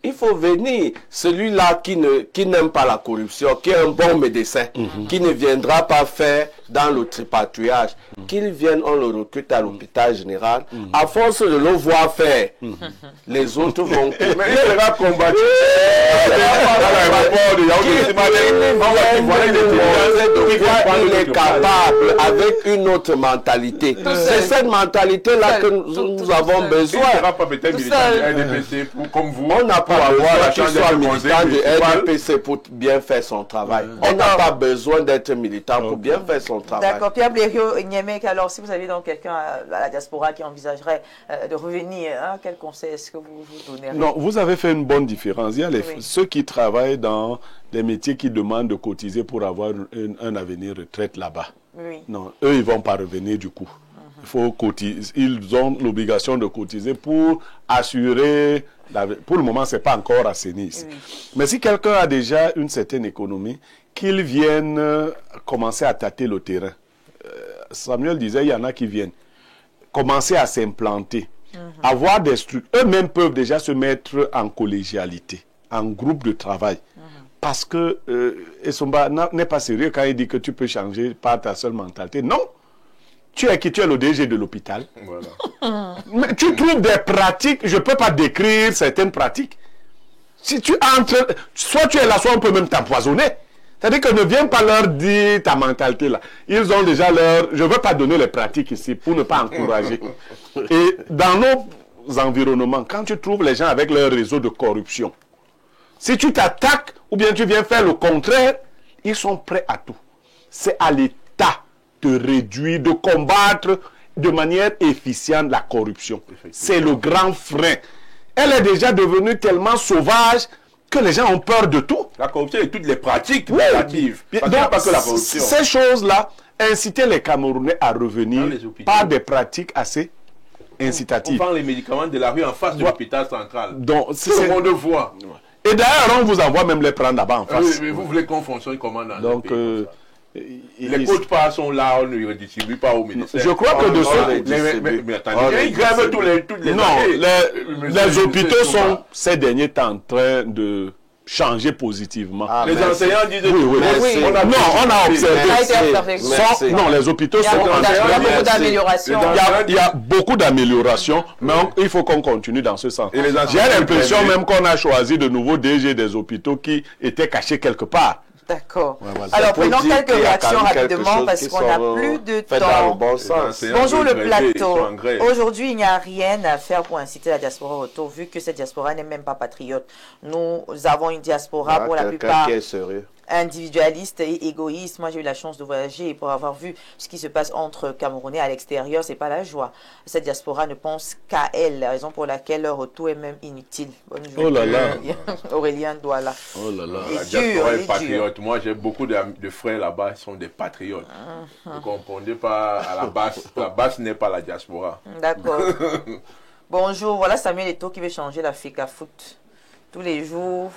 Il faut venir, celui-là qui n'aime pas la corruption, qui est un bon médecin, qui ne viendra pas faire dans le tripatouillage, qu'il vienne, on le recrute à l'hôpital général. À force de le voir faire, les autres vont... Mais il sera combattu. Il est capable avec une autre mentalité. C'est cette mentalité-là que nous avons besoin. Il ne sera pas peut-être militant de RDPC comme vous. On n'a pas besoin qu'il soit militant de RDPC pour bien faire son travail. On n'a pas besoin d'être militant pour bien faire son travail. D'accord. Pierre Blériot, Niémec, alors si vous avez donc quelqu'un à la diaspora qui envisagerait de revenir, quel conseil est-ce que vous donnez? Non, vous avez fait une bonne différence. Il y a ceux qui travaillent dans des métiers qui demandent de cotiser pour avoir un avenir retraite là-bas. Non, eux, ils ne vont pas revenir du coup. faut cotiser, ils ont l'obligation de cotiser pour assurer. Pour le moment, c'est pas encore assaini ici. Oui. Mais si quelqu'un a déjà une certaine économie, qu'il vienne commencer à tâter le terrain. Samuel disait, il y en a qui viennent commencer à s'implanter, avoir des structures. Eux-mêmes peuvent déjà se mettre en collégialité, en groupe de travail. Parce que Essomba n'est pas sérieux quand il dit que tu peux changer par ta seule mentalité. Non. Tu es qui? Tu es le DG de l'hôpital. Voilà. Mais tu trouves des pratiques, je ne peux pas décrire certaines pratiques. Si tu entres, soit tu es là, soit on peut même t'empoisonner. C'est-à-dire que ne viens pas leur dire ta mentalité là. Ils ont déjà leur... Je ne veux pas donner les pratiques ici pour ne pas encourager. Et dans nos environnements, quand tu trouves les gens avec leur réseau de corruption, si tu t'attaques ou bien tu viens faire le contraire, ils sont prêts à tout. C'est à l'État de réduire, de combattre de manière efficiente la corruption. C'est le grand frein. Elle est déjà devenue tellement sauvage que les gens ont peur de tout. La corruption et toutes les pratiques négatives. Donc, pas que la corruption. Ces choses-là, inciter les Camerounais à revenir par des pratiques assez incitatives. On vend les médicaments de la rue en face de l'hôpital central. Donc, tout le monde voit. Et d'ailleurs, on vous envoie même les prendre là-bas en face. Oui, mais vous voulez qu'on fonctionne comment dans donc, les codes-parts sont là, on ne les redistribue pas aux médecins. Je crois que de ce... Mais attendez, ils grèvent toutes les non, années. Les hôpitaux sont ces derniers temps en train de changer positivement. Les enseignants disent... Oui. On a observé. Non, les hôpitaux sont... Il y a beaucoup d'améliorations. Il y a beaucoup d'améliorations, mais il faut qu'on continue dans ce sens. J'ai l'impression même qu'on a choisi de nouveaux DG des hôpitaux qui étaient cachés quelque part. D'accord. Ouais, alors, prenons quelques réactions rapidement parce qu'on n'a plus de temps. Bonjour le plateau. Aujourd'hui, il n'y a rien à faire pour inciter la diaspora au retour, vu que cette diaspora n'est même pas patriote. Nous avons une diaspora pour la plupart individualiste et égoïste. Moi, j'ai eu la chance de voyager et pour avoir vu ce qui se passe entre Camerounais à l'extérieur, c'est pas la joie. Cette diaspora ne pense qu'à elle, la raison pour laquelle leur retour est même inutile. Bonne journée. Oh là là. Aurélien Douala. Oh là là. La diaspora est patriote. Moi, j'ai beaucoup de frères là-bas qui sont des patriotes. Vous ne comprenez pas, à la base n'est pas la diaspora. D'accord. Bonjour, voilà Samuel Eto'o qui veut changer la FECA Foot. Tous les jours...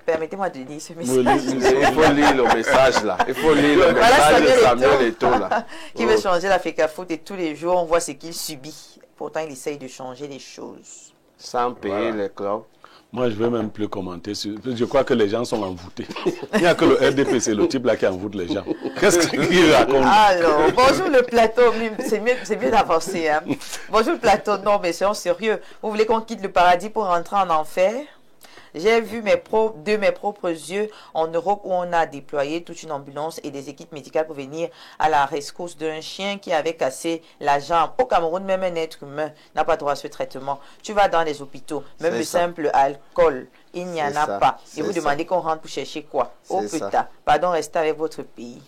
permettez-moi de lire ce message. Il faut lire le message là. Il faut lire le message de Samuel Eto'o là. Qui veut changer la FECA Foot et tous les jours on voit ce qu'il subit. Pourtant il essaye de changer les choses. Sans payer les clubs. Moi je ne vais même plus commenter. Je crois que les gens sont envoûtés. Il n'y a que le RDP, c'est le type là qui envoûte les gens. Qu'est-ce qu'il raconte? Alors, bonjour le plateau. C'est mieux d'avancer. Hein. Bonjour le plateau. Non mais soyons sérieux. Vous voulez qu'on quitte le paradis pour rentrer en enfer? J'ai vu de mes propres yeux en Europe où on a déployé toute une ambulance et des équipes médicales pour venir à la rescousse d'un chien qui avait cassé la jambe. Au Cameroun, même un être humain n'a pas droit à ce traitement. Tu vas dans les hôpitaux, même le simple alcool, il n'y en a pas. Et vous demandez qu'on rentre pour chercher quoi? Au putain. Pardon, restez avec votre pays.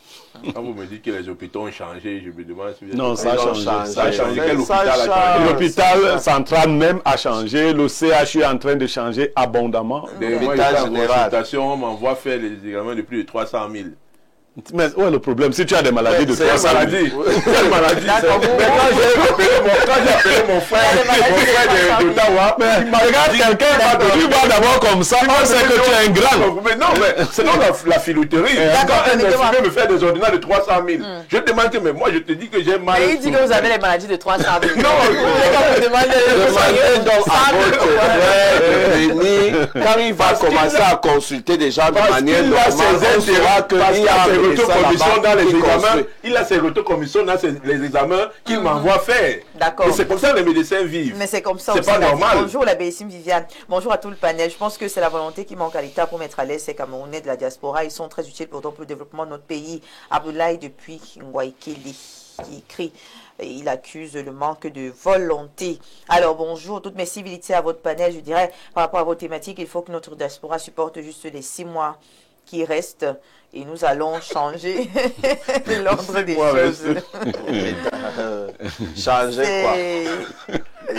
Quand vous me dites que les hôpitaux ont changé, je me demande si vous êtes... Non, ça a changé. Ça a changé. Quel hôpital a changé? L'hôpital central même a changé. Le CHU est en train de changer abondamment. L'hôpital général. On m'envoie faire les examens de plus de 300 000. Mais où est le problème? Si tu as des maladies de 300 000. Quelle maladie? Mais quand j'ai appelé mon frère d'Ottawa, regarde quelqu'un, tu vas d'abord comme ça, on sait que tu es un grand. Mais non, mais c'est dans la filouterie. Quand un infirmier me fait des ordonnances de 300 000, je te demande que, mais moi je te dis que j'ai mal. Mais il dit que vous avez les maladies de 300 000. Non, demandez donc à votre quand il va commencer à consulter des gens de manière normale, on saura qu'il y a dans les examens, il a ses retours-commissions dans les examens qu'il m'envoie faire. D'accord. Et c'est comme ça que les médecins vivent. Mais c'est comme ça aussi. C'est pas normal. Bonjour la bellissime Viviane. Bonjour à tout le panel. Je pense que c'est la volonté qui manque à l'État pour mettre à l'aise ces Camerounais de la diaspora. Ils sont très utiles pourtant pour le développement de notre pays. Abdoulaye depuis Ngwaikeli qui écrit. Il accuse le manque de volonté. Alors bonjour, toutes mes civilités à votre panel. Je dirais par rapport à vos thématiques, il faut que notre diaspora supporte juste les 6 mois qui restent. Et nous allons changer l'ordre des choses. Changer quoi?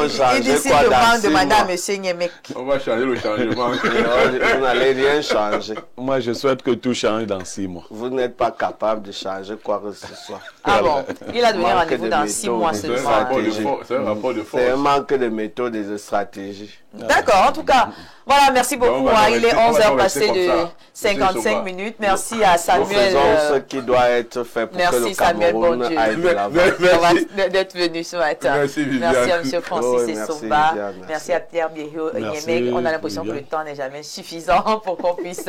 changer décide quoi de dans prendre 6 demander à mois? M. Nyemek. On va changer le changement. Vous n'allez rien changer. Moi, je souhaite que tout change dans 6 mois. Vous n'êtes pas capable de changer quoi que ce soit. Ah bon, il a donné Manque rendez-vous de dans méthode, 6 mois de seulement. stratégie. C'est un rapport de force. C'est un manque de méthode et de stratégie. D'accord, en tout cas, voilà, merci beaucoup. on va Il est rester- 11h on va passé rester de comme ça. 55 minutes. Merci à Nous Samuel. faisons ce qui doit être fait pour que Merci le Samuel Cameroun Bondieu aille de l'avant. d'être venu ce matin. Merci, Viviane. Merci à M. Francis Oui, merci, Essomba. Viviane, Merci à Pierre Biéhio Merci, Nyemek. On a l'impression que Viviane. le temps n'est jamais suffisant pour qu'on puisse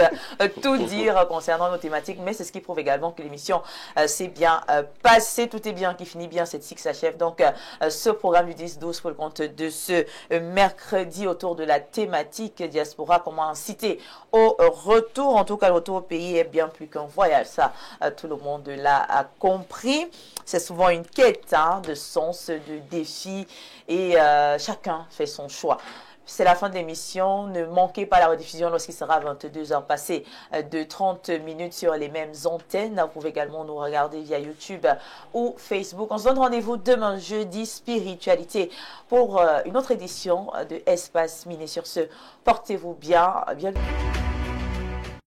tout dire concernant nos thématiques. Mais c'est ce qui prouve également que l'émission s'est bien passée. Tout est bien, qui finit bien, cette cycle s'achève. Donc, ce programme du 10-12 pour le compte de ce mercredi autour de la thématique diaspora, comment inciter au retour. En tout cas, le retour au pays est bien plus qu'un voyage. Ça, tout le monde l'a compris. C'est souvent une quête de sens, de défi et chacun fait son choix. C'est la fin de l'émission. Ne manquez pas la rediffusion lorsqu'il sera 22h passé de 30 minutes sur les mêmes antennes. Vous pouvez également nous regarder via YouTube ou Facebook. On se donne rendez-vous demain jeudi, spiritualité, pour une autre édition de Espace Miné. Sur ce, portez-vous bien.